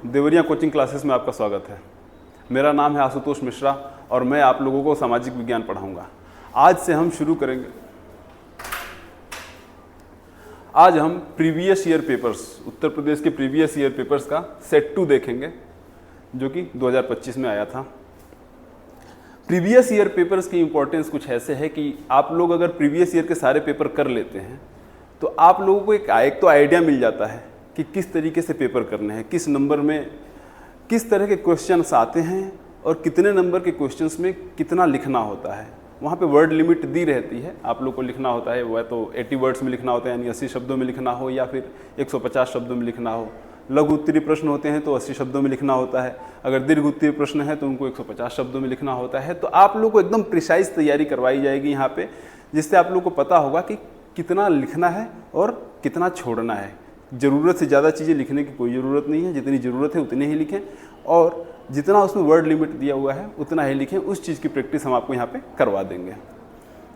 Deoria coaching classes में आपका स्वागत है। मेरा नाम है आशुतोष मिश्रा और मैं आप लोगों को सामाजिक विज्ञान पढ़ाऊंगा। आज से हम शुरू करेंगे। आज हम previous year papers, Uttar Pradesh के प्रीवियस ईयर पेपर्स का सेट 2 देखेंगे जो कि 2025 में आया था। प्रीवियस ईयर पेपर्स की इंपॉर्टेंस कुछ ऐसे है कि आप लोग अगर प्रीवियस ईयर के सारे पेपर कर लेते हैं तो आप लोगों को एक तो आइडिया मिल जाता है कि किस तरीके से पेपर करने हैं, किस नंबर में किस तरह के क्वेश्चंस आते हैं और कितने नंबर के क्वेश्चंस में कितना लिखना होता है। वहाँ पे वर्ड लिमिट दी रहती है, आप लोग को लिखना होता है, वह तो 80 वर्ड्स में लिखना होता है, यानी 80 शब्दों में लिखना हो या फिर 150 शब्दों में लिखना हो। लघु उत्तरीय प्रश्न होते हैं तो 80 शब्दों में लिखना होता है, अगर दीर्घ उत्तरीय प्रश्न है तो उनको 150 शब्दों में लिखना होता है। तो आप लोग को एकदम प्रिसाइज तैयारी करवाई जाएगी यहाँ पे, जिससे आप लोग को पता होगा कि कितना लिखना है और कितना छोड़ना है। ज़रूरत से ज़्यादा चीज़ें लिखने की कोई ज़रूरत नहीं है, जितनी ज़रूरत है उतनी ही लिखें और जितना उसमें वर्ड लिमिट दिया हुआ है उतना ही लिखें। उस चीज़ की प्रैक्टिस हम आपको यहाँ पे करवा देंगे।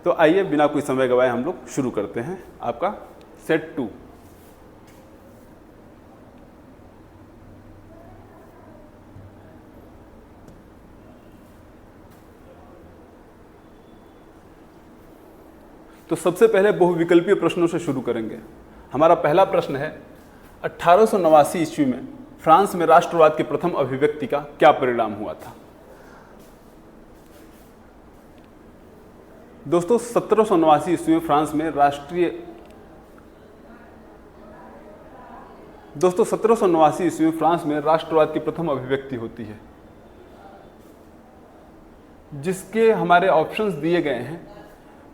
तो आइए बिना कोई समय गवाए हम लोग शुरू करते हैं आपका सेट 2। तो सबसे पहले बहुविकल्पीय प्रश्नों से शुरू करेंगे। हमारा पहला प्रश्न है, 1889 ईस्वी में फ्रांस में राष्ट्रवाद के प्रथम अभिव्यक्ति का क्या परिणाम हुआ था? दोस्तों 1789 ईस्वी में फ्रांस में 1789 ईस्वी में फ्रांस में राष्ट्रवाद की प्रथम अभिव्यक्ति होती है, जिसके हमारे ऑप्शंस दिए गए हैं।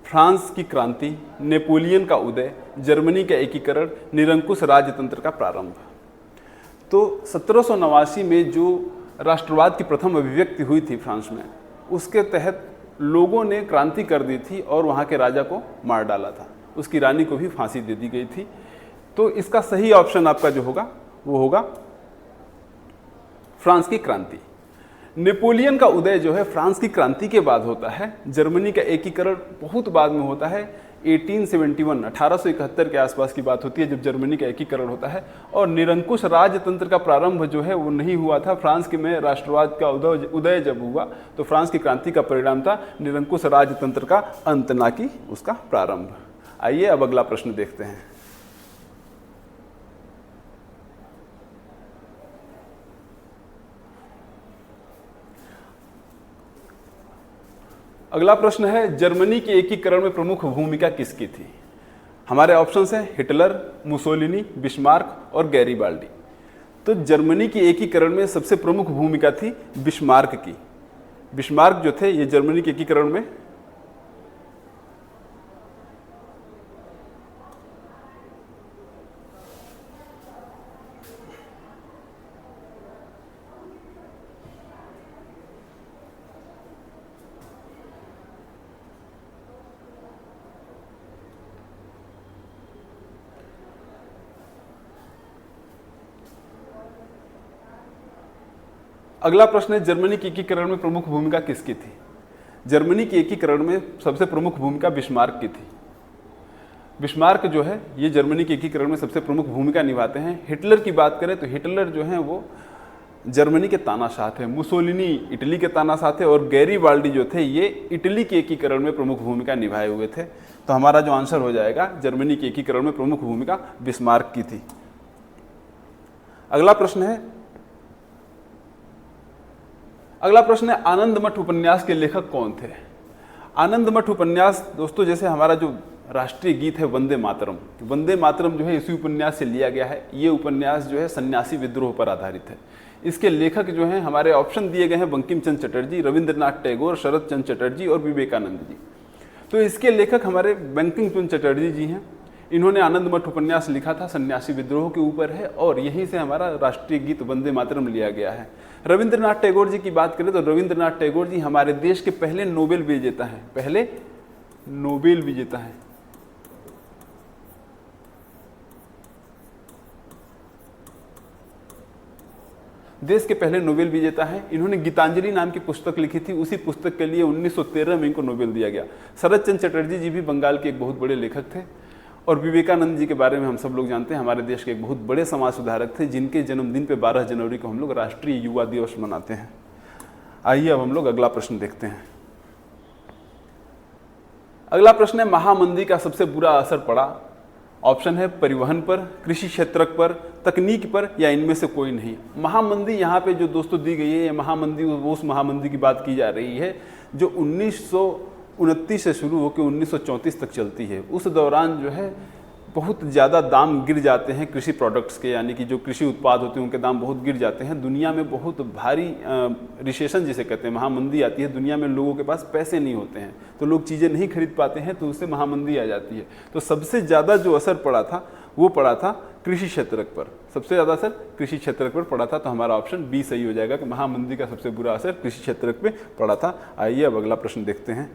फ्रांस की क्रांति, नेपोलियन का उदय, जर्मनी का एकीकरण, निरंकुश राजतंत्र का प्रारंभ। तो 1789 में जो राष्ट्रवाद की प्रथम अभिव्यक्ति हुई थी फ्रांस में, उसके तहत लोगों ने क्रांति कर दी थी और वहाँ के राजा को मार डाला था, उसकी रानी को भी फांसी दे दी गई थी। तो इसका सही ऑप्शन आपका जो होगा वो होगा फ्रांस की क्रांति। नेपोलियन का उदय जो है फ्रांस की क्रांति के बाद होता है, जर्मनी का एकीकरण बहुत बाद में होता है, 1871 के आसपास की बात होती है जब जर्मनी का एकीकरण होता है। और निरंकुश राजतंत्र का प्रारंभ जो है वो नहीं हुआ था। फ्रांस के में राष्ट्रवाद का उदय जब हुआ तो फ्रांस की क्रांति का परिणाम था निरंकुश राजतंत्र का अंत, ना कि उसका प्रारंभ। आइए अब अगला प्रश्न देखते हैं। अगला प्रश्न है, जर्मनी के एकीकरण में प्रमुख भूमिका किसकी थी? हमारे ऑप्शंस हैं हिटलर, मुसोलिनी, बिस्मार्क और गैरीबाल्डी। तो जर्मनी के एकीकरण में सबसे प्रमुख भूमिका थी बिस्मार्क की। बिस्मार्क जो थे ये जर्मनी के एकीकरण में अगला प्रश्न है, जर्मनी के एकीकरण में प्रमुख भूमिका किसकी थी? जर्मनी के एकीकरण में सबसे प्रमुख भूमिका बिस्मार्क की थी। बिस्मार्क जो है ये जर्मनी के एकीकरण में सबसे प्रमुख भूमिका निभाते हैं। हिटलर की बात करें तो हिटलर जो है वो जर्मनी के तानाशाह थे, मुसोलिनी इटली के तानाशाह थे और गैरीबाल्डी जो थे ये इटली के एकीकरण में प्रमुख भूमिका निभाए हुए थे। तो हमारा जो आंसर हो जाएगा, जर्मनी के एकीकरण में प्रमुख भूमिका बिस्मार्क की थी। अगला प्रश्न है, आनंद मठ उपन्यास के लेखक कौन थे? आनंद मठ उपन्यास दोस्तों, जैसे हमारा जो राष्ट्रीय गीत है वंदे मातरम, वंदे मातरम जो है इसी उपन्यास से लिया गया है। ये उपन्यास जो है सन्यासी विद्रोह पर आधारित है। इसके लेखक जो हैं हमारे ऑप्शन दिए गए हैं, बंकिम चंद्र चटर्जी, रविंद्रनाथ टैगोर, शरद चंद्र चटर्जी और विवेकानंद जी। तो इसके लेखक हमारे बंकिम चंद्र चटर्जी जी हैं। इन्होंने आनंद मठ उपन्यास लिखा था, सन्यासी विद्रोह के ऊपर है और यहीं से हमारा राष्ट्रीय गीत वंदे मातरम लिया गया है। रविंद्रनाथ टैगोर जी की बात करें तो रविंद्रनाथ टैगोर जी हमारे देश के पहले नोबेल विजेता हैं, पहले नोबेल विजेता हैं। देश के पहले नोबेल विजेता हैं। इन्होंने गीतांजलि नाम की पुस्तक लिखी थी, उसी पुस्तक के लिए 1913 में इनको नोबेल दिया गया। शरद चंद्र चटर्जी जी भी बंगाल के एक बहुत बड़े लेखक थे और विवेकानंद जी के बारे में हम सब लोग जानते हैं, हमारे देश के एक बहुत बड़े समाज सुधारक थे, जिनके जन्मदिन पे 12 जनवरी को हम लोग राष्ट्रीय युवा दिवस मनाते हैं। आइए अब हम लोग अगला प्रश्न देखते हैं। अगला प्रश्न है, महामंदी का सबसे बुरा असर पड़ा। ऑप्शन है परिवहन पर, कृषि क्षेत्र पर, तकनीक पर, या इनमें से कोई नहीं। महामंदी यहाँ पे जो दोस्तों दी गई है, ये महामंदी वो उस महामंदी की बात की जा रही है जो 1929 से शुरू होकर 1934 तक चलती है। उस दौरान जो है बहुत ज़्यादा दाम गिर जाते हैं कृषि प्रोडक्ट्स के, यानी कि जो कृषि उत्पाद होते हैं उनके दाम बहुत गिर जाते हैं। दुनिया में बहुत भारी रिसेशन जिसे कहते हैं, महामंदी आती है। दुनिया में लोगों के पास पैसे नहीं होते हैं, तो लोग चीज़ें नहीं खरीद पाते हैं, तो उससे महामंदी आ जाती है। तो सबसे ज़्यादा जो असर पड़ा था वो पड़ा था कृषि क्षेत्र पर। सबसे ज़्यादा असर कृषि क्षेत्र पर पड़ा था, तो हमारा ऑप्शन बी सही हो जाएगा कि महामंदी का सबसे बुरा असर कृषि क्षेत्र पर पड़ा था। आइए अब अगला प्रश्न देखते हैं।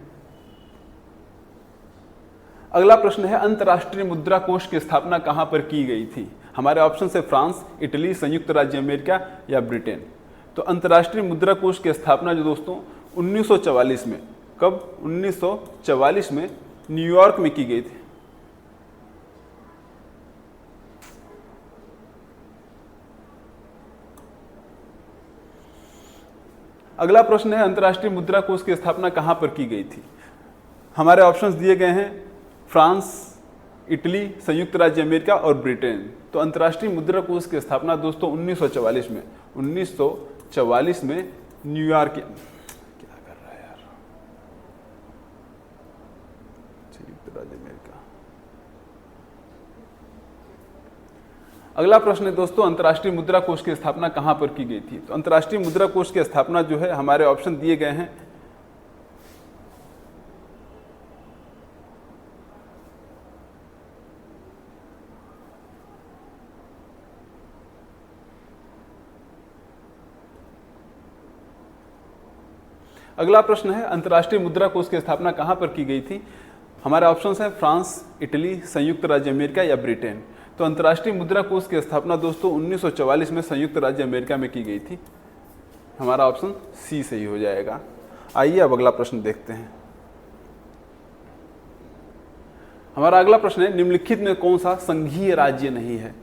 अगला प्रश्न है, अंतर्राष्ट्रीय मुद्रा कोष की स्थापना कहां पर की गई थी। हमारे ऑप्शन है फ्रांस, इटली, संयुक्त राज्य अमेरिका या ब्रिटेन। तो अंतर्राष्ट्रीय मुद्रा कोष की स्थापना जो दोस्तों 1944 में, कब? 1944 में न्यूयॉर्क में की गई थी। अगला प्रश्न है, अंतर्राष्ट्रीय मुद्रा कोष की स्थापना कहां पर की गई थी। हमारे ऑप्शंस दिए गए हैं फ्रांस, इटली, संयुक्त राज्य अमेरिका और ब्रिटेन। तो अंतर्राष्ट्रीय मुद्रा कोष की स्थापना दोस्तों 1944 में, 1944 में न्यूयॉर्क, क्या कर रहा है यार, संयुक्त राज्य अमेरिका। अगला प्रश्न है दोस्तों, अंतर्राष्ट्रीय मुद्रा कोष की स्थापना कहां पर की गई थी। तो अंतर्राष्ट्रीय मुद्रा कोष की स्थापना जो है, हमारे ऑप्शन दिए गए हैं अगला प्रश्न है, अंतर्राष्ट्रीय मुद्रा कोष की स्थापना कहां पर की गई थी। हमारे ऑप्शंस हैं फ्रांस, इटली, संयुक्त राज्य अमेरिका या ब्रिटेन। तो अंतर्राष्ट्रीय मुद्रा कोष की स्थापना दोस्तों 1944 में संयुक्त राज्य अमेरिका में की गई थी। हमारा ऑप्शन सी सही हो जाएगा। आइए अब अगला प्रश्न देखते हैं। हमारा अगला प्रश्न है, निम्नलिखित में कौन सा संघीय राज्य नहीं है।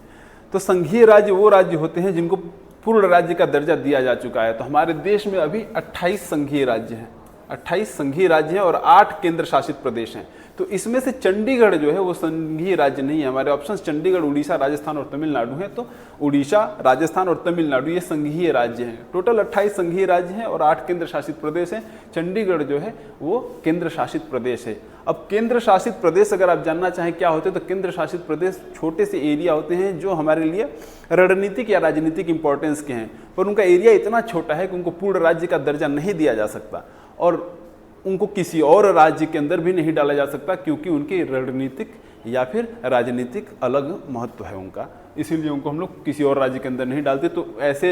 तो संघीय राज्य वो राज्य होते हैं जिनको पूर्ण राज्य का दर्जा दिया जा चुका है। तो हमारे देश में अभी 28 संघीय राज्य हैं, 28 संघीय राज्य हैं और 8 केंद्र शासित प्रदेश हैं। तो इसमें से चंडीगढ़ जो है वो संघीय राज्य नहीं है। हमारे ऑप्शन चंडीगढ़, उड़ीसा, राजस्थान और तमिलनाडु हैं। तो उड़ीसा, राजस्थान और तमिलनाडु ये संघीय राज्य हैं। टोटल 28 संघीय राज्य हैं और 8 केंद्र शासित प्रदेश हैं। चंडीगढ़ जो है वो केंद्र शासित प्रदेश है। अब केंद्र शासित प्रदेश अगर आप जानना चाहें क्या होते हैं, तो केंद्र शासित प्रदेश छोटे से एरिया होते हैं जो हमारे लिए रणनीतिक या राजनीतिक इंपॉर्टेंस के हैं, पर उनका एरिया इतना छोटा है कि उनको पूर्ण राज्य का दर्जा नहीं दिया जा सकता और उनको किसी और राज्य के अंदर भी नहीं डाला जा सकता, क्योंकि उनकी रणनीतिक या फिर राजनीतिक अलग महत्व है उनका, इसीलिए उनको हम लोग किसी और राज्य के अंदर नहीं डालते। तो ऐसे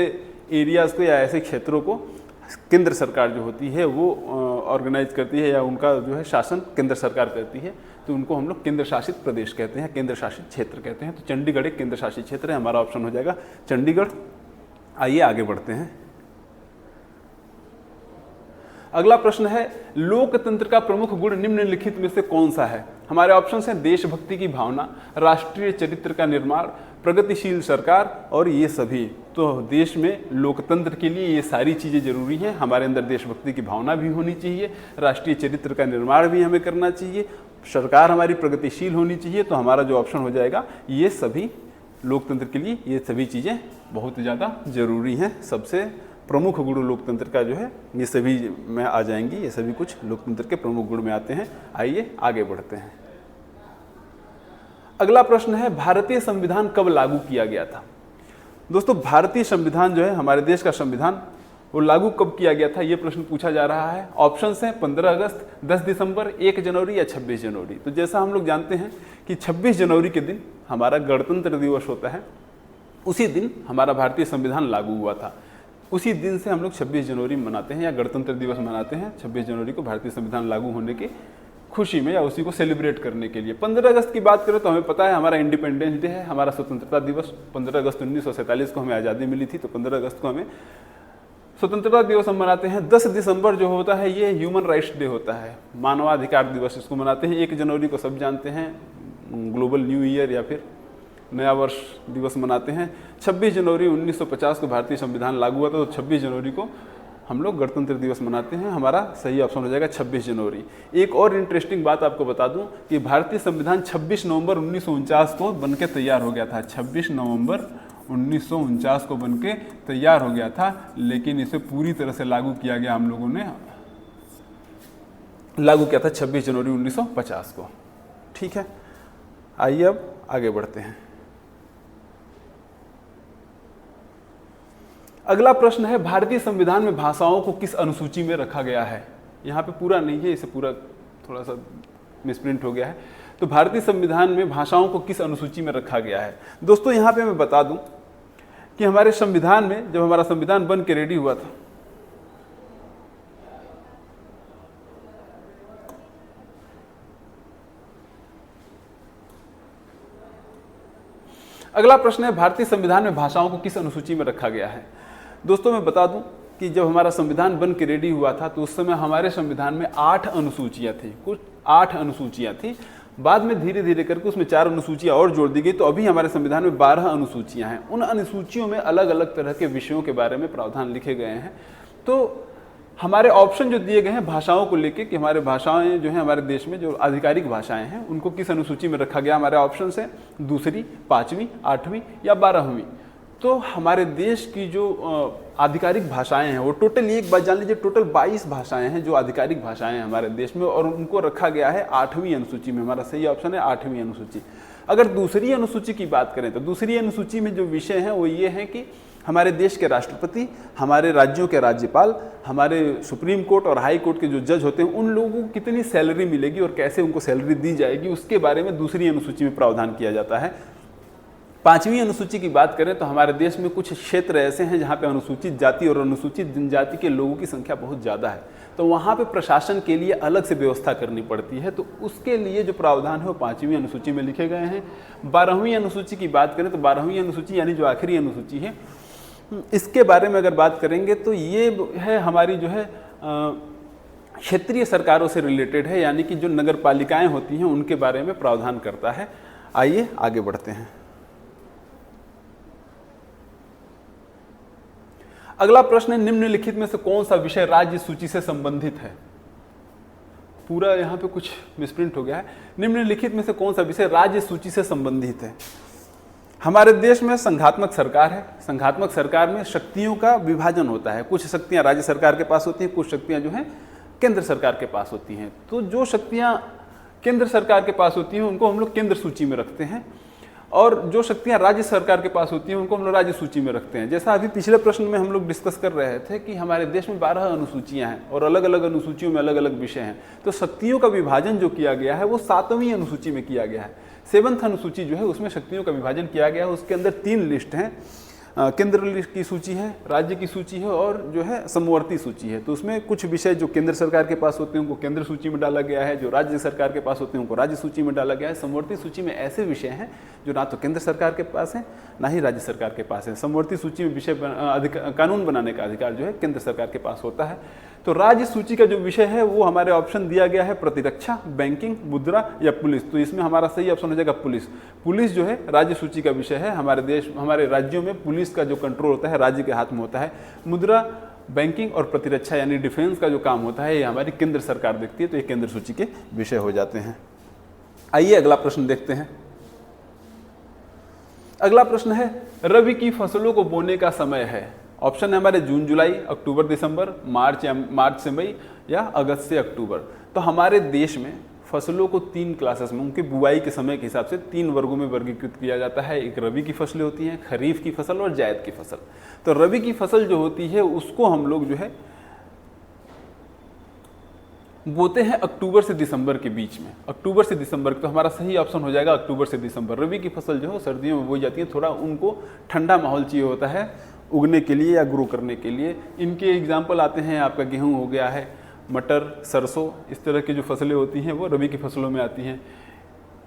एरियाज़ को या ऐसे क्षेत्रों को केंद्र सरकार जो होती है वो ऑर्गेनाइज करती है, या उनका जो है शासन केंद्र सरकार करती है। तो उनको हम लोग केंद्र शासित प्रदेश कहते हैं, केंद्र शासित क्षेत्र कहते हैं। तो चंडीगढ़ एक केंद्र शासित क्षेत्र है, हमारा ऑप्शन हो जाएगा चंडीगढ़। आइए आगे बढ़ते हैं। अगला प्रश्न है, लोकतंत्र का प्रमुख गुण निम्नलिखित में से कौन सा है। हमारे ऑप्शन हैं देशभक्ति की भावना, राष्ट्रीय चरित्र का निर्माण, प्रगतिशील सरकार और ये सभी। तो देश में लोकतंत्र के लिए ये सारी चीज़ें जरूरी हैं। हमारे अंदर देशभक्ति की भावना भी होनी चाहिए, राष्ट्रीय चरित्र का निर्माण भी हमें करना चाहिए, सरकार हमारी प्रगतिशील होनी चाहिए। तो हमारा जो ऑप्शन हो जाएगा ये सभी, लोकतंत्र के लिए ये सभी चीज़ें बहुत ज़्यादा जरूरी हैं। सबसे प्रमुख गुण लोकतंत्र का जो है ये सभी में आ जाएंगी, ये सभी कुछ लोकतंत्र के प्रमुख गुण में आते हैं। आइए आगे बढ़ते हैं। अगला प्रश्न है, भारतीय संविधान कब लागू किया गया था। दोस्तों भारतीय संविधान जो है, हमारे देश का संविधान, वो लागू कब किया गया था, ये प्रश्न पूछा जा रहा है। ऑप्शंस हैं 15 अगस्त, 10 दिसंबर, 1 जनवरी या 26 जनवरी। तो जैसा हम लोग जानते हैं कि 26 जनवरी के दिन हमारा गणतंत्र दिवस होता है, उसी दिन हमारा भारतीय संविधान लागू हुआ था। उसी दिन से हम लोग 26 जनवरी मनाते हैं या गणतंत्र दिवस मनाते हैं। 26 जनवरी को भारतीय संविधान लागू होने की खुशी में या उसी को सेलिब्रेट करने के लिए। 15 अगस्त की बात करें तो हमें पता है हमारा इंडिपेंडेंस डे है, हमारा स्वतंत्रता दिवस। 15 अगस्त 1947 को हमें आज़ादी मिली थी, तो 15 अगस्त को हमें स्वतंत्रता दिवस हम मनाते हैं। 10 दिसंबर जो होता है ये ह्यूमन राइट्स डे होता है, मानवाधिकार दिवस इसको मनाते हैं। 1 जनवरी को सब जानते हैं ग्लोबल न्यू ईयर या फिर नया वर्ष दिवस मनाते हैं। 26 जनवरी 1950 को भारतीय संविधान लागू हुआ था, तो 26 जनवरी को हम लोग गणतंत्र दिवस मनाते हैं। हमारा सही ऑप्शन हो जाएगा 26 जनवरी। एक और इंटरेस्टिंग बात आपको बता दूं कि भारतीय संविधान 26 नवंबर 1949 को बनके तैयार हो गया था। 26 नवंबर 1949 को बनके तैयार हो गया था, लेकिन इसे पूरी तरह से लागू किया गया, हम लोगों ने लागू किया था 26 जनवरी 1950 को। ठीक है, आइए अब आगे बढ़ते हैं। अगला प्रश्न है, भारतीय संविधान में भाषाओं को किस अनुसूची में रखा गया है? यहाँ पे पूरा नहीं है, इसे पूरा थोड़ा सा मिसप्रिंट हो गया है। तो भारतीय संविधान में भाषाओं को किस अनुसूची में रखा गया है? दोस्तों यहाँ पे मैं बता दूं कि हमारे संविधान में, जब हमारा संविधान बन के रेडी हुआ था, अगला प्रश्न है, भारतीय संविधान में भाषाओं को किस अनुसूची में रखा गया है? दोस्तों मैं बता दूं कि जब हमारा संविधान बन के रेडी हुआ था तो उस समय हमारे संविधान में 8 अनुसूचियां थी, कुछ 8 अनुसूचियां थी। बाद में धीरे धीरे करके उसमें 4 अनुसूचियां और जोड़ दी गई, तो अभी हमारे संविधान में 12 अनुसूचियां हैं। उन अनुसूचियों में अलग अलग तरह के विषयों के बारे में प्रावधान लिखे गए हैं। तो हमारे ऑप्शन जो दिए गए हैं भाषाओं को लेके कि हमारे भाषाएं जो हैं हमारे देश में जो आधिकारिक भाषाएं हैं उनको किस अनुसूची में रखा गया, हमारे ऑप्शन है दूसरी, 5वीं, 8वीं या 12वीं। तो हमारे देश की जो आधिकारिक भाषाएं हैं वो टोटल, एक बात जान लीजिए, टोटल 22 भाषाएं हैं जो आधिकारिक भाषाएं हैं हमारे देश में, और उनको रखा गया है 8वीं अनुसूची में। हमारा सही ऑप्शन है 8वीं अनुसूची। अगर दूसरी अनुसूची की बात करें तो दूसरी अनुसूची में जो विषय हैं वो ये हैं कि हमारे देश के राष्ट्रपति, हमारे राज्यों के राज्यपाल, हमारे सुप्रीम कोर्ट और हाई कोर्ट के जो जज होते हैं उन लोगों को कितनी सैलरी मिलेगी और कैसे उनको सैलरी दी जाएगी, उसके बारे में दूसरी अनुसूची में प्रावधान किया जाता है। 5वीं अनुसूची की बात करें तो हमारे देश में कुछ क्षेत्र ऐसे हैं जहाँ पे अनुसूचित जाति और अनुसूचित जनजाति के लोगों की संख्या बहुत ज़्यादा है, तो वहाँ पे प्रशासन के लिए अलग से व्यवस्था करनी पड़ती है। तो उसके लिए जो प्रावधान है वो 5वीं अनुसूची में लिखे गए हैं। 12वीं अनुसूची की बात करें तो 12वीं अनुसूची यानी जो आखिरी अनुसूची है, इसके बारे में अगर बात करेंगे तो ये है हमारी जो है क्षेत्रीय सरकारों से रिलेटेड है, यानी कि जो नगर पालिकाएँ होती हैं उनके बारे में प्रावधान करता है। आइए आगे बढ़ते हैं। अगला प्रश्न है, निम्नलिखित में से कौन सा विषय राज्य सूची से संबंधित है? पूरा यहाँ पे कुछ मिसप्रिंट हो गया है। निम्नलिखित में से कौन सा विषय राज्य सूची से संबंधित है? हमारे देश में संघात्मक सरकार है। संघात्मक सरकार में शक्तियों का विभाजन होता है। कुछ शक्तियाँ राज्य सरकार के पास होती हैं, कुछ शक्तियाँ जो हैं केंद्र सरकार के पास होती हैं। तो जो शक्तियाँ केंद्र सरकार के पास होती हैं उनको हम लोग केंद्र सूची में रखते हैं, और जो शक्तियां राज्य सरकार के पास होती हैं उनको हम लोग राज्य सूची में रखते हैं। जैसा अभी पिछले प्रश्न में हम लोग डिस्कस कर रहे थे कि हमारे देश में 12 अनुसूचियां हैं और अलग अलग अनुसूचियों में अलग अलग विषय हैं, तो शक्तियों का विभाजन जो किया गया है वो 7वीं अनुसूची में किया गया है। 7th अनुसूची जो है उसमें शक्तियों का विभाजन किया गया है। उसके अंदर 3 लिस्ट हैं, केंद्र की सूची है, राज्य की सूची है और जो है समवर्ती सूची है। तो उसमें कुछ विषय जो केंद्र सरकार के पास होते हैं उनको केंद्र सूची में डाला गया है, जो राज्य सरकार के पास होते हैं उनको राज्य सूची में डाला गया है। समवर्ती सूची में ऐसे विषय हैं जो ना तो केंद्र सरकार के पास है ना ही राज्य सरकार के पास है। समवर्ती सूची में विषय कानून बनाने का अधिकार जो है केंद्र सरकार के पास होता है। तो राज्य सूची का जो विषय है वो हमारे ऑप्शन दिया गया है प्रतिरक्षा, बैंकिंग, मुद्रा या पुलिस। तो इसमें हमारा सही ऑप्शन हो जाएगा पुलिस। पुलिस जो है राज्य सूची का विषय है। हमारे राज्यों में पुलिस का जो कंट्रोल होता है राज्य के हाथ में होता है। मुद्रा, बैंकिंग और प्रतिरक्षा यानी डिफेंस का जो काम होता है ये हमारी केंद्र सरकार देखती है, तो ये केंद्र सूची के विषय हो जाते हैं। आइए अगला प्रश्न देखते हैं। अगला प्रश्न है, रबी की फसलों को बोने का समय है। ऑप्शन है हमारे जून जुलाई, अक्टूबर दिसंबर, मार्च से मई या अगस्त से अक्टूबर। तो हमारे देश में फसलों को 3 क्लासेस में उनकी बुआई के समय के हिसाब से 3 वर्गों में वर्गीकृत किया जाता है। एक रबी की फसलें होती हैं, खरीफ की फसल और जायद की फसल। तो रबी की फसल जो होती है उसको हम लोग जो है बोते हैं अक्टूबर से दिसंबर के बीच में। अक्टूबर से दिसंबर, तो हमारा सही ऑप्शन हो जाएगा अक्टूबर से दिसंबर। रबी की फसल जो है सर्दियों में बोई जाती है, थोड़ा उनको ठंडा माहौल चाहिए होता है उगने के लिए या ग्रो करने के लिए। इनके एग्जाम्पल आते हैं, आपका गेहूं हो गया है, मटर, सरसों, इस तरह की जो फसलें होती हैं वो रबी की फसलों में आती हैं।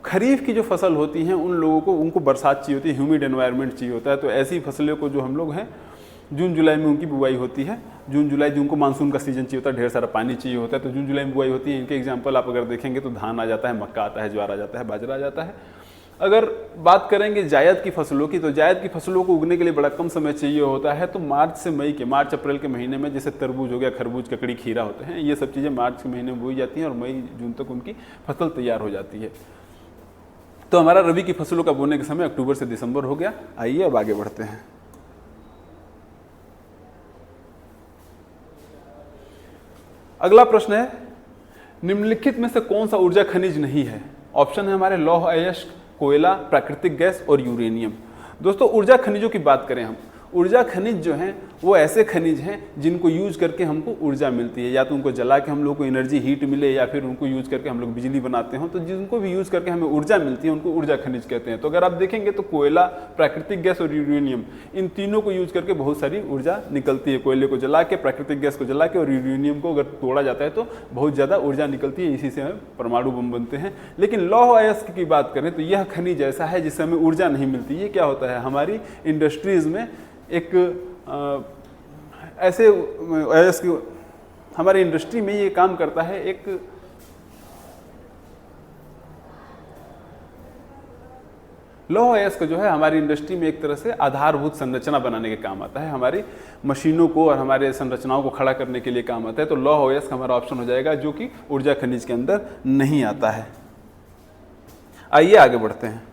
खरीफ की जो फसल होती हैं उन लोगों को उनको बरसात चाहिए होती है, ह्यूमिड एनवायरनमेंट चाहिए होता है। तो ऐसी फसलों को जो हम लोग हैं जून जुलाई में उनकी बुआई होती है। जून जुलाई, जून को मानसून का सीजन चाहिए होता है, ढेर सारा पानी चाहिए होता है, तो जून जुलाई में बुआई होती है। इनके एग्जाम्पल आप अगर देखेंगे तो धान आ जाता है, मक्का आता है, ज्वार आ जाता है, बाजरा आ जाता है। अगर बात करेंगे जायद की फसलों की, तो जायद की फसलों को उगने के लिए बड़ा कम समय चाहिए होता है। तो मार्च से मई के, मार्च अप्रैल के महीने में जैसे तरबूज हो गया, खरबूज, ककड़ी, खीरा होते हैं, ये सब चीज़ें मार्च के महीने में बोई जाती हैं और मई जून तक उनकी फसल तैयार हो जाती है। तो हमारा रबी की फसलों का बोने का समय अक्टूबर से दिसंबर हो गया। आइए अब आगे बढ़ते हैं। अगला प्रश्न है, निम्नलिखित में से कौन सा ऊर्जा खनिज नहीं है? ऑप्शन है हमारे लौह अयस्क, कोयला, प्राकृतिक गैस और यूरेनियम। दोस्तों ऊर्जा खनिजों की बात करें हम, ऊर्जा खनिज जो हैं वो ऐसे खनिज हैं जिनको यूज करके हमको ऊर्जा मिलती है, या तो उनको जला के हम लोग को एनर्जी हीट मिले, या फिर उनको यूज करके हम लोग बिजली बनाते हो। तो जिनको भी यूज करके हमें ऊर्जा मिलती है उनको ऊर्जा खनिज कहते हैं। तो अगर आप देखेंगे तो कोयला, प्राकृतिक गैस और यूरेनियम, इन तीनों को यूज करके बहुत सारी ऊर्जा निकलती है। कोयले को जला के, प्राकृतिक गैस को जला के और यूरेनियम को अगर तोड़ा जाता है तो बहुत ज़्यादा ऊर्जा निकलती है, इसी से हमें परमाणु बम बनते हैं। लेकिन लौह अयस्क की बात करें तो यह खनिज ऐसा है जिससे हमें ऊर्जा नहीं मिलती। ये क्या होता है, हमारी इंडस्ट्रीज़ में एक ऐसे हमारी इंडस्ट्री में ये काम करता है, एक लौह अयस्क जो है हमारी इंडस्ट्री में एक तरह से आधारभूत संरचना बनाने के काम आता है, हमारी मशीनों को और हमारे संरचनाओं को खड़ा करने के लिए काम आता है। तो लौह अयस्क हमारा ऑप्शन हो जाएगा, जो कि ऊर्जा खनिज के अंदर नहीं आता है। आइए आगे बढ़ते हैं।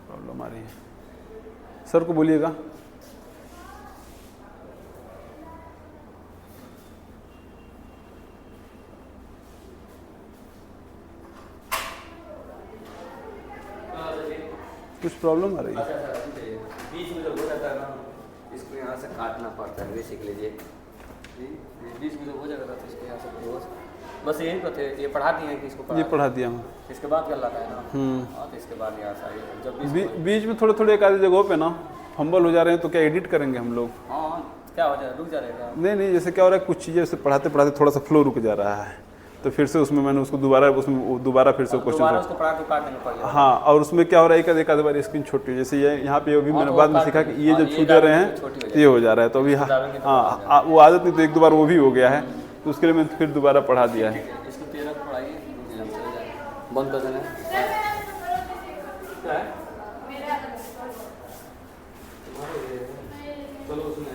प्रॉब्लम आ रही है, सर को बोलिएगा। कुछ प्रॉब्लम आ रही है। बीच में जो हो जाता है ना, इसको यहाँ से काटना पड़ता है बेसिकली। ये बीच में जो हो जाएगा तो इसको यहाँ से बस यही पता है। ये पढ़ा दिए हैं कि इसको ये पढ़ा दिया मैं, इसके बाद क्या लगा है ना। तो इसके बाद यहाँ से आइए, जब बीच में थोड़े थोड़े एक आधी जगहों पे ना फंबल हो जा रहे हैं, तो क्या एडिट करेंगे हम लोग? हाँ, क्या हो जाए, रुक जा रहेगा। नहीं, जैसे क्या हो रहा है, कुछ चीज़ें पढ़ाते पढ़ाते थोड़ा सा फ्लो रुक जा रहा है, तो फिर से उसमें मैंने उसको दोबारा फिर से क्वेश्चन, हाँ। और उसमें क्या हो रहा है, एक आध बार स्क्रीन छोटी, जैसे ये यहाँ पे अभी मैंने बाद में सीखा कि ये जब छू दे रहे हैं तो ये हो जा रहा है। तो अभी हाँ, वो आदत नहीं, तो एक दो बार वो भी हो गया है, तो उसके लिए मैंने फिर दोबारा पढ़ा दिया है। बंद कर देना। चलो उसमें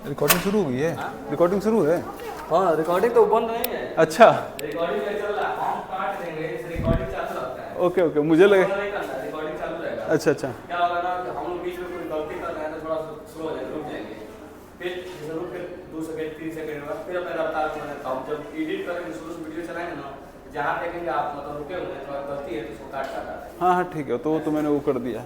रिकॉर्डिंग शुरू हुई है? रिकॉर्डिंग शुरू है? हाँ, रिकॉर्डिंग तो बंद नहीं है। अच्छा, रिकॉर्डिंग चल रहा है, हम काट देंगे, रिकॉर्डिंग चालू रहता है। ओके, मुझे लगे रिकॉर्डिंग चालू रहेगा। अच्छा, क्या होगा ना कि हम लोग बीच में कोई गलती कर रहे हैं तो थोड़ा स्लो हो जाएगा, रुक जाएंगे, फिर रुक के 2 सेकंड 3 सेकंड बाद फिर अपना रफ्तार से हम जब एडिट करेंगे, शुरू से वीडियो चलाएंगे ना, जहाँ देखेंगे आप मतलब रुके हुए हैं, थोड़ा गलती है तो उसको काट काटा है। हाँ, ठीक है, तो वो तो मैंने वो कर दिया।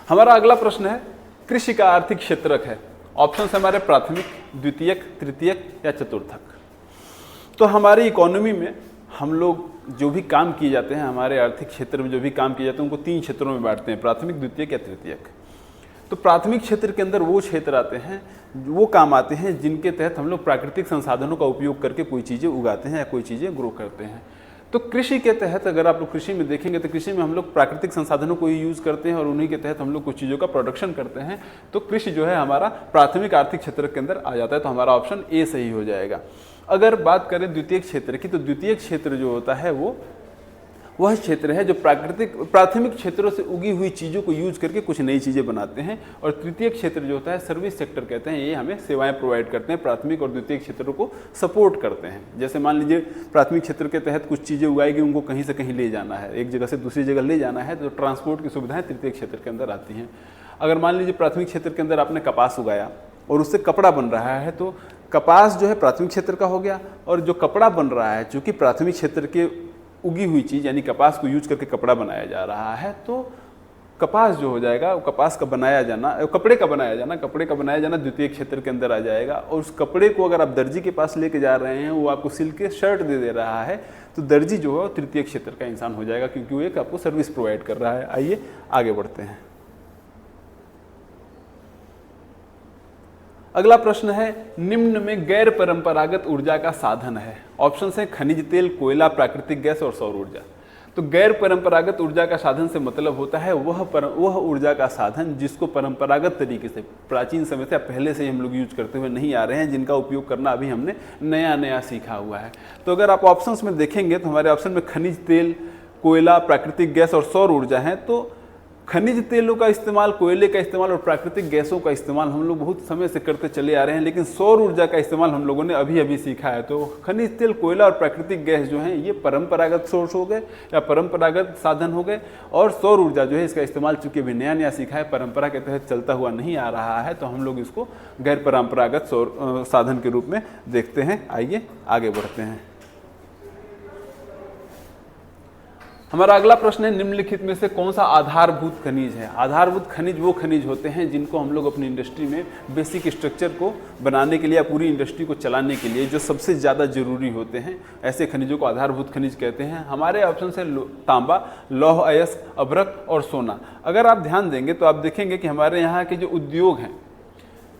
हमारा अगला प्रश्न है, कृषि का आर्थिक क्षेत्रक है। ऑप्शन है हमारे प्राथमिक, द्वितीयक, तृतीयक या चतुर्थक। तो हमारी इकोनॉमी में हम लोग जो भी काम किए जाते हैं, हमारे आर्थिक क्षेत्र में जो भी काम किए जाते हैं, उनको 3 क्षेत्रों में बांटते हैं, प्राथमिक, द्वितीयक या तृतीयक। तो प्राथमिक क्षेत्र के अंदर वो क्षेत्र आते हैं, वो काम आते हैं जिनके तहत हम लोग प्राकृतिक संसाधनों का उपयोग करके कोई चीज़ें उगाते हैं या कोई चीज़ें ग्रो करते हैं। तो कृषि के तहत अगर आप लोग कृषि में देखेंगे तो कृषि में हम लोग प्राकृतिक संसाधनों को यूज़ करते हैं और उन्हीं के तहत हम लोग कुछ चीज़ों का प्रोडक्शन करते हैं। तो कृषि जो है हमारा प्राथमिक आर्थिक क्षेत्र के अंदर आ जाता है, तो हमारा ऑप्शन ए सही हो जाएगा। अगर बात करें द्वितीय क्षेत्र की, तो द्वितीय क्षेत्र जो होता है वो वह क्षेत्र है जो प्राथमिक क्षेत्रों से उगी हुई चीज़ों को यूज करके कुछ नई चीज़ें बनाते हैं। और तृतीय क्षेत्र जो होता है सर्विस सेक्टर कहते हैं, ये हमें सेवाएं प्रोवाइड करते हैं, प्राथमिक और द्वितीय क्षेत्रों को सपोर्ट करते हैं। जैसे मान लीजिए प्राथमिक क्षेत्र के तहत कुछ चीज़ें उगाएगी, उनको कहीं से कहीं ले जाना है, एक जगह से दूसरी जगह ले जाना है, तो ट्रांसपोर्ट की सुविधाएं तृतीय क्षेत्र के अंदर आती हैं। अगर मान लीजिए प्राथमिक क्षेत्र के अंदर आपने कपास उगाया और उससे कपड़ा बन रहा है, तो कपास जो है प्राथमिक क्षेत्र का हो गया, और जो कपड़ा बन रहा है चूँकि प्राथमिक क्षेत्र के उगी हुई चीज़ यानी कपास को यूज करके कपड़ा बनाया जा रहा है, तो कपास जो हो जाएगा, कपास का बनाया जाना, कपड़े का बनाया जाना द्वितीय क्षेत्र के अंदर आ जाएगा। और उस कपड़े को अगर आप दर्जी के पास लेके जा रहे हैं, वो आपको सिल के शर्ट दे रहा है, तो दर्जी जो है वो तृतीय क्षेत्र का इंसान हो जाएगा, क्योंकि वो एक आपको सर्विस प्रोवाइड कर रहा है। आइए आगे बढ़ते हैं। अगला प्रश्न है, निम्न में गैर परंपरागत ऊर्जा का साधन है। ऑप्शन है खनिज तेल, कोयला, प्राकृतिक गैस और सौर ऊर्जा। तो गैर परंपरागत ऊर्जा का साधन से मतलब होता है वह ऊर्जा का साधन जिसको परंपरागत तरीके से प्राचीन समय से पहले से हम लोग यूज करते हुए नहीं आ रहे हैं, जिनका उपयोग करना अभी हमने नया सीखा हुआ है। तो अगर आप ऑप्शंस में देखेंगे तो हमारे ऑप्शन में खनिज तेल, कोयला, प्राकृतिक गैस और सौर ऊर्जा है। तो खनिज तेलों का इस्तेमाल, कोयले का इस्तेमाल और प्राकृतिक गैसों का इस्तेमाल हम लोग बहुत समय से करते चले आ रहे हैं, लेकिन सौर ऊर्जा का इस्तेमाल हम लोगों ने अभी सीखा है। तो खनिज तेल, कोयला और प्राकृतिक गैस जो हैं ये परंपरागत सोर्स हो गए या परंपरागत साधन हो गए, और सौर ऊर्जा जो है इसका इस्तेमाल चूंकि अभी नया सीखा है, परंपरा के तहत चलता हुआ नहीं आ रहा है, तो हम लोग इसको गैर परंपरागत साधन के रूप में देखते हैं। आइए आगे बढ़ते हैं। हमारा अगला प्रश्न है, निम्नलिखित में से कौन सा आधारभूत खनिज है। आधारभूत खनिज वो खनिज होते हैं जिनको हम लोग अपनी इंडस्ट्री में बेसिक स्ट्रक्चर को बनाने के लिए या पूरी इंडस्ट्री को चलाने के लिए जो सबसे ज़्यादा जरूरी होते हैं, ऐसे खनिजों को आधारभूत खनिज कहते हैं। हमारे ऑप्शन है तांबा, लौह अयस्क, अभ्रक और सोना। अगर आप ध्यान देंगे तो आप देखेंगे कि हमारे यहाँ के जो उद्योग हैं,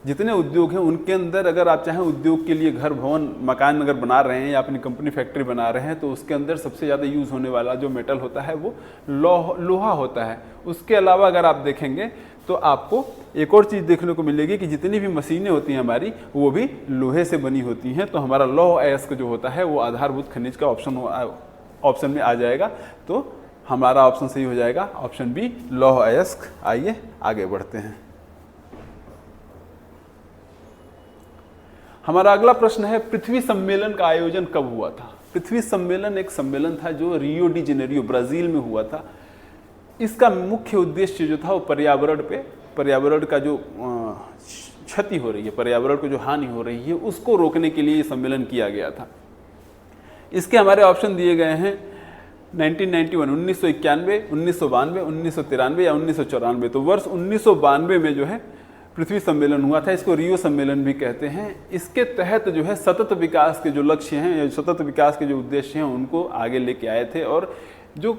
जितने उद्योग हैं उनके अंदर अगर आप चाहें उद्योग के लिए घर, भवन, मकान अगर बना रहे हैं या अपनी कंपनी, फैक्ट्री बना रहे हैं, तो उसके अंदर सबसे ज़्यादा यूज़ होने वाला जो मेटल होता है वो लोहा होता है। उसके अलावा अगर आप देखेंगे तो आपको एक और चीज़ देखने को मिलेगी कि जितनी भी मशीनें होती हैं हमारी, वो भी लोहे से बनी होती हैं। तो हमारा लौह अयस्क जो होता है वो आधारभूत खनिज का ऑप्शन में आ जाएगा। तो हमारा ऑप्शन सही हो जाएगा ऑप्शन बी, लौह अयस्क। आइए आगे बढ़ते हैं। हमारा अगला प्रश्न है, पृथ्वी सम्मेलन का आयोजन कब हुआ था। पृथ्वी सम्मेलन एक सम्मेलन था जो रियो डी जेनेरियो, ब्राजील में हुआ था। इसका मुख्य उद्देश्य जो था वो पर्यावरण का जो क्षति हो रही है, पर्यावरण को जो हानि हो रही है, उसको रोकने के लिए ये सम्मेलन किया गया था। इसके हमारे ऑप्शन दिए गए हैं 1991, 1991, 1992, 1993 या 1994। तो वर्ष 1992 में जो है पृथ्वी सम्मेलन हुआ था। इसको रियो सम्मेलन भी कहते हैं। इसके तहत जो है सतत विकास के जो लक्ष्य हैं या सतत विकास के जो उद्देश्य हैं उनको आगे लेके आए थे, और जो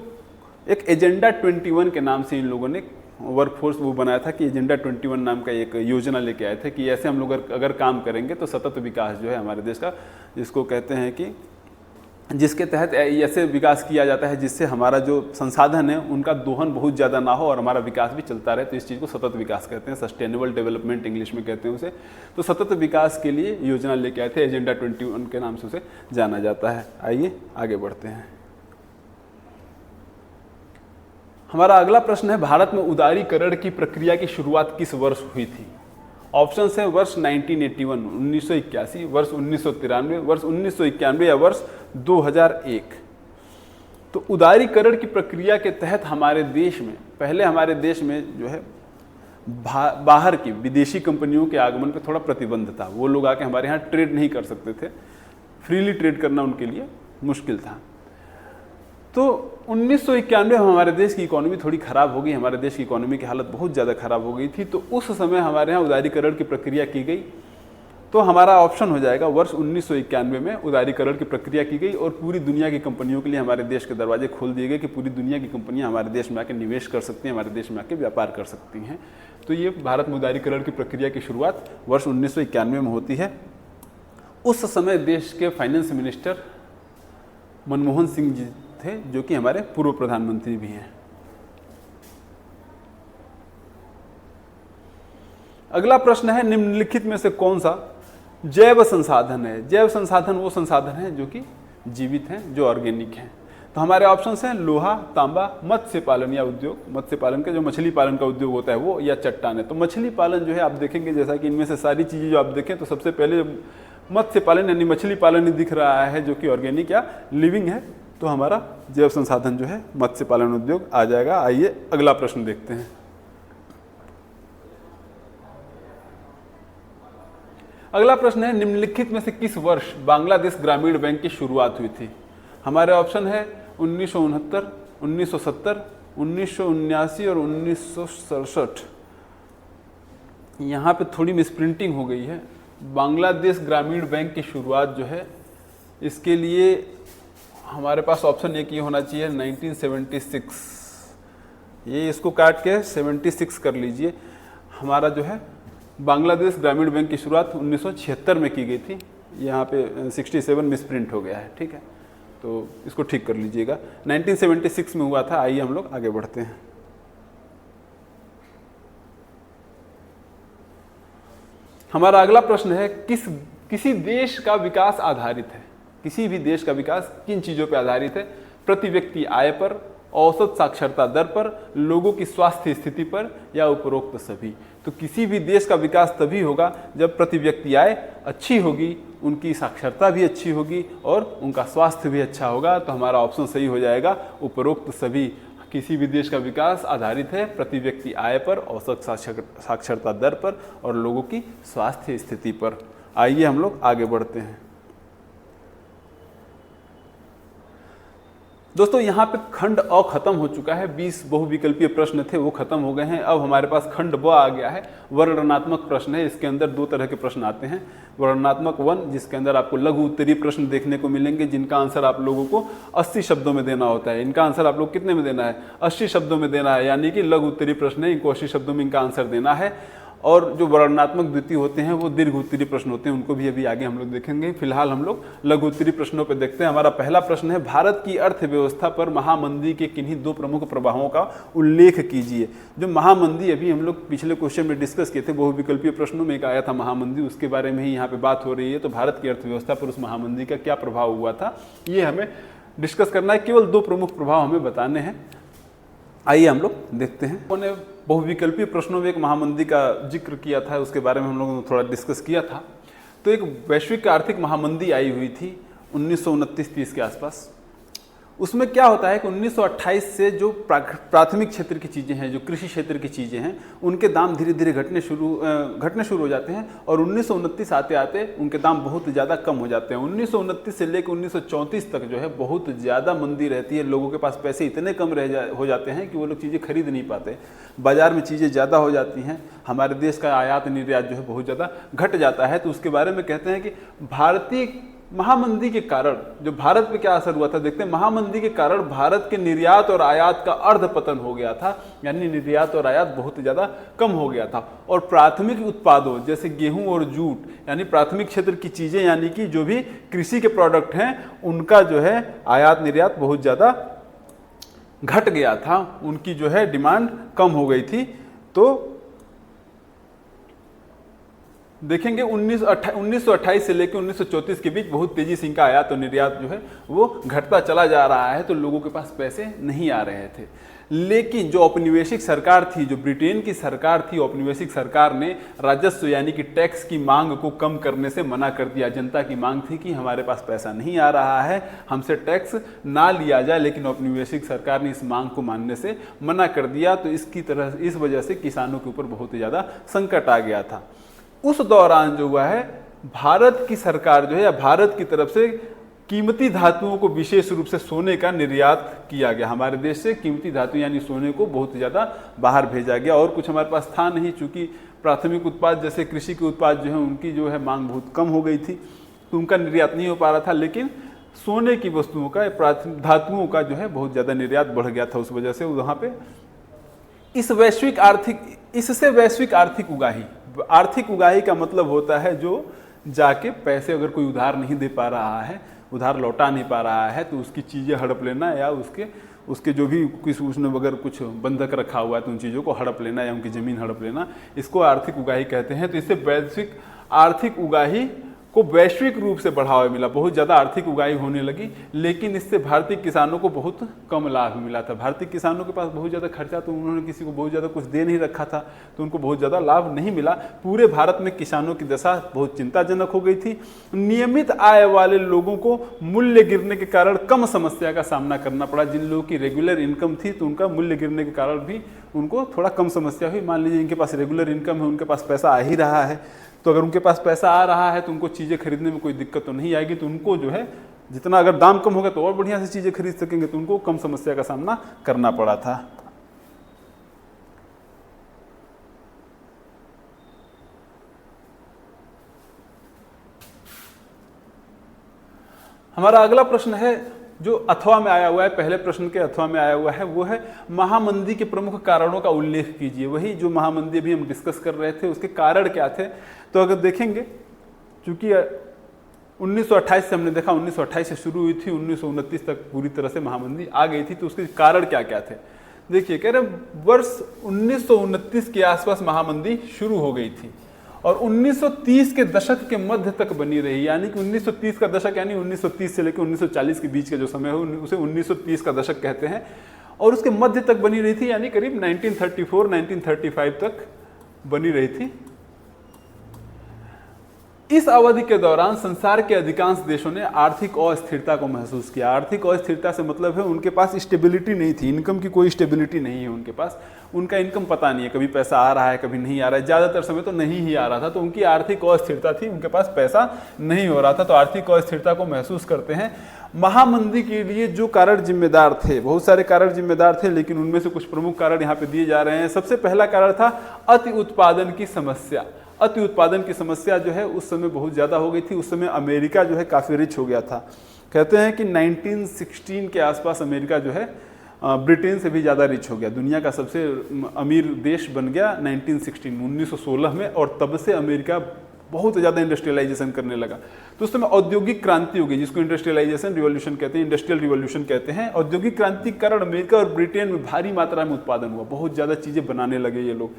एक एजेंडा 21 के नाम से इन लोगों ने वर्कफोर्स वो बनाया था कि एजेंडा 21 नाम का एक योजना लेके आए थे कि ऐसे हम लोग अगर काम करेंगे तो सतत विकास जो है हमारे देश का, जिसको कहते हैं कि जिसके तहत ऐसे विकास किया जाता है जिससे हमारा जो संसाधन है उनका दोहन बहुत ज़्यादा ना हो और हमारा विकास भी चलता रहे। तो इस चीज़ को सतत विकास कहते हैं, सस्टेनेबल डेवलपमेंट इंग्लिश में कहते हैं उसे। तो सतत विकास के लिए योजना लेके आए थे, एजेंडा 21 के नाम से उसे जाना जाता है। आइए आगे बढ़ते हैं। हमारा अगला प्रश्न है, भारत में उदारीकरण की प्रक्रिया की शुरुआत किस वर्ष हुई थी। ऑप्शन है वर्ष 1981, 1981, वर्ष 1993, वर्ष 1991 या वर्ष 2001। तो उदारीकरण की प्रक्रिया के तहत हमारे देश में, पहले हमारे देश में जो है बाहर की विदेशी कंपनियों के आगमन पे थोड़ा प्रतिबंध था। वो लोग आके हमारे यहाँ ट्रेड नहीं कर सकते थे, फ्रीली ट्रेड करना उनके लिए मुश्किल था। तो 1991 में हमारे देश की इकोनॉमी थोड़ी ख़राब हो गई, हमारे देश की इकोनॉमी की हालत बहुत ज़्यादा ख़राब हो गई थी। तो उस समय हमारे यहाँ उदारीकरण की प्रक्रिया की गई। तो हमारा ऑप्शन हो जाएगा वर्ष 1991 में उदारीकरण की प्रक्रिया की गई और पूरी दुनिया की कंपनियों के लिए हमारे देश के दरवाजे खोल दिए गए कि पूरी दुनिया की कंपनियां हमारे देश में आके निवेश कर सकती हैं, हमारे देश में आके व्यापार कर सकती हैं। तो ये भारत में उदारीकरण की प्रक्रिया की शुरुआत वर्ष 1991 में होती है। उस समय देश के फाइनेंस मिनिस्टर मनमोहन सिंह जी थे, जो कि हमारे पूर्व प्रधानमंत्री भी हैं। अगला प्रश्न है, निम्नलिखित में से कौन सा जैव संसाधन है। जैव संसाधन वो संसाधन है जो कि जीवित हैं, जो ऑर्गेनिक हैं। तो हमारे ऑप्शंस हैं लोहा, तांबा, मत्स्य पालन या उद्योग, मत्स्य पालन का जो मछली पालन का उद्योग होता है वो, या चट्टानें। तो मछली पालन जो है आप देखेंगे, जैसा कि इनमें से सारी चीज़ें जो आप देखें तो सबसे पहले मत्स्य पालन यानी मछली पालन ही दिख रहा है, जो कि ऑर्गेनिक या लिविंग है। तो हमारा जैव संसाधन जो है मत्स्य पालन उद्योग आ जाएगा। आइए अगला प्रश्न देखते हैं। अगला प्रश्न है, निम्नलिखित में से किस वर्ष बांग्लादेश ग्रामीण बैंक की शुरुआत हुई थी? हमारे ऑप्शन है 1969, 1970, 1979 और 1967। यहाँ पे थोड़ी मिसप्रिंटिंग हो गई है। बांग्लादेश ग्रामीण बैंक की शुरुआत जो है, इसके लिए हमारे पास ऑप्शन एक ये होना चाहिए 1976। ये इसको काट के 76 कर लीजिए। हमारा जो है बांग्लादेश ग्रामीण बैंक की शुरुआत 1976 में की गई थी। यहाँ पे 67 मिसप्रिंट हो गया है, ठीक है, तो इसको ठीक कर लीजिएगा। 1976 में हुआ था। आइए हम लोग आगे बढ़ते हैं। हमारा अगला प्रश्न है, किसी देश का विकास आधारित है, किसी भी देश का विकास किन चीज़ों पर आधारित है? प्रति व्यक्ति आय पर, औसत साक्षरता दर पर, लोगों की स्वास्थ्य स्थिति पर, या उपरोक्त सभी। तो किसी भी देश का विकास तभी होगा जब प्रति व्यक्ति आय अच्छी होगी, उनकी साक्षरता भी अच्छी होगी और उनका स्वास्थ्य भी अच्छा होगा। तो हमारा ऑप्शन सही हो जाएगा, उपरोक्त सभी। किसी भी देश का विकास आधारित है प्रति व्यक्ति आय पर, औसत साक्षरता दर पर और लोगों की स्वास्थ्य स्थिति पर। आइए हम लोग आगे बढ़ते हैं। दोस्तों यहाँ पे खंड अ खत्म हो चुका है। 20 बहुविकल्पीय प्रश्न थे वो खत्म हो गए हैं। अब हमारे पास खंड ब आ गया है। वर्णनात्मक प्रश्न है। इसके अंदर दो तरह के प्रश्न आते हैं। वर्णनात्मक 1, जिसके अंदर आपको लघु उत्तरीय प्रश्न देखने को मिलेंगे, जिनका आंसर आप लोगों को 80 शब्दों में देना होता है। इनका आंसर आप लोग कितने में देना है? 80 शब्दों में देना है, यानी कि लघु उत्तरीय प्रश्न है, इनको 80 शब्दों में इनका आंसर देना है। और जो वर्णनात्मक द्वितीय होते हैं वो दीर्घ उत्तरीय प्रश्न होते हैं, उनको भी अभी आगे हम लोग देखेंगे। फिलहाल हम लोग लघु उत्तरीय प्रश्नों पर देखते हैं। हमारा पहला प्रश्न है, भारत की अर्थव्यवस्था पर महामंदी के किन्हीं 2 प्रमुख प्रभावों का उल्लेख कीजिए। जो महामंदी अभी हम लोग पिछले क्वेश्चन में डिस्कस किए थे, बहुविकल्पीय प्रश्नों में एक आया था महामंदी, उसके बारे में ही यहाँ पे बात हो रही है। तो भारत की अर्थव्यवस्था पर उस महामंदी का क्या प्रभाव हुआ था, ये हमें डिस्कस करना है। केवल 2 प्रमुख प्रभाव हमें बताने हैं। आइए हम लोग देखते हैं। उन्होंने बहुविकल्पीय प्रश्नों में एक महामंदी का जिक्र किया था, उसके बारे में हम लोगों ने थोड़ा डिस्कस किया था। तो एक वैश्विक आर्थिक महामंदी आई हुई थी 1929-30 के आसपास। उसमें क्या होता है कि 1928 से जो प्राथमिक क्षेत्र की चीज़ें हैं, जो कृषि क्षेत्र की चीज़ें हैं, उनके दाम धीरे धीरे घटने शुरू हो जाते हैं। और 1929 आते आते उनके दाम बहुत ज़्यादा कम हो जाते हैं। 1929 से लेकर 1934 तक जो है बहुत ज़्यादा मंदी रहती है। लोगों के पास पैसे इतने कम हो जाते हैं कि वो लोग चीज़ें खरीद नहीं पाते। बाज़ार में चीज़ें ज़्यादा हो जाती हैं। हमारे देश का आयात निर्यात जो है बहुत ज़्यादा घट जाता है। तो उसके बारे में कहते हैं कि भारतीय महामंदी के कारण जो भारत पे क्या असर हुआ था, देखते हैं। महामंदी के कारण भारत के निर्यात और आयात का अर्ध पतन हो गया था, यानी निर्यात और आयात बहुत ज़्यादा कम हो गया था। और प्राथमिक उत्पादों जैसे गेहूं और जूट, यानी प्राथमिक क्षेत्र की चीज़ें, यानी कि जो भी कृषि के प्रोडक्ट हैं, उनका जो है आयात निर्यात बहुत ज़्यादा घट गया था। उनकी जो है डिमांड कम हो गई थी। तो देखेंगे 1928 से लेकर 1934 के बीच बहुत तेजी से इनका आयात और निर्यात जो है वो घटता चला जा रहा है। तो लोगों के पास पैसे नहीं आ रहे थे। लेकिन जो औपनिवेशिक सरकार थी, जो ब्रिटेन की सरकार थी, औपनिवेशिक सरकार ने राजस्व यानी कि टैक्स की मांग को कम करने से मना कर दिया। जनता की मांग थी कि हमारे पास पैसा नहीं आ रहा है, हमसे टैक्स ना लिया जाए, लेकिन औपनिवेशिक सरकार ने इस मांग को मानने से मना कर दिया। तो इस वजह से किसानों के ऊपर बहुत ज़्यादा संकट आ गया था। उस दौरान जो हुआ है, भारत की सरकार जो है या भारत की तरफ से कीमती धातुओं को, विशेष रूप से सोने का निर्यात किया गया। हमारे देश से कीमती धातु यानी सोने को बहुत ज़्यादा बाहर भेजा गया। और कुछ हमारे पास था नहीं, चूँकि प्राथमिक उत्पाद जैसे कृषि के उत्पाद जो है उनकी जो है मांग बहुत कम हो गई थी, तो उनका निर्यात नहीं हो पा रहा था। लेकिन सोने की वस्तुओं का, धातुओं का जो है बहुत ज़्यादा निर्यात बढ़ गया था। उस वजह से वहाँ पे इससे वैश्विक आर्थिक उगाही का मतलब होता है जो जाके पैसे, अगर कोई उधार नहीं दे पा रहा है, उधार लौटा नहीं पा रहा है, तो उसकी चीज़ें हड़प लेना या उसके जो भी उसने अगर कुछ बंधक रखा हुआ है तो उन चीज़ों को हड़प लेना या उनकी ज़मीन हड़प लेना, इसको आर्थिक उगाही कहते हैं। तो इससे वैश्विक आर्थिक उगाही को वैश्विक रूप से बढ़ावा मिला, बहुत ज़्यादा आर्थिक उगाही होने लगी, लेकिन इससे भारतीय किसानों को बहुत कम लाभ मिला था। भारतीय किसानों के पास बहुत ज़्यादा खर्चा, तो उन्होंने किसी को बहुत ज़्यादा कुछ दे नहीं रखा था, तो उनको बहुत ज़्यादा लाभ नहीं मिला। पूरे भारत में किसानों की दशा बहुत चिंताजनक हो गई थी। नियमित आय वाले लोगों को मूल्य गिरने के कारण कम समस्या का सामना करना पड़ा। जिन लोगों की रेगुलर इनकम थी तो उनका मूल्य गिरने के कारण भी उनको थोड़ा कम समस्या हुई। मान लीजिए इनके पास रेगुलर इनकम है, उनके पास पैसा आ ही रहा है, तो अगर उनके पास पैसा आ रहा है तो उनको चीज़ें खरीदने में कोई दिक्कत तो नहीं आएगी, तो उनको जो है जितना अगर दाम कम होगा तो और बढ़िया से चीज़ें खरीद सकेंगे, तो उनको कम समस्या का सामना करना पड़ा था। हमारा अगला प्रश्न है जो अथवा में आया हुआ है, पहले प्रश्न के अथवा में आया हुआ है, वो है महामंदी के प्रमुख कारणों का उल्लेख कीजिए। वही जो महामंदी अभी हम डिस्कस कर रहे थे उसके कारण क्या थे। तो अगर देखेंगे, चूंकि 1928 से हमने देखा, 1928 से शुरू हुई थी, 1929 तक पूरी तरह से महामंदी आ गई थी, तो उसके कारण क्या क्या थे। देखिए, कह रहे वर्ष 1929 के आसपास महामंदी शुरू हो गई थी और 1930 के दशक के मध्य तक बनी रही, यानी कि 1930 का दशक यानी 1930 से लेकर 1940 के बीच का जो समय हो उसे 1930 का दशक कहते हैं, और उसके मध्य तक बनी रही थी, यानी करीब 1934-1935 तक बनी रही थी। इस अवधि के दौरान संसार के अधिकांश देशों ने आर्थिक अस्थिरता को महसूस किया। आर्थिक अस्थिरता से मतलब है उनके पास स्टेबिलिटी नहीं थी, इनकम की कोई स्टेबिलिटी नहीं है उनके पास, उनका इनकम पता नहीं है, कभी पैसा आ रहा है कभी नहीं आ रहा है, ज़्यादातर समय तो नहीं ही आ रहा था, तो उनकी आर्थिक अस्थिरता थी, उनके पास पैसा नहीं हो रहा था, तो आर्थिक अस्थिरता को महसूस करते हैं। महामंदी के लिए जो कारण जिम्मेदार थे, बहुत सारे कारण जिम्मेदार थे, लेकिन उनमें से कुछ प्रमुख कारण यहाँ पे दिए जा रहे हैं। सबसे पहला कारण था अति उत्पादन की समस्या। अति उत्पादन की समस्या जो है उस समय बहुत ज़्यादा हो गई थी। उस समय अमेरिका जो है काफ़ी रिच हो गया था। कहते हैं कि 1916 के आसपास अमेरिका जो है ब्रिटेन से भी ज़्यादा रिच हो गया, दुनिया का सबसे अमीर देश बन गया 1916 में, और तब से अमेरिका बहुत ज़्यादा इंडस्ट्रियलाइजेशन करने लगा। तो उस समय औद्योगिक क्रांति हो गई, जिसको इंडस्ट्रियलाइजेशन रिवॉल्यूशन कहते हैं, इंडस्ट्रियल रिवॉल्यूशन कहते हैं। औद्योगिक क्रांति के कारण अमेरिका और ब्रिटेन में भारी मात्रा में उत्पादन हुआ, बहुत ज़्यादा चीज़ें बनाने लगे ये लोग।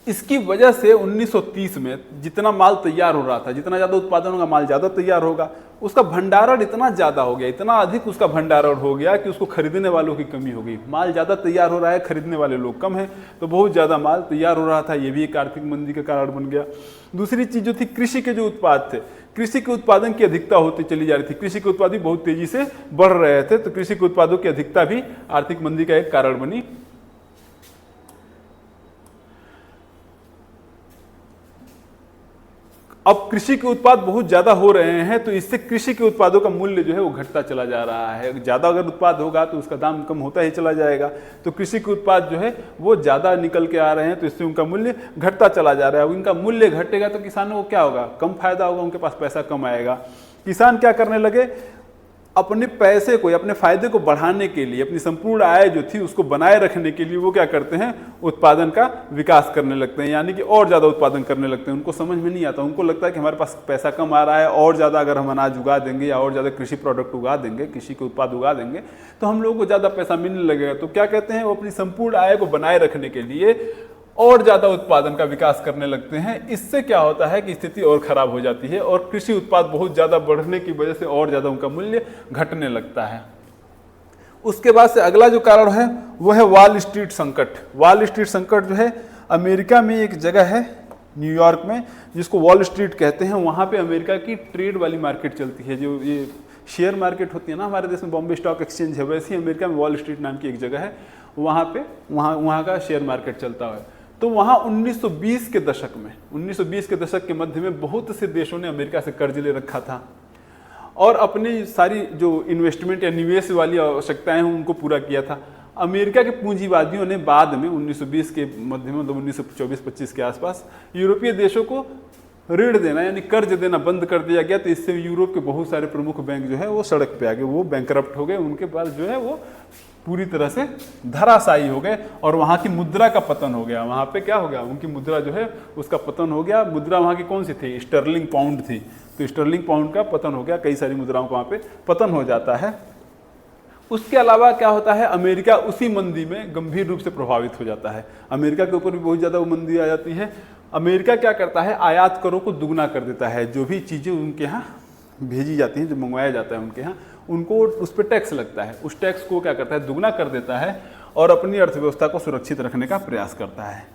इसकी वजह से 1930 में जितना माल तैयार हो रहा था, जितना ज़्यादा उत्पादन होगा माल ज़्यादा तैयार होगा, उसका भंडारण इतना ज़्यादा हो गया, इतना अधिक उसका भंडारण हो गया कि उसको खरीदने वालों की कमी हो गई। माल ज़्यादा तैयार हो रहा है, खरीदने वाले लोग कम हैं, तो बहुत ज़्यादा माल तैयार हो रहा था, ये भी एक आर्थिक मंदी का कारण बन गया। दूसरी चीज़ जो थी, कृषि के जो उत्पाद थे, कृषि के उत्पादन की अधिकता होती चली जा रही थी, कृषि के उत्पाद भी बहुत तेज़ी से बढ़ रहे थे, तो कृषि के उत्पादों की अधिकता भी आर्थिक मंदी का एक कारण बनी। अब कृषि के उत्पाद बहुत ज़्यादा हो रहे हैं, तो इससे कृषि के उत्पादों का मूल्य जो है वो घटता चला जा रहा है। ज़्यादा अगर उत्पाद होगा तो उसका दाम कम होता ही चला जाएगा, तो कृषि के उत्पाद जो है वो ज़्यादा निकल के आ रहे हैं, तो इससे उनका मूल्य घटता चला जा रहा है। उनका मूल्य घटेगा तो किसानों को क्या होगा, कम फायदा होगा, उनके पास पैसा कम आएगा। किसान क्या करने लगे, अपने पैसे को, अपने फायदे को बढ़ाने के लिए, अपनी संपूर्ण आय जो थी उसको बनाए रखने के लिए वो क्या करते हैं, उत्पादन का विकास करने लगते हैं, यानी कि और ज़्यादा उत्पादन करने लगते हैं। उनको समझ में नहीं आता, उनको लगता है कि हमारे पास पैसा कम आ रहा है, और ज़्यादा अगर हम अनाज उगा देंगे या और ज़्यादा कृषि प्रोडक्ट उगा देंगे, कृषि के उत्पाद उगा देंगे, तो हम लोगों को ज़्यादा पैसा मिलने लगेगा। तो क्या कहते हैं, वो अपनी संपूर्ण आय को बनाए रखने के लिए और ज़्यादा उत्पादन का विकास करने लगते हैं। इससे क्या होता है कि स्थिति और ख़राब हो जाती है, और कृषि उत्पाद बहुत ज़्यादा बढ़ने की वजह से और ज़्यादा उनका मूल्य घटने लगता है। उसके बाद से अगला जो कारण है वो है वॉल स्ट्रीट संकट। वॉल स्ट्रीट संकट जो है, अमेरिका में एक जगह है न्यूयॉर्क में जिसको वॉल स्ट्रीट कहते हैं। वहाँ पे अमेरिका की ट्रेड वाली मार्केट चलती है, जो ये शेयर मार्केट होती है ना हमारे देश में, बॉम्बे स्टॉक एक्सचेंज है, वैसे ही अमेरिका में वॉल स्ट्रीट नाम की एक जगह है, वहाँ का शेयर मार्केट चलता है। तो वहाँ 1920 के दशक के मध्य में बहुत से देशों ने अमेरिका से कर्ज ले रखा था और अपनी सारी जो इन्वेस्टमेंट या निवेश वाली आवश्यकताएं हैं उनको पूरा किया था। अमेरिका के पूंजीवादियों ने बाद में 1920 के मध्य में, 1924-25 के आसपास यूरोपीय देशों को ऋण देना यानी कर्ज देना बंद कर दिया गया। तो इससे यूरोप के बहुत सारे प्रमुख बैंक जो है वो सड़क पे आ गए, वो बैंकरप्ट हो गए, उनके पास जो है वो पूरी तरह से धराशायी हो गए और वहाँ की मुद्रा का पतन हो गया। वहाँ पे क्या हो गया, उनकी मुद्रा जो है उसका पतन हो गया। मुद्रा वहाँ की कौन सी थी, स्टर्लिंग पाउंड थी, तो स्टर्लिंग पाउंड का पतन हो गया, कई सारी मुद्राओं का वहाँ पे पतन हो जाता है। उसके अलावा क्या होता है, अमेरिका उसी मंदी में गंभीर रूप से प्रभावित हो जाता है। अमेरिका के ऊपर भी बहुत ज़्यादा वो मंदी आ जाती है। अमेरिका क्या करता है, आयात करों को दुगना कर देता है। जो भी चीज़ें उनके यहाँ भेजी जाती हैं, जो मंगवाया जाता है उनके यहाँ, उनको उस पर टैक्स लगता है। उस टैक्स को क्या करता है, दुगना कर देता है और अपनी अर्थव्यवस्था को सुरक्षित रखने का प्रयास करता है,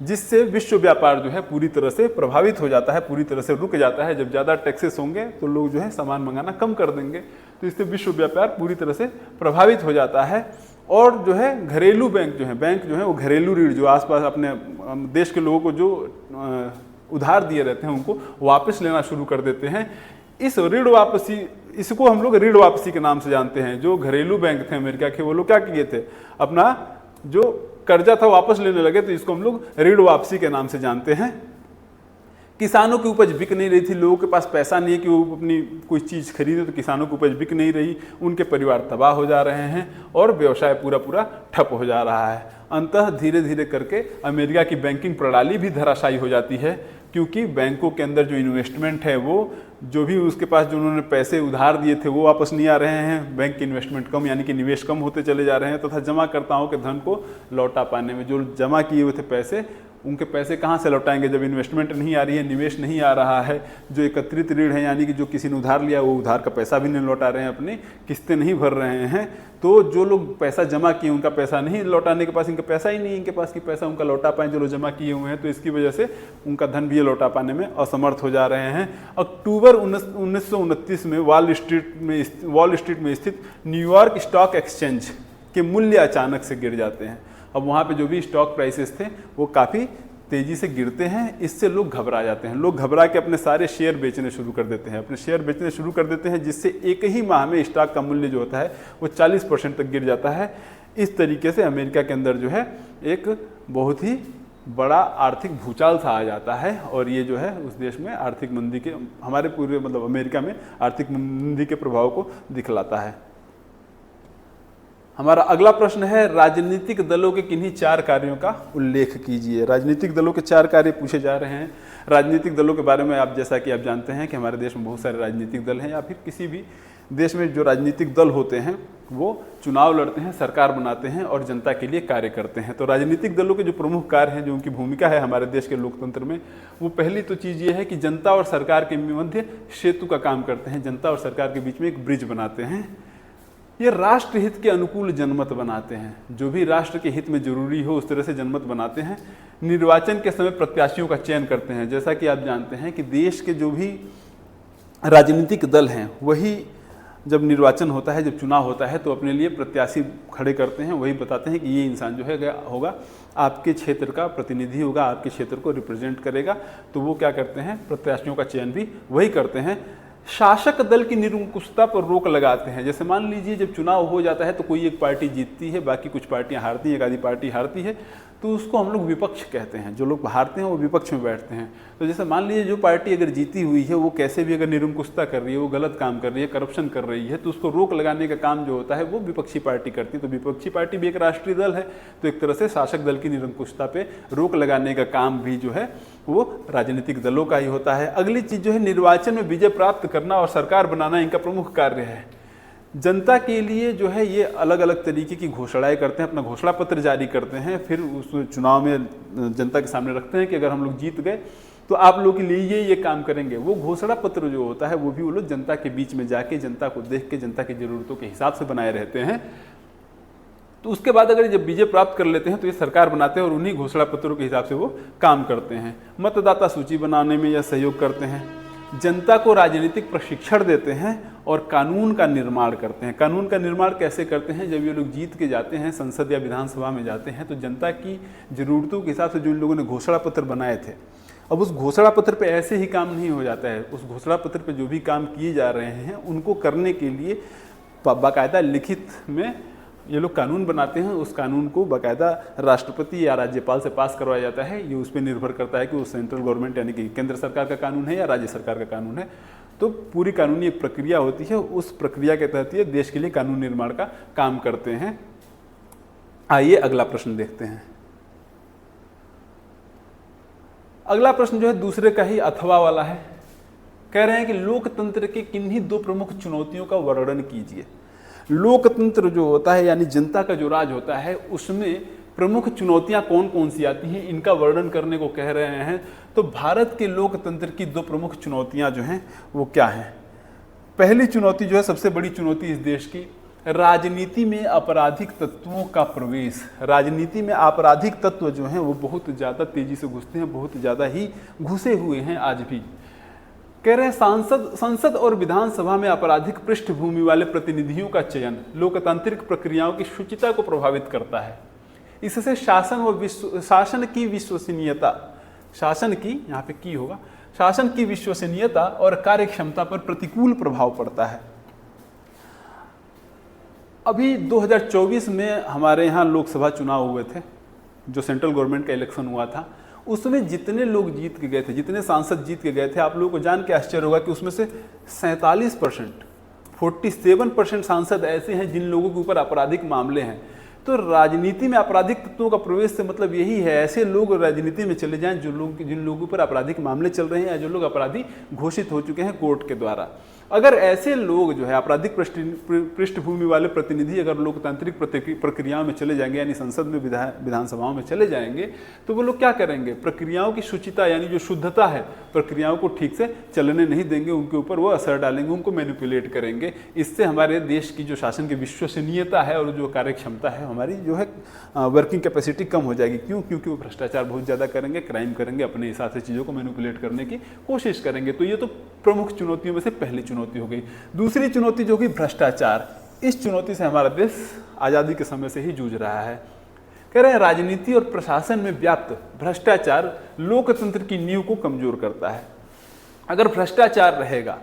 जिससे विश्व व्यापार जो है पूरी तरह से प्रभावित हो जाता है, पूरी तरह से रुक जाता है। जब ज़्यादा टैक्सेस होंगे तो लोग जो है सामान मंगाना कम कर देंगे, तो इससे विश्व व्यापार पूरी तरह से प्रभावित हो जाता है। और जो है घरेलू बैंक जो है वो घरेलू ऋण जो आसपास अपने देश के लोगों को जो उधार दिए रहते हैं उनको वापस लेना शुरू कर देते हैं। इस ऋण वापसी, इसको हम लोग ऋण वापसी के नाम से जानते हैं। जो घरेलू बैंक थे अमेरिका के, वो लोग क्या किए थे, अपना जो कर्जा था वापस लेने लगे, तो इसको हम लोग ऋण वापसी के नाम से जानते हैं। किसानों की उपज बिक नहीं रही थी, लोगों के पास पैसा नहीं है कि वो अपनी कोई चीज़ खरीदे, तो किसानों की उपज बिक नहीं रही, उनके परिवार तबाह हो जा रहे हैं और व्यवसाय पूरा ठप हो जा रहा है। अंततः धीरे धीरे करके अमेरिका की बैंकिंग प्रणाली भी धराशायी हो जाती है, क्योंकि बैंकों के अंदर जो इन्वेस्टमेंट है, वो जो भी उसके पास जो उन्होंने पैसे उधार दिए थे वो वापस नहीं आ रहे हैं, बैंक की इन्वेस्टमेंट कम यानी कि निवेश कम होते चले जा रहे हैं, तथा जमाकर्ताओं के धन को लौटा पाने में, जो जमा किए हुए थे पैसे, उनके पैसे कहाँ से लौटाएंगे जब इन्वेस्टमेंट नहीं आ रही है, निवेश नहीं आ रहा है। जो एकत्रित ऋण है यानी कि जो किसी ने उधार लिया वो उधार का पैसा भी नहीं लौटा रहे हैं, अपनी किस्तें नहीं भर रहे हैं, तो जो लोग पैसा जमा किए उनका पैसा नहीं लौटाने के पास, इनका पैसा ही नहीं इनके पास कि पैसा उनका लौटा पाएँ जो लोग जमा किए हुए हैं, तो इसकी वजह से उनका धन भी ये लौटा पाने में असमर्थ हो जा रहे हैं। अक्टूबर 1929 में वॉल स्ट्रीट में स्थित न्यूयॉर्क स्टॉक एक्सचेंज के मूल्य अचानक से गिर जाते हैं। अब वहाँ पे जो भी स्टॉक प्राइसेस थे वो काफ़ी तेज़ी से गिरते हैं। इससे लोग घबरा जाते हैं, लोग घबरा के अपने सारे शेयर बेचने शुरू कर देते हैं, जिससे एक ही माह में स्टॉक का मूल्य जो होता है वो 40% तक गिर जाता है। इस तरीके से अमेरिका के अंदर जो है एक बहुत ही बड़ा आर्थिक भूचाल सा आ जाता है, और ये जो है उस देश में आर्थिक मंदी के, हमारे पूरे मतलब अमेरिका में आर्थिक मंदी के प्रभाव को दिखलाता है। हमारा अगला प्रश्न है, राजनीतिक दलों के किन्हीं 4 कार्यों का उल्लेख कीजिए। राजनीतिक दलों के 4 कार्य पूछे जा रहे हैं। राजनीतिक दलों के बारे में आप जैसा कि आप जानते हैं कि हमारे देश में बहुत सारे राजनीतिक दल हैं, या फिर किसी भी देश में जो राजनीतिक दल होते हैं वो चुनाव लड़ते हैं, सरकार बनाते हैं और जनता के लिए कार्य करते हैं। तो राजनीतिक दलों के जो प्रमुख कार्य हैं, जो उनकी भूमिका है हमारे देश के लोकतंत्र में, वो पहली तो चीज़ ये है कि जनता और सरकार के मध्य सेतु का काम करते हैं, जनता और सरकार के बीच में एक ब्रिज बनाते हैं। ये राष्ट्र हित के अनुकूल जनमत बनाते हैं, जो भी राष्ट्र के हित में जरूरी हो उस तरह से जनमत बनाते हैं। निर्वाचन के समय प्रत्याशियों का चयन करते हैं। जैसा कि आप जानते हैं कि देश के जो भी राजनीतिक दल हैं वही जब निर्वाचन होता है, जब चुनाव होता है, तो अपने लिए प्रत्याशी खड़े करते हैं, वही बताते हैं कि ये इंसान जो है होगा आपके क्षेत्र का प्रतिनिधि होगा, आपके क्षेत्र को रिप्रेजेंट करेगा। तो वो क्या करते हैं, प्रत्याशियों का चयन भी वही करते हैं। शासक दल की निरंकुशता पर रोक लगाते हैं। जैसे मान लीजिए जब चुनाव हो जाता है तो कोई एक पार्टी जीतती है, बाकी कुछ पार्टियां हारती हैं, एक आधी पार्टी हारती है, तो उसको हम लोग विपक्ष कहते हैं। जो लोग हारते हैं वो विपक्ष में बैठते हैं। तो जैसे मान लीजिए जो पार्टी अगर जीती हुई है वो कैसे भी अगर निरंकुशता कर रही है, वो गलत काम कर रही है, करप्शन कर रही है, तो उसको रोक लगाने का काम जो होता है वो विपक्षी पार्टी करती है। तो विपक्षी पार्टी भी एक राष्ट्रीय दल है, तो एक तरह से शासक दल की निरंकुशता पे रोक लगाने का काम भी जो है वो राजनीतिक दलों का ही होता है। अगली चीज़ जो है, निर्वाचन में विजय प्राप्त करना और सरकार बनाना इनका प्रमुख कार्य है। जनता के लिए जो है ये अलग अलग तरीके की घोषणाएं करते हैं, अपना घोषणा पत्र जारी करते हैं, फिर उस चुनाव में जनता के सामने रखते हैं कि अगर हम लोग जीत गए तो आप लोगों के लिए ये काम करेंगे। वो घोषणा पत्र जो होता है वो भी वो लोग जनता के बीच में जाके, जनता को देख के, जनता की ज़रूरतों के हिसाब से बनाए रहते हैं। तो उसके बाद अगर जब विजय प्राप्त कर लेते हैं तो ये सरकार बनाते हैं और उन्हीं घोषणा पत्रों के हिसाब से वो काम करते हैं। मतदाता सूची बनाने में यह सहयोग करते हैं, जनता को राजनीतिक प्रशिक्षण देते हैं और कानून का निर्माण करते हैं। कानून का निर्माण कैसे करते हैं, जब ये लोग जीत के जाते हैं, संसद या विधानसभा में जाते हैं, तो जनता की ज़रूरतों के हिसाब से जो इन लोगों ने घोषणा पत्र बनाए थे, अब उस घोषणा पत्र पे ऐसे ही काम नहीं हो जाता है। उस घोषणा पत्र पे जो भी काम किए जा रहे हैं उनको करने के लिए बाकायदा लिखित में ये लोग कानून बनाते हैं। उस कानून को बाकायदा राष्ट्रपति या राज्यपाल से पास करवाया जाता है। ये उस पर निर्भर करता है कि वो सेंट्रल गवर्नमेंट यानी कि केंद्र सरकार का कानून है या राज्य सरकार का कानून है। तो पूरी कानूनी एक प्रक्रिया होती है, उस प्रक्रिया के तहत ये देश के लिए कानून निर्माण का काम करते हैं। आइए अगला प्रश्न देखते हैं। अगला प्रश्न जो है दूसरे का ही अथवा वाला है। कह रहे हैं कि लोकतंत्र के किन्हीं 2 प्रमुख चुनौतियों का वर्णन कीजिए। लोकतंत्र जो होता है यानी जनता का जो राज होता है, उसमें प्रमुख चुनौतियां कौन कौन सी आती हैं इनका वर्णन करने को कह रहे हैं, तो भारत के लोकतंत्र की 2 प्रमुख चुनौतियां जो हैं वो क्या हैं। पहली चुनौती जो है, सबसे बड़ी चुनौती इस देश की, राजनीति में आपराधिक तत्वों का प्रवेश। राजनीति में आपराधिक तत्व जो हैं वो बहुत ज़्यादा तेजी से घुसते हैं, बहुत ज़्यादा ही घुसे हुए हैं आज भी। कह रहे हैं संसद और विधानसभा में आपराधिक पृष्ठभूमि वाले प्रतिनिधियों का चयन लोकतांत्रिक प्रक्रियाओं की शुचिता को प्रभावित करता है। इससे शासन की विश्वसनीयता, शासन की यहाँ पे की होगा, शासन की विश्वसनीयता और कार्यक्षमता पर प्रतिकूल प्रभाव पड़ता है। अभी 2024 में हमारे यहाँ लोकसभा चुनाव हुए थे, जो सेंट्रल गवर्नमेंट का इलेक्शन हुआ था, उसमें जितने लोग जीत के गए थे, जितने सांसद जीत के गए थे, आप लोगों को जान के आश्चर्य होगा कि उसमें से 47% सांसद ऐसे हैं जिन लोगों के ऊपर आपराधिक मामले हैं। तो राजनीति में आपराधिक तत्वों का प्रवेश से मतलब यही है, ऐसे लोग राजनीति में चले जाएं जिन लोगों पर आपराधिक मामले चल रहे हैं या जो लोग अपराधी घोषित हो चुके हैं कोर्ट के द्वारा। अगर ऐसे लोग जो है आपराधिक पृष्ठभूमि वाले प्रतिनिधि अगर लोकतांत्रिक प्रक्रियाओं में चले जाएंगे, यानी संसद में विधानसभाओं में चले जाएंगे, तो वो लोग क्या करेंगे, प्रक्रियाओं की शुचिता यानी जो शुद्धता है प्रक्रियाओं को ठीक से चलने नहीं देंगे, उनके ऊपर वो असर डालेंगे, उनको मैनिपुलेट करेंगे। इससे हमारे देश की जो शासन की विश्वसनीयता है और जो कार्यक्षमता है, हमारी जो है वर्किंग कैपेसिटी कम हो जाएगी। क्यों? क्योंकि वो भ्रष्टाचार बहुत ज़्यादा करेंगे, क्राइम करेंगे, अपने हिसाब से चीज़ों को मैनिपुलेट करने की कोशिश करेंगे। तो ये तो प्रमुख चुनौतियों में से पहली चुनौती हो गई। दूसरी चुनौती जो कि भ्रष्टाचार, इस चुनौती से हमारा देश आज़ादी के समय से ही जूझ रहा है। कह रहे हैं राजनीति और प्रशासन में व्याप्त भ्रष्टाचार लोकतंत्र की नींव को कमजोर करता है। अगर भ्रष्टाचार रहेगा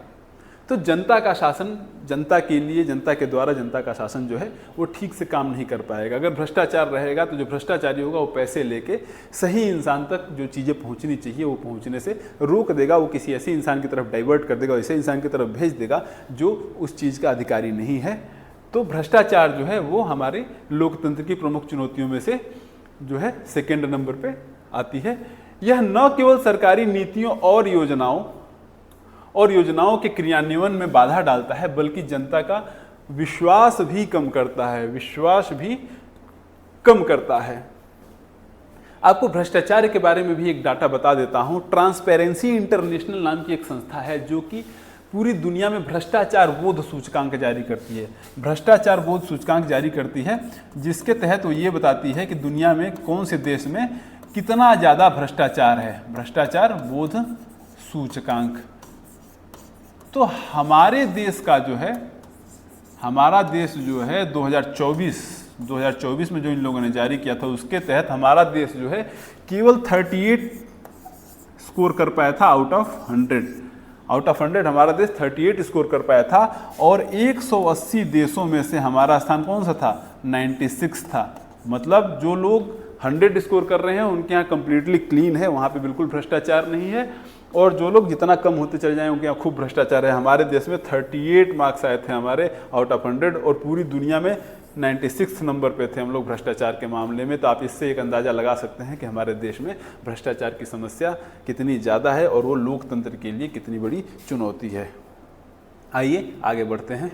तो जनता का शासन, जनता के लिए, जनता के द्वारा जनता का शासन जो है वो ठीक से काम नहीं कर पाएगा। अगर भ्रष्टाचार रहेगा तो जो भ्रष्टाचारी होगा वो पैसे लेके सही इंसान तक जो चीज़ें पहुंचनी चाहिए वो पहुंचने से रोक देगा, वो किसी ऐसे इंसान की तरफ डाइवर्ट कर देगा, ऐसे इंसान की तरफ भेज देगा जो उस चीज़ का अधिकारी नहीं है। तो भ्रष्टाचार जो है वो हमारे लोकतंत्र की प्रमुख चुनौतियों में से जो है सेकेंड नंबर पे आती है। यह न केवल सरकारी नीतियों और योजनाओं के क्रियान्वयन में बाधा डालता है, बल्कि जनता का विश्वास भी कम करता है। आपको भ्रष्टाचार के बारे में भी एक डाटा बता देता हूं। ट्रांसपेरेंसी इंटरनेशनल नाम की एक संस्था है जो कि पूरी दुनिया में भ्रष्टाचार बोध सूचकांक जारी करती है। भ्रष्टाचार बोध सूचकांक जारी करती है, जिसके तहत वो ये बताती है कि दुनिया में कौन से देश में कितना ज़्यादा भ्रष्टाचार है। भ्रष्टाचार बोध सूचकांक। तो हमारे देश का जो है, हमारा देश जो है 2024 में जो इन लोगों ने जारी किया था, उसके तहत हमारा देश जो है केवल 38 स्कोर कर पाया था आउट ऑफ 100 हमारा देश 38 स्कोर कर पाया था। और 180 देशों में से हमारा स्थान कौन सा था? 96 था। मतलब जो लोग 100 स्कोर कर रहे हैं उनके यहाँ कंप्लीटली क्लीन है, वहाँ पे बिल्कुल भ्रष्टाचार नहीं है। और जो लोग जितना कम होते चले जाएं उनके यहाँ खूब भ्रष्टाचार है। हमारे देश में 38 मार्क्स आए थे हमारे आउट ऑफ 100 और पूरी दुनिया में 96 नंबर पे थे हम लोग भ्रष्टाचार के मामले में। तो आप इससे एक अंदाज़ा लगा सकते हैं कि हमारे देश में भ्रष्टाचार की समस्या कितनी ज़्यादा है और वो लोकतंत्र के लिए कितनी बड़ी चुनौती है। आइए आगे बढ़ते हैं।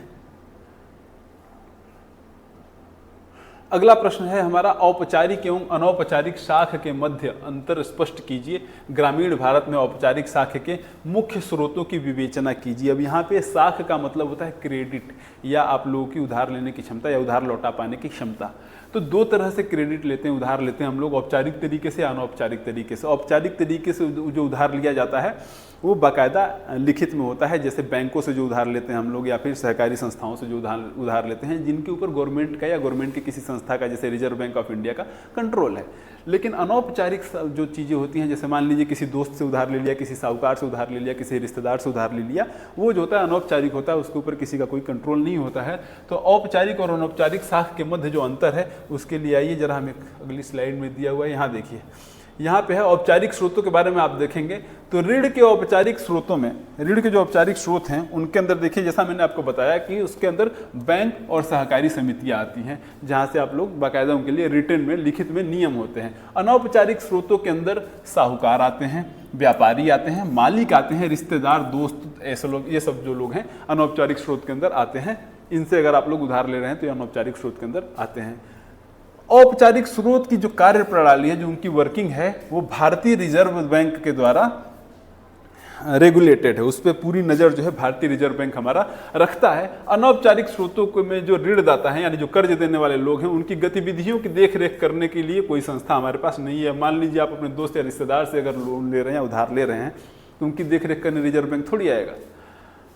अगला प्रश्न है हमारा, औपचारिक एवं अनौपचारिक शाख के मध्य अंतर स्पष्ट कीजिए। ग्रामीण भारत में औपचारिक शाख के मुख्य स्रोतों की विवेचना कीजिए। अब यहाँ पे शाख का मतलब होता है क्रेडिट, या आप लोगों की उधार लेने की क्षमता या उधार लौटा पाने की क्षमता। तो दो तरह से क्रेडिट लेते हैं, उधार लेते हैं हम लोग, औपचारिक तरीके से, अनौपचारिक तरीके से। औपचारिक तरीके से जो उधार लिया जाता है वो बाकायदा लिखित में होता है, जैसे बैंकों से जो उधार लेते हैं हम लोग, या फिर सहकारी संस्थाओं से जो उधार लेते हैं, जिनके ऊपर गवर्नमेंट का या गवर्नमेंट की किसी संस्था का, जैसे रिजर्व बैंक ऑफ इंडिया का कंट्रोल है। लेकिन अनौपचारिक जो चीज़ें होती हैं, जैसे मान लीजिए किसी दोस्त से उधार ले लिया, किसी साहूकार से उधार ले लिया, किसी रिश्तेदार से उधार ले लिया, वो जो होता है अनौपचारिक होता है, उसके ऊपर किसी का कोई कंट्रोल नहीं होता है। तो औपचारिक और अनौपचारिक शाख के मध्य जो अंतर है उसके लिए आइए जरा, हम एक अगली स्लाइड में दिया हुआ है, यहाँ देखिए। यहाँ पे है औपचारिक स्रोतों के बारे में आप देखेंगे तो ऋण के औपचारिक स्रोतों में, ऋण के जो औपचारिक स्रोत हैं उनके अंदर देखिए, जैसा मैंने आपको बताया कि उसके अंदर बैंक और सहकारी समितियाँ आती हैं, जहाँ से आप लोग बाकायदा उनके लिए रिटर्न में, लिखित में नियम होते हैं। अनौपचारिक स्रोतों के अंदर साहूकार आते हैं, व्यापारी आते हैं, मालिक आते हैं, रिश्तेदार, दोस्त, ऐसे लोग, ये सब जो लोग हैं अनौपचारिक स्रोत के अंदर आते हैं। इनसे अगर आप लोग उधार ले रहे हैं तो ये अनौपचारिक स्रोत के अंदर आते हैं। औपचारिक स्रोत की जो कार्य प्रणाली है, जो उनकी वर्किंग है, वो भारतीय रिजर्व बैंक के द्वारा रेगुलेटेड है। उस पर पूरी नज़र जो है भारतीय रिजर्व बैंक हमारा रखता है। अनौपचारिक स्रोतों को में जो ऋणदाता हैं, यानी जो कर्ज देने वाले लोग हैं, उनकी गतिविधियों की देखरेख करने के लिए कोई संस्था हमारे पास नहीं है। मान लीजिए आप अपने दोस्त या रिश्तेदार से अगर लोन ले रहे हैं, उधार ले रहे हैं, तो उनकी देखरेख करने रिजर्व बैंक थोड़ी आएगा।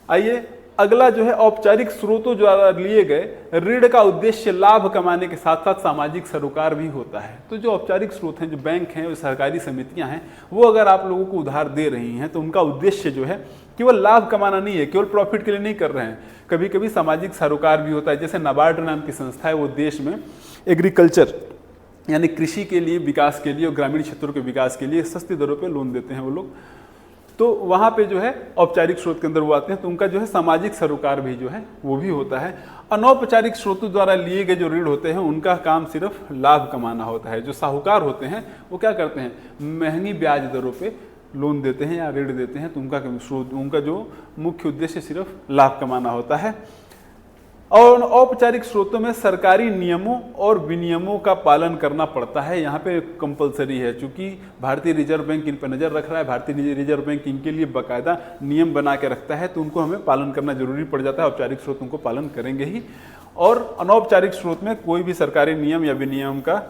आइए अगला जो है, औपचारिक स्रोतों द्वारा लिए गए ऋण का उद्देश्य लाभ कमाने के साथ साथ सामाजिक सरोकार भी होता है। तो जो औपचारिक स्रोत हैं, जो बैंक हैं, जो सरकारी समितियां हैं, वो अगर आप लोगों को उधार दे रही हैं तो उनका उद्देश्य जो है केवल लाभ कमाना नहीं है, केवल प्रॉफिट के लिए नहीं कर रहे हैं। कभी कभी सामाजिक सरोकार भी होता है। जैसे नाबार्ड नाम की संस्था है, वो देश में एग्रीकल्चर यानी कृषि के लिए, विकास के लिए और ग्रामीण क्षेत्रों के विकास के लिए सस्ती दरों पर लोन देते हैं वो लोग। तो वहाँ पे जो है औपचारिक स्रोत के अंदर वो आते हैं, तो उनका जो है सामाजिक सरोकार भी जो है वो भी होता है। अनौपचारिक स्रोतों द्वारा लिए गए जो ऋण होते हैं, उनका काम सिर्फ लाभ कमाना होता है। जो साहूकार होते हैं वो क्या करते हैं, महंगी ब्याज दरों पे लोन देते हैं या ऋण देते हैं, तो उनका जो मुख्य उद्देश्य सिर्फ लाभ कमाना होता है। और औपचारिक स्रोतों में सरकारी नियमों और विनियमों का पालन करना पड़ता है। यहाँ पे कंपलसरी है, चूंकि भारतीय रिजर्व बैंक इन पर नज़र रख रहा है, भारतीय रिजर्व बैंक इनके लिए बाकायदा नियम बना के रखता है, तो उनको हमें पालन करना जरूरी पड़ जाता है। औपचारिक स्रोत उनको पालन करेंगे ही। और अनौपचारिक स्रोत में कोई भी सरकारी नियम या विनियम का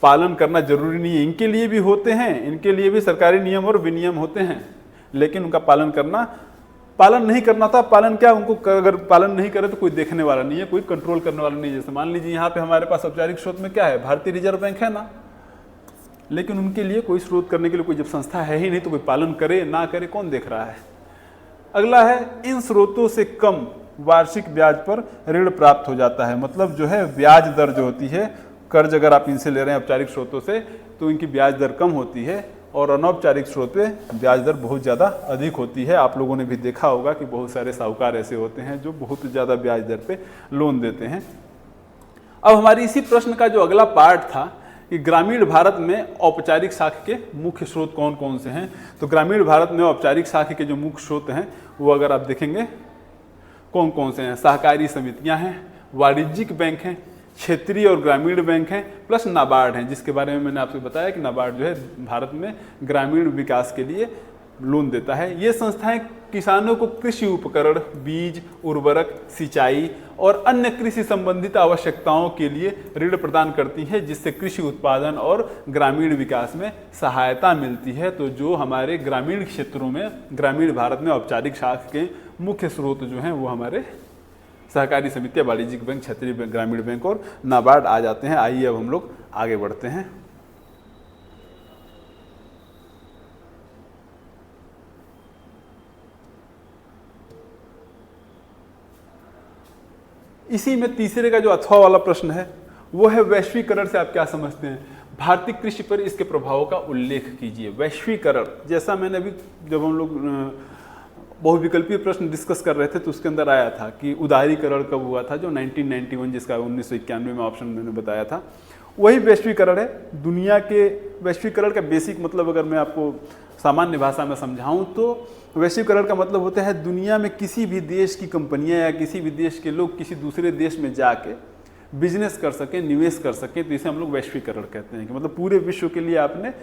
पालन करना जरूरी नहीं है। इनके लिए भी होते हैं, इनके लिए भी सरकारी नियम और विनियम होते हैं, लेकिन उनका पालन नहीं करना था। पालन क्या, उनको अगर पालन नहीं करे तो कोई देखने वाला नहीं है, कोई कंट्रोल करने वाला नहीं है। जैसे मान लीजिए यहाँ पे हमारे पास औपचारिक स्रोत में क्या है, भारतीय रिजर्व बैंक है ना, लेकिन उनके लिए कोई स्रोत करने के लिए कोई जब संस्था है ही नहीं, तो कोई पालन करे ना करे कौन देख रहा है। अगला है, इन स्रोतों से कम वार्षिक ब्याज पर ऋण प्राप्त हो जाता है। मतलब जो है ब्याज दर जो होती है, कर्ज अगर आप इनसे ले रहे हैं औपचारिक स्रोतों से, तो इनकी ब्याज दर कम होती है और अनौपचारिक स्रोत पे ब्याज दर बहुत ज़्यादा अधिक होती है। आप लोगों ने भी देखा होगा कि बहुत सारे साहूकार ऐसे होते हैं जो बहुत ज़्यादा ब्याज दर पे लोन देते हैं। अब हमारी इसी प्रश्न का जो अगला पार्ट था कि ग्रामीण भारत में औपचारिक शाखा के मुख्य स्रोत कौन कौन से हैं, तो ग्रामीण भारत में औपचारिक शाखा के जो मुख्य स्रोत हैं वो अगर आप देखेंगे कौन कौन से हैं, सहकारी समितियाँ हैं, वाणिज्यिक बैंक हैं, क्षेत्रीय और ग्रामीण बैंक हैं, प्लस नाबार्ड हैं, जिसके बारे में मैंने आपसे बताया कि नाबार्ड जो है भारत में ग्रामीण विकास के लिए लोन देता है। ये संस्थाएं किसानों को कृषि उपकरण, बीज, उर्वरक, सिंचाई और अन्य कृषि संबंधित आवश्यकताओं के लिए ऋण प्रदान करती हैं, जिससे कृषि उत्पादन और ग्रामीण विकास में सहायता मिलती है। तो जो हमारे ग्रामीण क्षेत्रों में, ग्रामीण भारत में औपचारिक शाखा के मुख्य स्रोत जो हैं वो हमारे सहकारी समितियाँ, वाणिज्यिक बैंक, क्षेत्रीय बैंक, ग्रामीण बैंक और नाबार्ड आ जाते हैं। आइए अब हम लोग आगे बढ़ते हैं। इसी में तीसरे का जो अथवा वाला प्रश्न है वो है वैश्वीकरण से आप क्या समझते हैं। भारतीय कृषि पर इसके प्रभावों का उल्लेख कीजिए। वैश्वीकरण, जैसा मैंने अभी जब हम लोग बहुविकल्पीय प्रश्न डिस्कस कर रहे थे तो उसके अंदर आया था कि उदारीकरण कब हुआ था, जो 1991, जिसका 1991 में ऑप्शन मैंने बताया था, वही वैश्वीकरण है। दुनिया के वैश्वीकरण का बेसिक मतलब अगर मैं आपको सामान्य भाषा में समझाऊं तो वैश्वीकरण का मतलब होता है दुनिया में किसी भी देश की कंपनियां या किसी भी देश के लोग किसी दूसरे देश में जाके बिजनेस कर सकें, निवेश कर सकें, तो इसे हम लोग वैश्वीकरण कहते हैं। कि मतलब पूरे विश्व के लिए आपने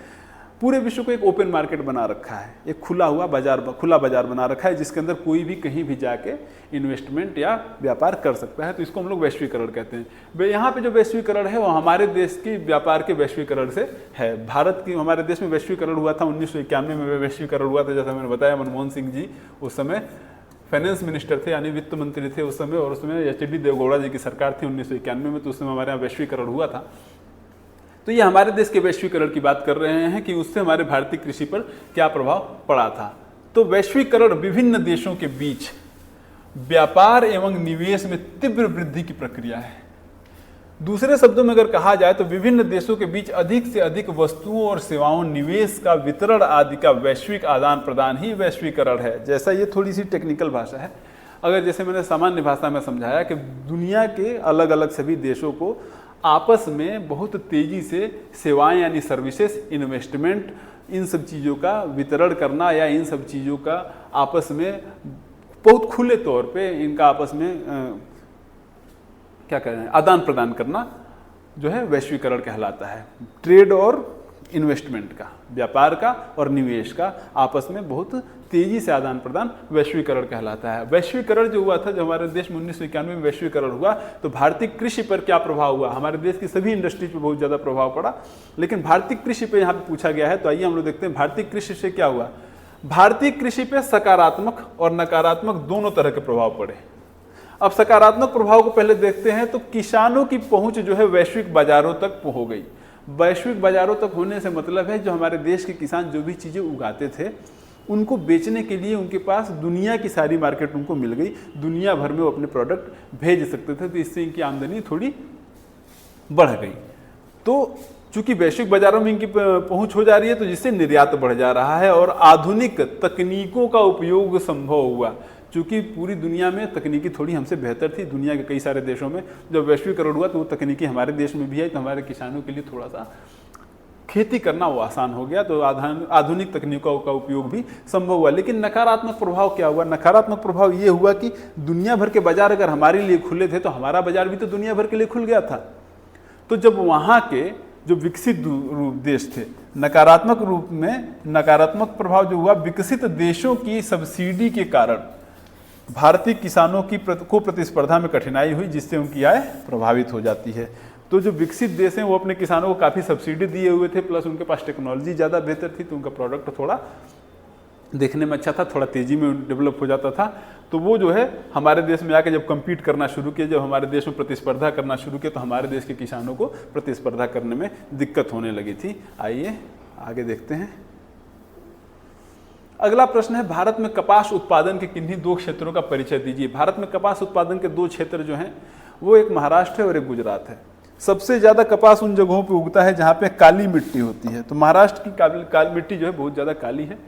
पूरे विश्व को एक ओपन मार्केट बना रखा है, एक खुला बाजार बना रखा है, जिसके अंदर कोई भी कहीं भी जाके इन्वेस्टमेंट या व्यापार कर सकता है। तो इसको हम लोग वैश्वीकरण कहते हैं। यहाँ पे जो वैश्वीकरण है वो हमारे देश की व्यापार के वैश्वीकरण से है। भारत की, हमारे देश में वैश्वीकरण हुआ था 1991 में वैश्वीकरण हुआ था। जैसा मैंने बताया, मनमोहन सिंह जी उस समय फाइनेंस मिनिस्टर थे, यानी वित्त मंत्री थे उस समय, और उसमें एच.डी. देवगौड़ा जी की सरकार थी 1991 में, तो उस समय हमारे यहाँ वैश्वीकरण हुआ था। तो ये हमारे देश के वैश्वीकरण की बात कर रहे हैं कि उससे हमारे भारतीय कृषि पर क्या प्रभाव पड़ा था। तो वैश्वीकरण विभिन्न देशों के बीच व्यापार एवं निवेश में तीव्र वृद्धि की प्रक्रिया है। दूसरे शब्दों में अगर कहा जाए तो विभिन्न देशों के बीच अधिक से अधिक वस्तुओं और सेवाओं, निवेश का वितरण आदि का वैश्विक आदान प्रदान ही वैश्वीकरण है। जैसा ये थोड़ी सी टेक्निकल भाषा है, अगर जैसे मैंने सामान्य भाषा में समझाया कि दुनिया के अलग अलग सभी देशों को आपस में बहुत तेजी से सेवाएं यानी सर्विसेज, इन्वेस्टमेंट, इन सब चीज़ों का वितरण करना या इन सब चीज़ों का आपस में बहुत खुले तौर पे इनका आपस में क्या कह रहे हैं, आदान प्रदान करना जो है वैश्वीकरण कहलाता है। ट्रेड और इन्वेस्टमेंट का, व्यापार का और निवेश का आपस में बहुत तेजी से आदान प्रदान वैश्वीकरण कहलाता है। वैश्वीकरण जो हुआ था, जो हमारे देश में 1991 में वैश्वीकरण हुआ, तो भारतीय कृषि पर क्या प्रभाव हुआ? हमारे देश की सभी इंडस्ट्रीज पर बहुत ज़्यादा प्रभाव पड़ा, लेकिन भारतीय कृषि पर यहाँ पे पूछा गया है। तो आइए हम लोग देखते हैं भारतीय कृषि से क्या हुआ। भारतीय कृषि पे सकारात्मक और नकारात्मक दोनों तरह के प्रभाव पड़े। अब सकारात्मक प्रभाव को पहले देखते हैं। तो किसानों की पहुंच जो है वैश्विक बाजारों तक हो गई। वैश्विक बाजारों तक होने से मतलब है जो हमारे देश के किसान जो भी चीज़ें उगाते थे उनको बेचने के लिए उनके पास दुनिया की सारी मार्केट उनको मिल गई। दुनिया भर में वो अपने प्रोडक्ट भेज सकते थे, तो इससे इनकी आमदनी थोड़ी बढ़ गई। तो चूंकि वैश्विक बाजारों में इनकी पहुंच हो जा रही है, तो जिससे निर्यात बढ़ जा रहा है और आधुनिक तकनीकों का उपयोग संभव हुआ। चूंकि पूरी दुनिया में तकनीकी थोड़ी हमसे बेहतर थी, दुनिया के कई सारे देशों में जब वैश्वीकरण हुआ तो वो तकनीकी हमारे देश में भी आई, तो हमारे किसानों के लिए थोड़ा सा खेती करना वो आसान हो गया, तो आधुनिक तकनीकों का उपयोग भी संभव हुआ। लेकिन नकारात्मक प्रभाव क्या हुआ? नकारात्मक प्रभाव ये हुआ कि दुनिया भर के बाजार अगर हमारे लिए खुले थे तो हमारा बाजार भी तो दुनिया भर के लिए खुल गया था। तो जब वहाँ के जो विकसित देश थे, नकारात्मक रूप में नकारात्मक प्रभाव जो हुआ, विकसित देशों की सब्सिडी के कारण भारतीय किसानों की को प्रतिस्पर्धा में कठिनाई हुई, जिससे उनकी आय प्रभावित हो जाती है। तो जो विकसित देश हैं वो अपने किसानों को काफ़ी सब्सिडी दिए हुए थे, प्लस उनके पास टेक्नोलॉजी ज़्यादा बेहतर थी, तो उनका प्रोडक्ट थोड़ा देखने में अच्छा था, थोड़ा तेज़ी में डेवलप हो जाता था। तो वो जो है हमारे देश में आके जब कम्पीट करना शुरू किया, जब हमारे देश में प्रतिस्पर्धा करना शुरू किया, तो हमारे देश के किसानों को प्रतिस्पर्धा करने में दिक्कत होने लगी थी। आइए आगे देखते हैं। अगला प्रश्न है, भारत में कपास उत्पादन के किन्हीं दो क्षेत्रों का परिचय दीजिए। भारत में कपास उत्पादन के दो क्षेत्र जो हैं वो एक महाराष्ट्र है और एक गुजरात है। सबसे ज़्यादा कपास उन जगहों पे उगता है जहाँ पे काली मिट्टी होती है। तो महाराष्ट्र की काली मिट्टी जो है बहुत ज़्यादा काली है।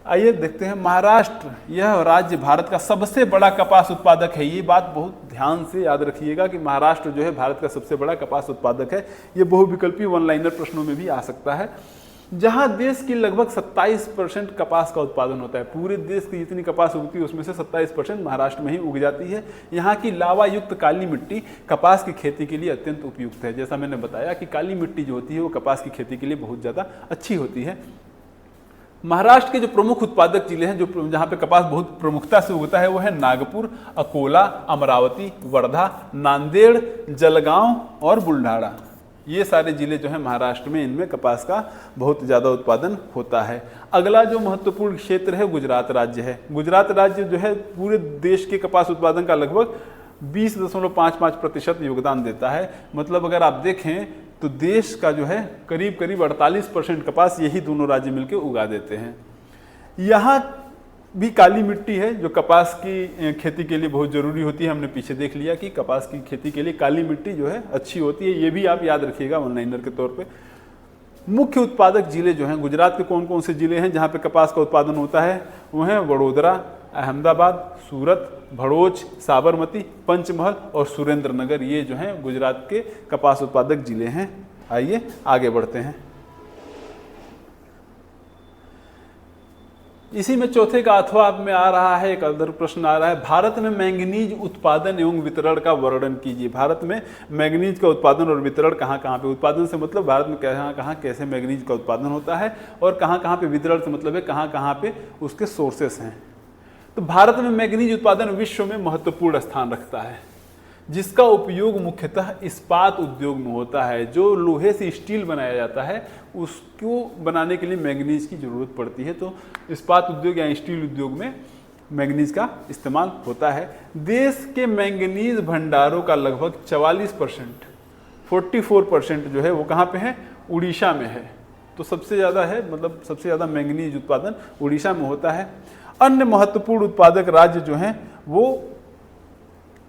आइए देखते हैं, महाराष्ट्र यह राज्य भारत का सबसे बड़ा कपास उत्पादक है। ये बात बहुत ध्यान से याद रखिएगा कि महाराष्ट्र जो है भारत का सबसे बड़ा कपास उत्पादक है। ये बहुविकल्पी वन लाइनर प्रश्नों में भी आ सकता है। जहाँ देश की लगभग 27% कपास का उत्पादन होता है। पूरे देश की जितनी कपास उगती है उसमें से 27% महाराष्ट्र में ही उग जाती है। यहाँ की लावा युक्त काली मिट्टी कपास की खेती के लिए अत्यंत उपयुक्त है। जैसा मैंने बताया कि काली मिट्टी जो होती है वो कपास की खेती के लिए बहुत ज़्यादा अच्छी होती है। महाराष्ट्र के जो प्रमुख उत्पादक जिले हैं, जो जहाँ पे कपास बहुत प्रमुखता से उगता है, वो है नागपुर, अकोला, अमरावती, वर्धा, नांदेड़, जलगांव और बुल्ढाना। ये सारे जिले जो हैं महाराष्ट्र में, इनमें कपास का बहुत ज़्यादा उत्पादन होता है। अगला जो महत्वपूर्ण क्षेत्र है गुजरात राज्य है। गुजरात राज्य जो है पूरे देश के कपास उत्पादन का लगभग 20.55% योगदान देता है। मतलब अगर आप देखें तो देश का जो है करीब 48% कपास यही दोनों राज्य मिलकर उगा देते हैं। यहाँ भी काली मिट्टी है जो कपास की खेती के लिए बहुत ज़रूरी होती है। हमने पीछे देख लिया कि कपास की खेती के लिए काली मिट्टी जो है अच्छी होती है। ये भी आप याद रखिएगा वन लाइनर के तौर पे। मुख्य उत्पादक जिले जो हैं गुजरात के कौन कौन से जिले हैं जहाँ पे कपास का उत्पादन होता है? वो हैं वडोदरा, अहमदाबाद, सूरत, भड़ोच, साबरमती, पंचमहल और सुरेंद्रनगर। ये जो हैं गुजरात के कपास उत्पादक जिले हैं। आइए आगे बढ़ते हैं। इसी में चौथे का अथवा में आ रहा है, एक अदर प्रश्न आ रहा है, भारत में मैंगनीज उत्पादन एवं वितरण का वर्णन कीजिए। भारत में मैंगनीज का उत्पादन और वितरण कहाँ कहाँ पे? उत्पादन से मतलब भारत में कहाँ कहाँ कैसे मैंगनीज का उत्पादन होता है, और कहाँ कहाँ पे वितरण से मतलब है कहाँ कहाँ पे उसके सोर्सेस हैं। तो भारत में मैंगनीज उत्पादन विश्व में महत्वपूर्ण स्थान रखता है, जिसका उपयोग मुख्यतः इस्पात उद्योग में होता है। जो लोहे से स्टील बनाया जाता है उसको बनाने के लिए मैंगनीज की ज़रूरत पड़ती है। तो इस्पात उद्योग या स्टील उद्योग में मैंगनीज का इस्तेमाल होता है। देश के मैंगनीज भंडारों का लगभग 44%, 44% जो है वो कहाँ पे है? उड़ीसा में है। तो सबसे ज़्यादा है, मतलब सबसे ज़्यादा मैंगनीज उत्पादन उड़ीसा में होता है। अन्य महत्वपूर्ण उत्पादक राज्य जो हैं वो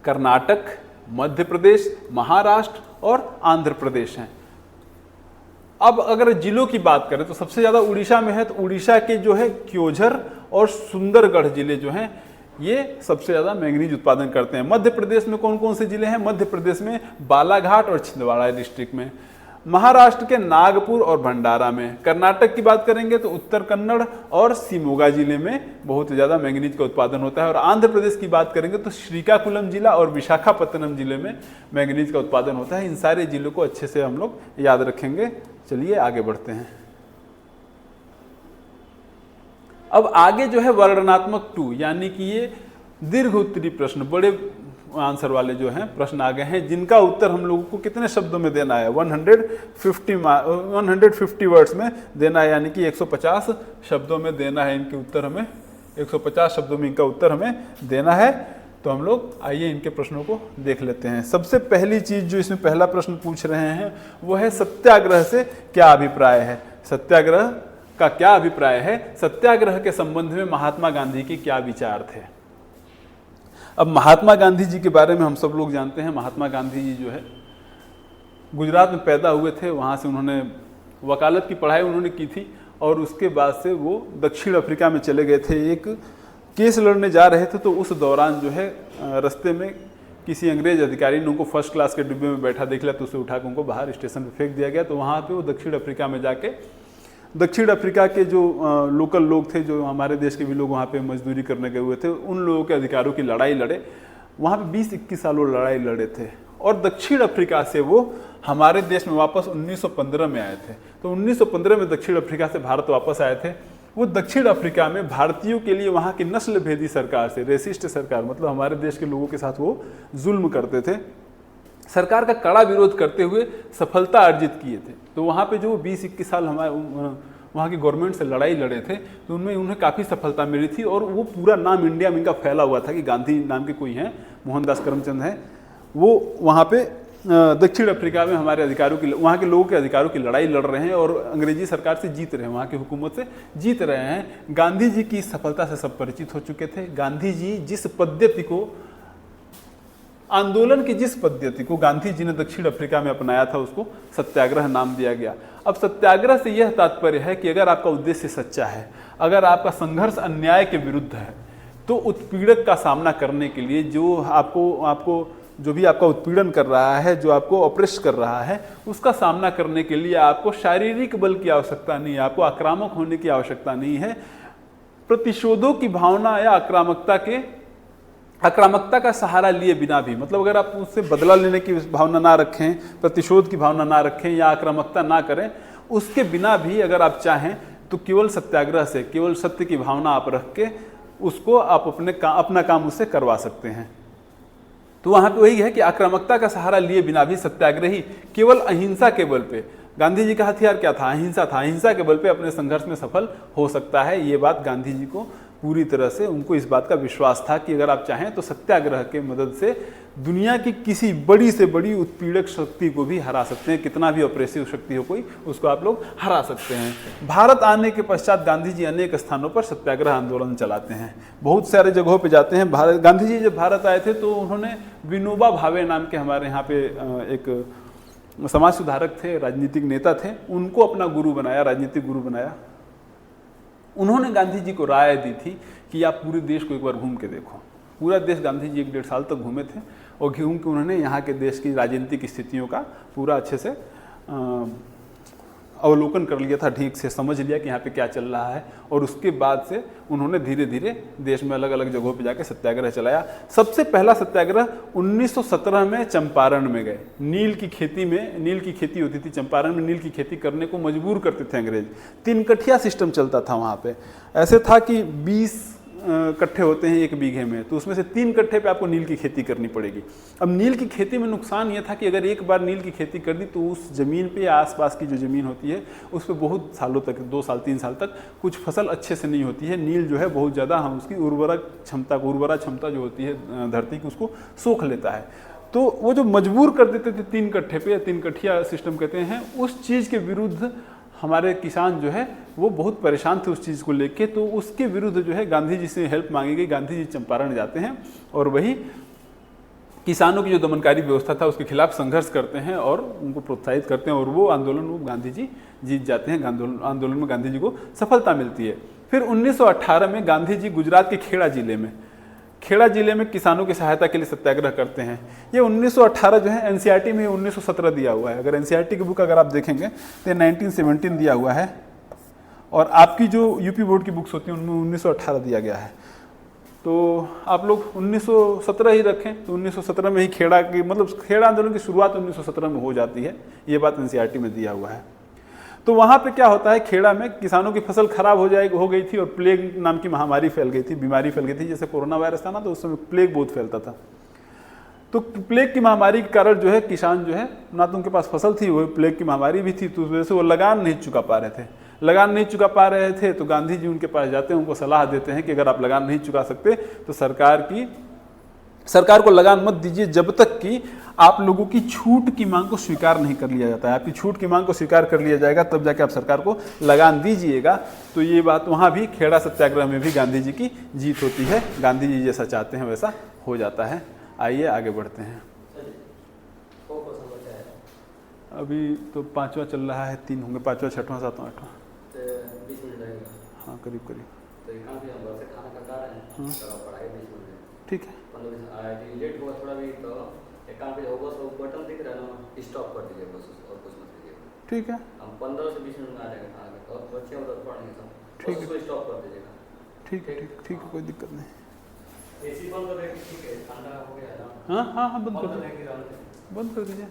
कर्नाटक, मध्य प्रदेश, महाराष्ट्र और आंध्र प्रदेश हैं। अब अगर जिलों की बात करें तो सबसे ज़्यादा उड़ीसा में है। तो उड़ीसा के जो है क्योंझर और सुंदरगढ़ जिले जो हैं ये सबसे ज़्यादा मैंगनीज उत्पादन करते हैं। मध्य प्रदेश में कौन कौन से जिले हैं? मध्य प्रदेश में बालाघाट और छिंदवाड़ा डिस्ट्रिक्ट में। महाराष्ट्र के नागपुर और भंडारा में। कर्नाटक की बात करेंगे तो उत्तर कन्नड़ और शिमोगा जिले में बहुत ज़्यादा मैंगनीज का उत्पादन होता है। और आंध्र प्रदेश की बात करेंगे तो श्रीकाकुलम जिला और विशाखापत्तनम जिले में मैंगनीज का उत्पादन होता है। इन सारे जिलों को अच्छे से हम लोग याद रखेंगे। चलिए आगे बढ़ते हैं। अब आगे जो है वर्णनात्मक 2 यानी कि ये दीर्घ उत्तरी प्रश्न, बड़े आंसर वाले जो हैं प्रश्न आ गए हैं, जिनका उत्तर हम लोगों को कितने शब्दों में देना है, 150 वर्ड्स में देना है, यानी कि 150 शब्दों में देना है इनके उत्तर हमें, 150 शब्दों में इनका उत्तर हमें देना है। तो हम लोग आइए इनके प्रश्नों को देख लेते हैं। सबसे पहली चीज जो इसमें पहला प्रश्न पूछ रहे हैं वो है सत्याग्रह से क्या अभिप्राय है। सत्याग्रह का क्या अभिप्राय है, सत्याग्रह के संबंध में महात्मा गांधी के क्या विचार थे। अब महात्मा गांधी जी के बारे में हम सब लोग जानते हैं। महात्मा गांधी जी जो है गुजरात में पैदा हुए थे, वहाँ से उन्होंने वकालत की पढ़ाई उन्होंने की थी और उसके बाद से वो दक्षिण अफ्रीका में चले गए थे। एक केस लड़ने जा रहे थे तो उस दौरान जो है रास्ते में किसी अंग्रेज अधिकारी ने उनको फर्स्ट क्लास के डिब्बे में बैठा देख लिया तो उसे उठा के उनको बाहर स्टेशन पे फेंक दिया गया। तो वहाँ पे वो दक्षिण अफ्रीका में जाके दक्षिण अफ्रीका के जो लोकल लोग थे, जो हमारे देश के भी लोग वहाँ पे मजदूरी करने गए हुए थे, उन लोगों के अधिकारों की लड़ाई लड़े। वहाँ पे 20-21 साल वो लड़ाई लड़े थे और दक्षिण अफ्रीका से वो हमारे देश में वापस 1915 में आए थे। तो 1915 में दक्षिण अफ्रीका से भारत वापस आए थे। वो दक्षिण अफ्रीका में भारतीयों के लिए वहाँ की नस्ल भेदी सरकार से, रेसिस्ट सरकार, मतलब हमारे देश के लोगों के साथ वो जुल्म करते थे, सरकार का कड़ा विरोध करते हुए सफलता अर्जित किए थे। तो वहाँ पे जो 20-21 साल हमारे वहाँ की गवर्नमेंट से लड़ाई लड़े थे तो उनमें उन्हें काफ़ी सफलता मिली थी और वो पूरा नाम इंडिया में इनका फैला हुआ था कि गांधी नाम के कोई हैं, मोहनदास करमचंद हैं, वो वहाँ पे दक्षिण अफ्रीका में हमारे अधिकारों की, वहाँ के लोगों के अधिकारों की लड़ाई लड़ रहे हैं और अंग्रेजी सरकार से जीत रहे हैं, वहाँ की हुकूमत से जीत रहे हैं। गांधी जी की सफलता से सब परिचित हो चुके थे। गांधी जी जिस पद्धति को, आंदोलन की जिस पद्धति को गांधी जी ने दक्षिण अफ्रीका में अपनाया था उसको सत्याग्रह नाम दिया गया। अब सत्याग्रह से यह तात्पर्य है कि अगर आपका उद्देश्य सच्चा है, अगर आपका संघर्ष अन्याय के विरुद्ध है, तो उत्पीड़क का सामना करने के लिए जो आपको जो भी आपका उत्पीड़न कर रहा है, जो आपको ऑपरेस कर रहा है, उसका सामना करने के लिए आपको शारीरिक बल की आवश्यकता नहीं है, आपको आक्रामक होने की आवश्यकता नहीं है। प्रतिशोधों की भावना या आक्रामकता का सहारा लिए बिना भी, मतलब अगर आप उससे बदला लेने की भावना ना रखें, प्रतिशोध की भावना ना रखें या आक्रामकता ना करें, उसके बिना भी अगर आप चाहें तो केवल सत्याग्रह से, केवल सत्य की भावना आप रख के उसको आप अपना काम उससे करवा सकते हैं। तो वहाँ पे वही है कि आक्रामकता का सहारा लिए बिना भी सत्याग्रही केवल अहिंसा के बल पे, गांधी जी का हथियार क्या था, अहिंसा था, अहिंसा के बल पे अपने संघर्ष में सफल हो सकता है। ये बात गांधी जी को पूरी तरह से, उनको इस बात का विश्वास था कि अगर आप चाहें तो सत्याग्रह के मदद से दुनिया की किसी बड़ी से बड़ी उत्पीड़क शक्ति को भी हरा सकते हैं। कितना भी ऑपरेसिव शक्ति हो कोई, उसको आप लोग हरा सकते हैं। भारत आने के पश्चात गांधी जी अनेक स्थानों पर सत्याग्रह आंदोलन चलाते हैं, बहुत सारे जगहों पे जाते हैं। गांधी जी जब भारत आए थे तो उन्होंने विनोबा भावे नाम के, हमारे यहाँ पे एक समाज सुधारक थे, राजनीतिक नेता थे, उनको अपना गुरु बनाया, राजनीतिक गुरु बनाया। उन्होंने गांधी जी को राय दी थी कि आप पूरे देश को एक बार घूम के देखो। पूरा देश गांधी जी 1-1.5 साल तक घूमे थे और घूम के उन्होंने यहाँ के देश की राजनीतिक स्थितियों का पूरा अच्छे से अवलोकन कर लिया था, ठीक से समझ लिया कि यहाँ पे क्या चल रहा है। और उसके बाद से उन्होंने धीरे धीरे देश में अलग अलग जगहों पे जाके सत्याग्रह चलाया। सबसे पहला सत्याग्रह 1917 में चंपारण में गए। नील की खेती होती थी चंपारण में, नील की खेती करने को मजबूर करते थे अंग्रेज। 3 कठिया सिस्टम चलता था वहाँ पे। ऐसे था कि 20 कट्ठे होते हैं 1 बीघे में, तो उसमें से 3 कट्ठे पे आपको नील की खेती करनी पड़ेगी। अब नील की खेती में नुकसान ये था कि अगर एक बार नील की खेती कर दी तो उस ज़मीन पे या आसपास की जो ज़मीन होती है उस पर बहुत सालों तक, 2 साल 3 साल तक कुछ फसल अच्छे से नहीं होती है। नील जो है बहुत ज़्यादा हम उसकी उर्वरा क्षमता जो होती है धरती की, उसको सोख लेता है। तो वो जो मजबूर कर देते थे 3 कट्ठे पे, 3 कठिया सिस्टम कहते हैं, उस चीज़ के विरुद्ध हमारे किसान जो है वो बहुत परेशान थे उस चीज़ को लेके। तो उसके विरुद्ध जो है गांधी जी से हेल्प मांगी गई। गांधी जी चंपारण जाते हैं और वही किसानों की जो दमनकारी व्यवस्था था उसके खिलाफ संघर्ष करते हैं और उनको प्रोत्साहित करते हैं और वो आंदोलन वो गांधी जी जीत जाते हैं। आंदोलन में गांधी जी को सफलता मिलती है। फिर 1918 में गांधी जी गुजरात के खेड़ा जिले में किसानों की सहायता के लिए सत्याग्रह करते हैं। ये 1918 जो है एनसीईआरटी में 1917 दिया हुआ है। अगर एनसीईआरटी की बुक अगर आप देखेंगे तो ये 1917 दिया हुआ है, और आपकी जो यूपी बोर्ड की बुक्स होती हैं उनमें 1918 दिया गया है। तो आप लोग 1917 ही रखें, तो 1917 में ही खेड़ा की मतलब खेड़ा आंदोलन की शुरुआत 1917 में हो जाती है, ये बात एनसीईआरटी में दिया हुआ है। तो वहाँ पे क्या होता है, खेड़ा में किसानों की फसल खराब हो गई थी और प्लेग नाम की महामारी फैल गई थी, बीमारी फैल गई थी। जैसे कोरोना वायरस था ना, तो उस समय प्लेग बहुत फैलता था। तो प्लेग की महामारी के कारण जो है किसान जो है ना तो उनके पास फसल थी, वो प्लेग की महामारी भी थी, तो उस वजह से वो लगान नहीं चुका पा रहे थे। लगान नहीं चुका पा रहे थे तो गांधी जी उनके पास जाते हैं, उनको सलाह देते हैं कि अगर आप लगान नहीं चुका सकते तो सरकार को लगान मत दीजिए जब तक कि आप लोगों की छूट की मांग को स्वीकार नहीं कर लिया जाता है। आपकी छूट की मांग को स्वीकार कर लिया जाएगा तब जाके आप सरकार को लगान दीजिएगा। तो ये बात वहाँ भी खेड़ा सत्याग्रह में भी गांधी जी की जीत होती है। गांधी जी जैसा चाहते हैं वैसा हो जाता है। आइए आगे बढ़ते हैं। अभी तो 5वां चल रहा है, 3 होंगे, 5वां 6वां 7वां 8वां, 20 मिनट लगेगा। हाँ करीब करीब। तो यहाँ पे हम घर से खाना खा रहे हैं, तो पढ़ाई 20 मिनट ठीक है। मतलब लेट हुआ थोड़ा भी, तो एक काम पे होगा तो बटन दिख रहा है ना, स्टॉप कर दीजिए बस, और कुछ मत कीजिए। ठीक है, हम 15 से 20 मिनट में आ जाएंगे खाना खा, और बच्चे उधर पढ़ेंगे सब, ठीक है, उसको स्टॉप कर दीजिएगा। ठीक है, ठीक है, कोई दिक्कत नहीं। एसी बंद कर देंगे, ठीक है, ठंडा हो गया है ना। हाँ हाँ हाँ, बंद कर दीजिए, बंद कर दीजिए।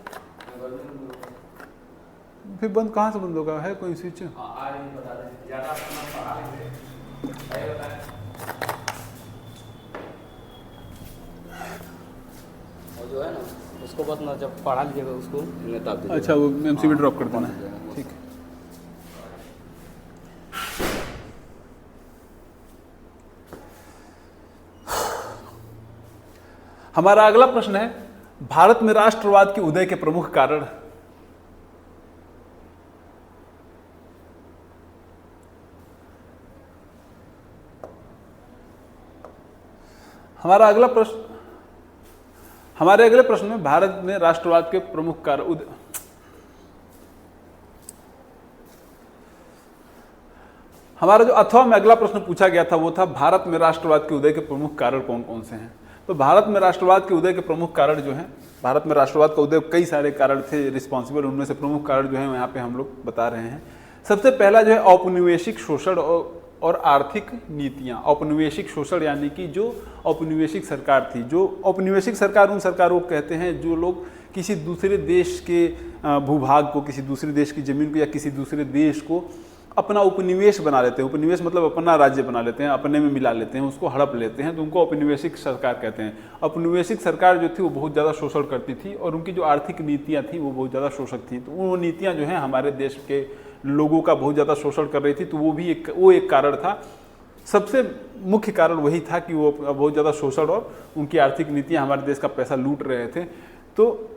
फिर बंद कहाँ से बंद होगा, है कोई स्विच? हाँ आज ही बता दें, ज़्यादा अपना पढ़ा लेंगे। और जो है ना उसको बस ना जब पढ़ा लीजिएगा उसको दाब दीजिएगा। अच्छा, वो एमसीबी ड्रॉप कर देना, ठीक है। हमारा अगला प्रश्न है, भारत में राष्ट्रवाद के उदय के प्रमुख कारण। हमारे अगले प्रश्न में भारत में राष्ट्रवाद के प्रमुख कारण हमारा जो अथवा में अगला प्रश्न पूछा गया था वो था भारत में राष्ट्रवाद के उदय के प्रमुख कारण कौन कौन से हैं। तो भारत में राष्ट्रवाद के उदय के प्रमुख कारण जो हैं, भारत में राष्ट्रवाद का उदय कई सारे कारण थे रिस्पॉन्सिबल, उनमें से प्रमुख कारण जो है यहाँ पे हम लोग बता रहे हैं। सबसे पहला जो है औपनिवेशिक शोषण और आर्थिक नीतियाँ। औपनिवेशिक शोषण यानी कि जो औपनिवेशिक सरकार थी, जो औपनिवेशिक सरकार उन सरकारों को कहते हैं जो लोग किसी दूसरे देश के भूभाग को, किसी दूसरे देश की ज़मीन को या किसी दूसरे देश को अपना उपनिवेश बना लेते हैं। उपनिवेश मतलब अपना राज्य बना लेते हैं, अपने में मिला लेते हैं, उसको हड़प लेते हैं, तो उनको औपनिवेशिक सरकार कहते हैं। औपनिवेशिक सरकार जो थी वो बहुत ज़्यादा शोषण करती थी और उनकी जो आर्थिक नीतियाँ थी वो बहुत ज़्यादा शोषक थी। तो वो नीतियाँ जो हैं हमारे देश के लोगों का बहुत ज़्यादा शोषण कर रही थी। तो वो एक कारण था, सबसे मुख्य कारण वही था कि वो बहुत ज़्यादा शोषण और उनकी आर्थिक नीतियाँ हमारे देश का पैसा लूट रहे थे। तो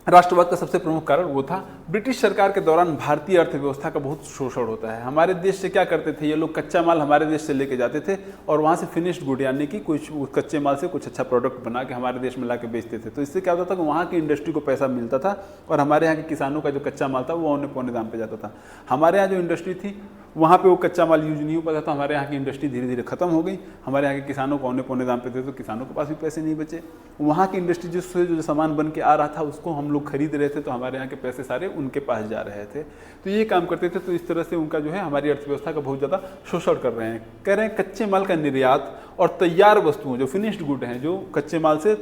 राष्ट्रवाद का सबसे प्रमुख कारण वो था। ब्रिटिश सरकार के दौरान भारतीय अर्थव्यवस्था का बहुत शोषण होता है। हमारे देश से क्या करते थे ये लोग, कच्चा माल हमारे देश से लेके जाते थे और वहाँ से फिनिश्ड गुड यानी कि कुछ कच्चे माल से कुछ अच्छा प्रोडक्ट बना के हमारे देश में ला के बेचते थे। तो इससे क्या होता था कि वहाँ की इंडस्ट्री को पैसा मिलता था और हमारे यहाँ के किसानों का जो कच्चा माल था वो औने पौने दाम पर जाता था। हमारे यहाँ जो इंडस्ट्री थी वहाँ पे वो कच्चा माल यूज नहीं हो पाता था। हमारे यहाँ की इंडस्ट्री धीरे धीरे खत्म हो गई। हमारे यहाँ के किसानों को औने पौने दाम पे थे तो किसानों के पास भी पैसे नहीं बचे। वहाँ की इंडस्ट्री जिससे जो सामान बन के आ रहा था उसको हम लोग खरीद रहे थे, तो हमारे यहाँ के पैसे सारे उनके पास जा रहे थे। तो ये काम करते थे। तो इस तरह से उनका जो है हमारी अर्थव्यवस्था का बहुत ज़्यादा शोषण कर रहे हैं। कह रहे हैं कच्चे माल का निर्यात और तैयार वस्तुओं जो फिनिश्ड गुड हैं, जो कच्चे माल से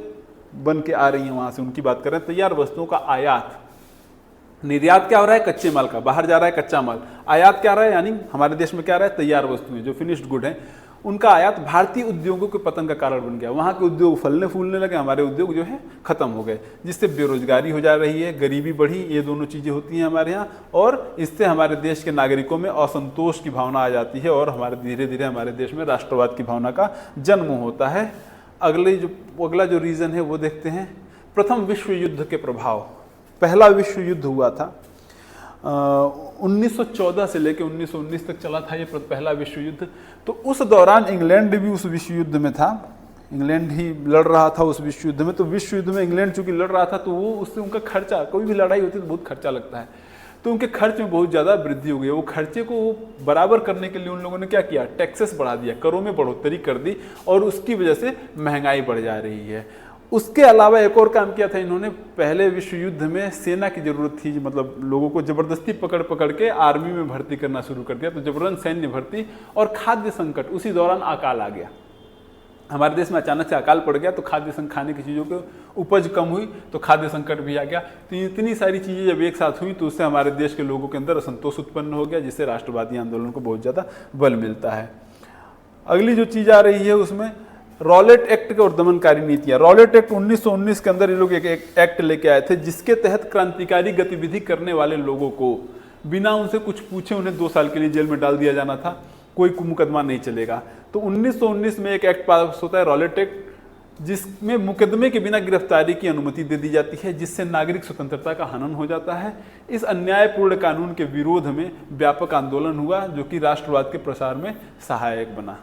बन के आ रही हैं वहाँ से, उनकी बात कर रहे हैं। तैयार वस्तुओं का आयात, निर्यात क्या हो रहा है कच्चे माल का, बाहर जा रहा है कच्चा माल। आयात क्या रहा है, यानी हमारे देश में क्या रहा है, तैयार वस्तुएं जो फिनिश्ड गुड हैं, उनका आयात भारतीय उद्योगों के पतन का कारण बन गया। वहाँ के उद्योग फलने फूलने लगे, हमारे उद्योग जो है खत्म हो गए, जिससे बेरोजगारी हो जा रही है, गरीबी बढ़ी। ये दोनों चीज़ें होती हैं हमारे यहाँ और इससे हमारे देश के नागरिकों में असंतोष की भावना आ जाती है और हमारे धीरे धीरे हमारे देश में राष्ट्रवाद की भावना का जन्म होता है। अगला जो रीज़न है वो देखते हैं, प्रथम विश्व युद्ध के प्रभाव। पहला विश्व युद्ध हुआ था 1914 से लेकर 1919 तक चला था ये पहला विश्व युद्ध। तो उस दौरान इंग्लैंड भी उस विश्व युद्ध में था, इंग्लैंड ही लड़ रहा था उस विश्व युद्ध में। तो विश्व युद्ध में इंग्लैंड चूंकि लड़ रहा था तो वो उससे उनका खर्चा, कोई भी लड़ाई होती है तो बहुत खर्चा लगता है। तो उनके खर्च में बहुत ज़्यादा वृद्धि हो गई। वो खर्चे को बराबर करने के लिए उन लोगों ने क्या किया, टैक्सेस बढ़ा दिया, करों में बढ़ोतरी कर दी, और उसकी वजह से महंगाई बढ़ जा रही है। उसके अलावा एक और काम किया था इन्होंने, पहले विश्व युद्ध में सेना की जरूरत थी, मतलब लोगों को जबरदस्ती पकड़ पकड़ के आर्मी में भर्ती करना शुरू कर दिया, तो जबरन सैन्य भर्ती और खाद्य संकट, उसी दौरान अकाल आ गया। हमारे देश में अचानक से अकाल पड़ गया, तो खाद्य खाने की चीज़ों की उपज कम हुई, तो खाद्य संकट भी आ गया। तो इतनी सारी चीज़ें जब एक साथ हुई तो उससे हमारे देश के लोगों के अंदर असंतोष उत्पन्न हो गया, जिससे राष्ट्रवादी आंदोलन को बहुत ज़्यादा बल मिलता है। अगली जो चीज़ आ रही है उसमें रॉलेट एक्ट और दमनकारी नीतियाँ। रॉलेट एक्ट 1919 के अंदर ये लोग एक एक्ट लेके आए थे, जिसके तहत क्रांतिकारी गतिविधि करने वाले लोगों को बिना उनसे कुछ पूछे उन्हें 2 साल के लिए जेल में डाल दिया जाना था, कोई मुकदमा नहीं चलेगा। तो 1919 में एक एक्ट पास होता है, रॉलेट एक्ट, जिसमें मुकदमे के बिना गिरफ्तारी की अनुमति दे दी जाती है, जिससे नागरिक स्वतंत्रता का हनन हो जाता है। इस अन्यायपूर्ण कानून के विरोध में व्यापक आंदोलन हुआ, जो कि राष्ट्रवाद के प्रसार में सहायक बना।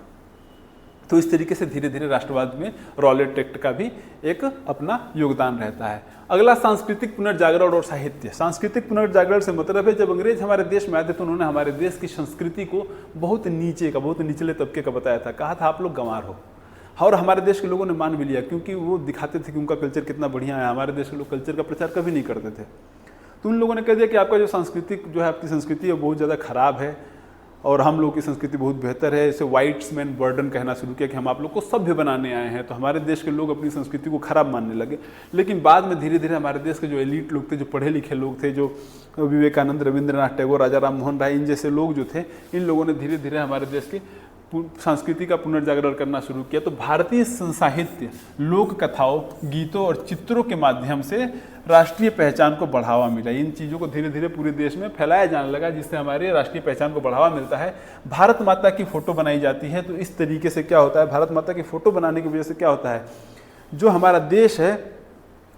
तो इस तरीके से धीरे धीरे राष्ट्रवाद में रॉलेट एक्ट का भी एक अपना योगदान रहता है। अगला सांस्कृतिक पुनर्जागरण और साहित्य। सांस्कृतिक पुनर्जागरण से मतलब है जब अंग्रेज हमारे देश में आए थे तो उन्होंने हमारे देश की संस्कृति को बहुत निचले तबके का बताया था, कहा था आप लोग गंवार हो, और हमारे देश के लोगों ने मान भी लिया, क्योंकि वो दिखाते थे कि उनका कल्चर कितना बढ़िया है। हमारे देश के लोग कल्चर का प्रचार कभी नहीं करते थे, तो उन लोगों ने कह दिया कि आपका जो सांस्कृतिक जो है, आपकी संस्कृति है बहुत ज़्यादा खराब है और हम लोग की संस्कृति बहुत बेहतर है। इसे वाइट्स मैन बर्डन कहना शुरू किया कि हम आप लोग को सभ्य बनाने आए हैं। तो हमारे देश के लोग अपनी संस्कृति को खराब मानने लगे। लेकिन बाद में धीरे धीरे हमारे देश के जो एलीट लोग थे, जो पढ़े लिखे लोग थे, जो विवेकानंद, रविंद्रनाथ टैगोर, राजा राम मोहन राय, इन जैसे लोग जो थे, इन लोगों ने धीरे धीरे हमारे देश की संस्कृति का पुनर्जागरण करना शुरू किया। तो भारतीय साहित्य, लोक कथाओं, गीतों और चित्रों के माध्यम से राष्ट्रीय पहचान को बढ़ावा मिला। इन चीज़ों को धीरे धीरे पूरे देश में फैलाया जाने लगा, जिससे हमारे राष्ट्रीय पहचान को बढ़ावा मिलता है। भारत माता की फ़ोटो बनाई जाती है, तो इस तरीके से क्या होता है, भारत माता की फ़ोटो बनाने की वजह से क्या होता है, जो हमारा देश है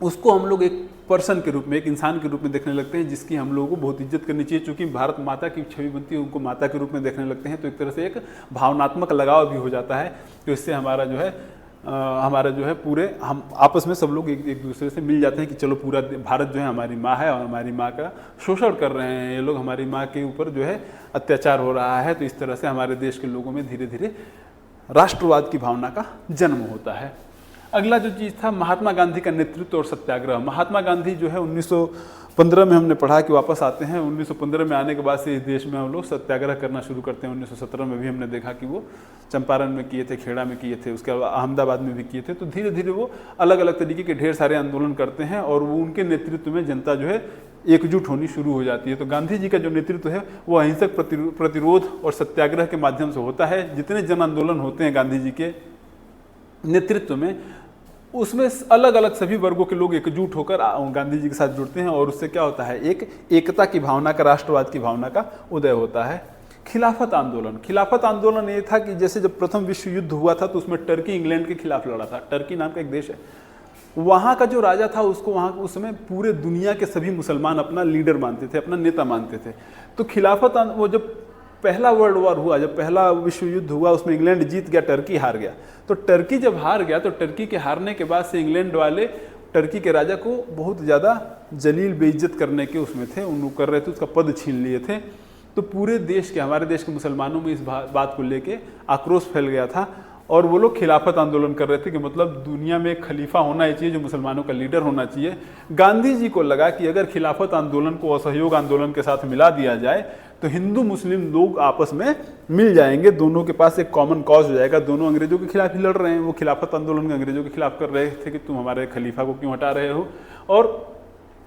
उसको हम लोग एक पर्सन के रूप में, एक इंसान के रूप में देखने लगते हैं, जिसकी हम लोगों को बहुत इज्जत करनी चाहिए। चूँकि भारत माता की छवि बनती है, उनको माता के रूप में देखने लगते हैं, तो एक तरह से एक भावनात्मक लगाव भी हो जाता है। तो इससे हमारा जो है पूरे हम आपस में सब लोग एक दूसरे से मिल जाते हैं कि चलो पूरा भारत जो है हमारी माँ है और हमारी माँ का शोषण कर रहे हैं ये लोग, हमारी माँ के ऊपर जो है अत्याचार हो रहा है। तो इस तरह से हमारे देश के लोगों में धीरे धीरे राष्ट्रवाद की भावना का जन्म होता है। अगला जो चीज़ था, महात्मा गांधी का नेतृत्व और सत्याग्रह। महात्मा गांधी जो है 1915 में हमने पढ़ा कि वापस आते हैं। 1915 में आने के बाद से इस देश में हम लोग सत्याग्रह करना शुरू करते हैं। 1917 में भी हमने देखा कि वो चंपारण में किए थे, खेड़ा में किए थे, उसके अलावा अहमदाबाद में भी किए थे। तो धीरे धीरे वो अलग अलग तरीके के ढेर सारे आंदोलन करते हैं और वो उनके नेतृत्व में जनता जो है एकजुट होनी शुरू हो जाती है। तो गांधी जी का जो नेतृत्व है वो अहिंसक प्रतिरोध और सत्याग्रह के माध्यम से होता है। जितने जन आंदोलन होते हैं गांधी जी के नेतृत्व में, उसमें अलग अलग सभी वर्गों के लोग एकजुट होकर गांधी जी के साथ जुड़ते हैं और उससे क्या होता है, एक एकता की भावना का, राष्ट्रवाद की भावना का उदय होता है। खिलाफत आंदोलन। खिलाफत आंदोलन ये था कि जैसे जब प्रथम विश्व युद्ध हुआ था तो उसमें टर्की इंग्लैंड के खिलाफ लड़ा था। टर्की नाम का एक देश है, वहाँ का जो राजा था उसको वहाँ उस समय पूरे दुनिया के सभी मुसलमान अपना लीडर मानते थे, अपना नेता मानते थे। तो खिलाफत वो जब पहला वर्ल्ड वॉर हुआ, जब पहला विश्व युद्ध हुआ, उसमें इंग्लैंड जीत गया, टर्की हार गया। तो टर्की जब हार गया तो टर्की के हारने के बाद से इंग्लैंड वाले टर्की के राजा को बहुत ज़्यादा जलील बेइज्जत करने के उसमें थे, उन कर रहे थे, उसका पद छीन लिए थे। तो पूरे देश के, हमारे देश के मुसलमानों में इस बात को लेके आक्रोश फैल गया था और वो लोग खिलाफत आंदोलन कर रहे थे कि मतलब दुनिया में एक खलीफा होना ही चाहिए जो मुसलमानों का लीडर होना चाहिए। गांधी जी को लगा कि अगर खिलाफत आंदोलन को असहयोग आंदोलन के साथ मिला दिया जाए तो हिंदू मुस्लिम लोग आपस में मिल जाएंगे, दोनों के पास एक कॉमन कॉज हो जाएगा। दोनों अंग्रेजों के खिलाफ ही लड़ रहे हैं, वो खिलाफत आंदोलन में अंग्रेजों के खिलाफ कर रहे थे कि तुम हमारे खलीफा को क्यों हटा रहे हो, और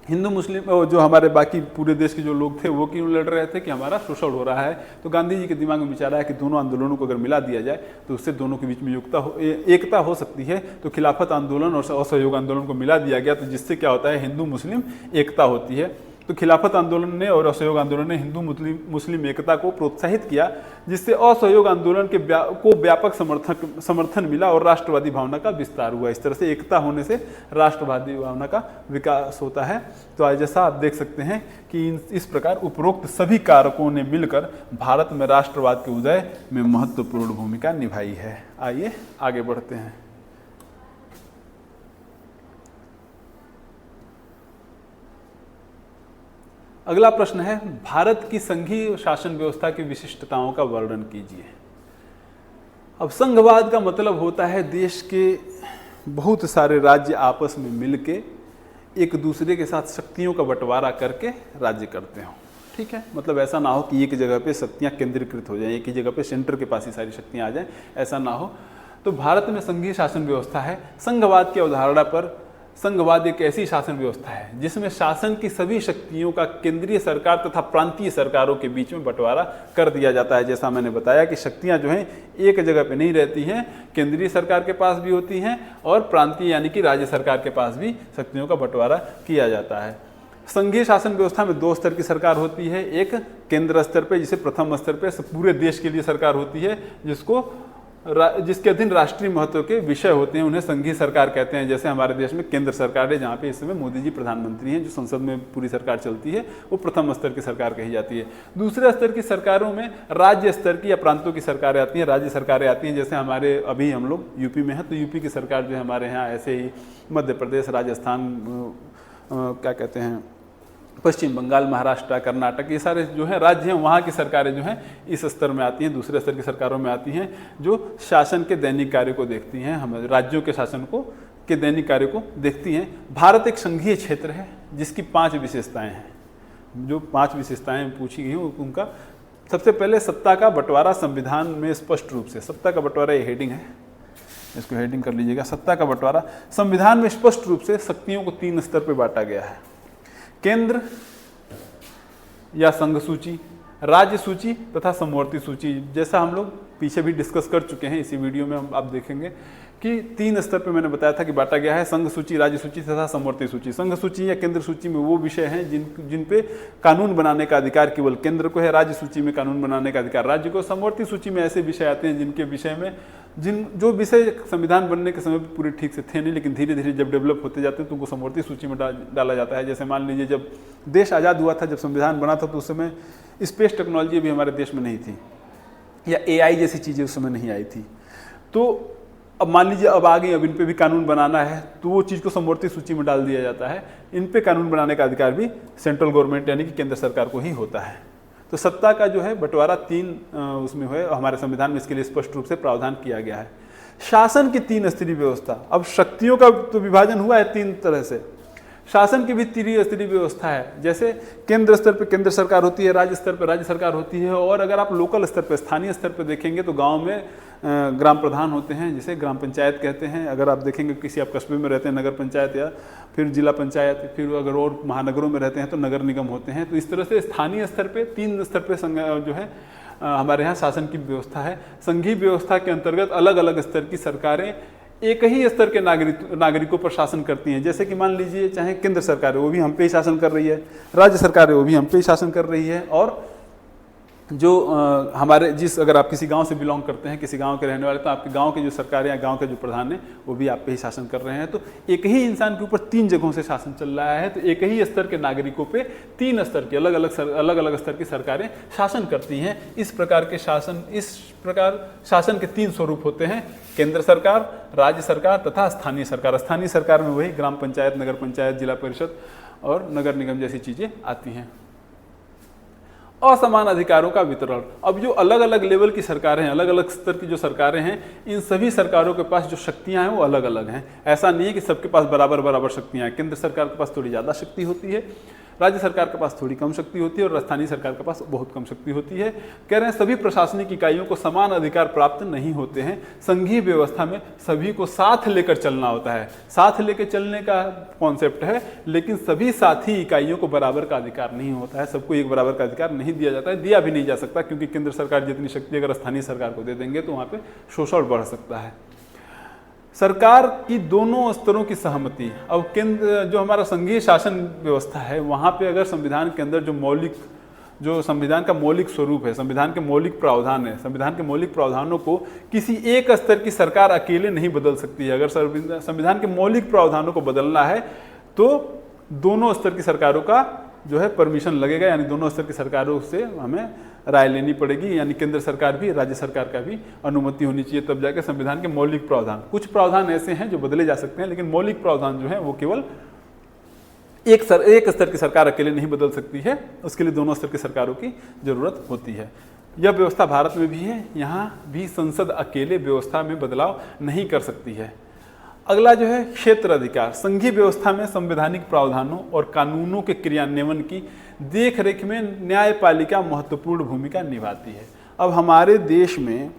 हिंदू मुस्लिम जो हमारे बाकी पूरे देश के जो लोग थे वो क्यों लड़ रहे थे कि हमारा शोषण हो रहा है। तो गांधी जी के दिमाग में विचार आया कि दोनों आंदोलनों को अगर मिला दिया जाए तो उससे दोनों के बीच में एकता हो सकती है। तो खिलाफत आंदोलन और असहयोग आंदोलन को मिला दिया गया, तो जिससे क्या होता है, हिंदू मुस्लिम एकता होती है। तो खिलाफत आंदोलन ने और असहयोग आंदोलन ने हिंदू मुस्लिम एकता को प्रोत्साहित किया, जिससे असहयोग आंदोलन को व्यापक समर्थन मिला और राष्ट्रवादी भावना का विस्तार हुआ। इस तरह से एकता होने से राष्ट्रवादी भावना का विकास होता है। तो आज जैसा आप देख सकते हैं कि इस प्रकार उपरोक्त सभी कारकों ने मिलकर भारत में राष्ट्रवाद के उदय में महत्वपूर्ण भूमिका निभाई है। आइए आगे बढ़ते हैं। अगला प्रश्न है, भारत की संघीय शासन व्यवस्था की विशिष्टताओं का वर्णन कीजिए। अब संघवाद का मतलब होता है देश के बहुत सारे राज्य आपस में मिलके एक दूसरे के साथ शक्तियों का बंटवारा करके राज्य करते हो। ठीक है, मतलब ऐसा ना हो कि एक जगह पे शक्तियां केंद्रीकृत हो जाएं, एक ही जगह पे सेंटर के पास ही सारी शक्तियां आ जाएं, ऐसा ना हो। तो भारत में संघीय शासन व्यवस्था है। संघवाद की अवधारणा पर, संघवाद एक ऐसी शासन व्यवस्था है जिसमें शासन की सभी शक्तियों का केंद्रीय सरकार तथा प्रांतीय सरकारों के बीच में बंटवारा कर दिया जाता है। जैसा मैंने बताया कि शक्तियां जो हैं एक जगह पे नहीं रहती हैं, केंद्रीय सरकार के पास भी होती हैं और प्रांतीय यानी कि राज्य सरकार के पास भी शक्तियों का बंटवारा किया जाता है। संघीय शासन व्यवस्था में 2 स्तर की सरकार होती है। एक केंद्र स्तर पे, जिसे प्रथम स्तर पे पूरे देश के लिए सरकार होती है, जिसके अधीन राष्ट्रीय महत्व के विषय होते हैं, उन्हें संघीय सरकार कहते हैं। जैसे हमारे देश में केंद्र सरकार है, जहाँ पे इस समय मोदी जी प्रधानमंत्री हैं, जो संसद में पूरी सरकार चलती है, वो प्रथम स्तर की सरकार कही जाती है। दूसरे स्तर की सरकारों में राज्य स्तर की या प्रांतों की सरकारें आती हैं, राज्य सरकारें आती हैं। जैसे हमारे अभी हम लोग यूपी में हैं, तो यूपी की सरकार जो है हमारे यहाँ, ऐसे ही मध्य प्रदेश, राजस्थान, क्या कहते हैं, पश्चिम बंगाल, महाराष्ट्र, कर्नाटक, ये सारे जो है राज्य हैं, वहाँ की सरकारें जो हैं इस स्तर में आती हैं। दूसरे स्तर की सरकारों में आती हैं जो शासन के दैनिक कार्य को देखती हैं, हम राज्यों के शासन को के दैनिक कार्य को देखती हैं। भारत एक संघीय क्षेत्र है जिसकी 5 विशेषताएं हैं। जो 5 विशेषताएं पूछी गई हैं उनका, सबसे पहले सत्ता का बंटवारा संविधान में स्पष्ट रूप से, सत्ता का बंटवारा, ये हेडिंग है, इसको हेडिंग कर लीजिएगा। सत्ता का बंटवारा संविधान में स्पष्ट रूप से शक्तियों को 3 स्तर पर बांटा गया है। केंद्र या संघ सूची, राज्य सूची तथा समवर्ती सूची। जैसा हम लोग पीछे भी डिस्कस कर चुके हैं, इसी वीडियो में आप देखेंगे कि 3 स्तर पे मैंने बताया था कि बांटा गया है, संघ सूची, राज्य सूची तथा समवर्ती सूची। संघ सूची या केंद्र सूची में वो विषय हैं जिन पे कानून बनाने का अधिकार केवल केंद्र को है, राज्य सूची में कानून बनाने का अधिकार राज्य को। समवर्ती सूची में ऐसे विषय आते हैं जिनके विषय में जो विषय संविधान बनने के समय पूरे ठीक से थे नहीं, लेकिन धीरे धीरे जब डेवलप होते जाते हैं तो उनको समवर्ती सूची में डाला जाता है। जैसे मान लीजिए जब देश आज़ाद हुआ था, जब संविधान बना था, तो उस समय स्पेस टेक्नोलॉजी भी हमारे देश में नहीं थी, या AI जैसी चीज़ें उस समय नहीं आई थी। तो अब मान लीजिए अब आ गई, अब इन पे भी कानून बनाना है, तो वो चीज़ को समवर्ती सूची में डाल दिया जाता है। इन पे कानून बनाने का अधिकार भी सेंट्रल गवर्नमेंट यानी कि केंद्र सरकार को ही होता है। तो सत्ता का जो है बंटवारा 3 उसमें है, हमारे संविधान में इसके लिए स्पष्ट रूप से प्रावधान किया गया है। शासन की 3 स्तरीय व्यवस्था, अब शक्तियों का तो विभाजन हुआ है 3 तरह से, शासन की भी 3 स्तरीय व्यवस्था है। जैसे केंद्र स्तर पर केंद्र सरकार होती है, राज्य स्तर पर राज्य सरकार होती है, और अगर आप लोकल स्तर पर, स्थानीय स्तर पर देखेंगे तो गांव में ग्राम प्रधान होते हैं, जिसे ग्राम पंचायत कहते हैं। अगर आप देखेंगे किसी आप कस्बे में रहते हैं, नगर पंचायत, या फिर जिला पंचायत, फिर अगर और महानगरों में रहते हैं तो नगर निगम होते हैं। तो इस तरह से स्थानीय स्तर पे 3 स्तर पे जो है हमारे यहाँ शासन की व्यवस्था है। संघीय व्यवस्था के अंतर्गत अलग अलग स्तर की सरकारें एक ही स्तर के नागरिकों पर शासन करती हैं। जैसे कि मान लीजिए चाहे केंद्र सरकार है, वो भी हम पे ही शासन कर रही है, राज्य सरकार है, वो भी हम पे ही शासन कर रही है, और जो हमारे अगर आप किसी गांव से बिलोंग करते हैं, किसी गांव के रहने वाले, तो आपके गांव के जो सरकार या गांव के जो प्रधान हैं वो भी आप पे ही शासन कर रहे हैं। तो एक ही इंसान के ऊपर 3 जगहों से शासन चल रहा है। तो एक ही स्तर के नागरिकों पे 3 स्तर की अलग अलग स्तर की सरकारें शासन करती हैं। इस प्रकार शासन के 3 स्वरूप होते हैं, केंद्र सरकार, राज्य सरकार तथा स्थानीय सरकार। स्थानीय सरकार में वही ग्राम पंचायत, नगर पंचायत, जिला परिषद और नगर निगम जैसी चीज़ें आती हैं। असमान अधिकारों का वितरण, अब जो अलग अलग लेवल की सरकारें हैं, अलग अलग स्तर की जो सरकारें हैं, इन सभी सरकारों के पास जो शक्तियां हैं वो अलग अलग हैं। ऐसा नहीं है कि सबके पास बराबर शक्तियां हैं। केंद्र सरकार के पास थोड़ी ज़्यादा शक्ति होती है, राज्य सरकार के पास थोड़ी कम शक्ति होती है, और स्थानीय सरकार के पास बहुत कम शक्ति होती है। कह रहे हैं सभी प्रशासनिक इकाइयों को समान अधिकार प्राप्त नहीं होते हैं। संघीय व्यवस्था में सभी को साथ लेकर चलना होता है। साथ लेकर चलने का कॉन्सेप्ट है, लेकिन सभी साथी इकाइयों को बराबर का अधिकार नहीं होता है। सबको एक बराबर का अधिकार नहीं दिया जाता है, दिया भी नहीं जा सकता, क्योंकि केंद्र सरकार जितनी शक्ति अगर स्थानीय सरकार को दे देंगे तो वहाँ पर शोषण बढ़ सकता है। सरकार की दोनों स्तरों की सहमति, अब केंद्र जो हमारा संघीय शासन व्यवस्था है, वहाँ पे अगर संविधान के अंदर जो संविधान का मौलिक स्वरूप है, संविधान के मौलिक प्रावधान है, संविधान के मौलिक प्रावधानों को किसी एक स्तर की सरकार अकेले नहीं बदल सकती है। अगर संविधान के मौलिक प्रावधानों को बदलना है तो दोनों स्तर की सरकारों का जो है परमिशन लगेगा, यानी दोनों स्तर की सरकारों से हमें राय लेनी पड़ेगी, यानी केंद्र सरकार भी, राज्य सरकार का भी अनुमति होनी चाहिए, तब जाकर संविधान के मौलिक प्रावधान। कुछ प्रावधान ऐसे हैं जो बदले जा सकते हैं, लेकिन मौलिक प्रावधान जो है वो केवल एक स्तर की सरकार अकेले नहीं बदल सकती है, उसके लिए दोनों स्तर की सरकारों की जरूरत होती है। यह व्यवस्था भारत में भी है, यहाँ भी संसद अकेले व्यवस्था में बदलाव नहीं कर सकती है। अगला जो है क्षेत्र अधिकार, संघीय व्यवस्था में संवैधानिक प्रावधानों और कानूनों के क्रियान्वयन की देखरेख में न्यायपालिका महत्वपूर्ण भूमिका निभाती है। अब हमारे देश में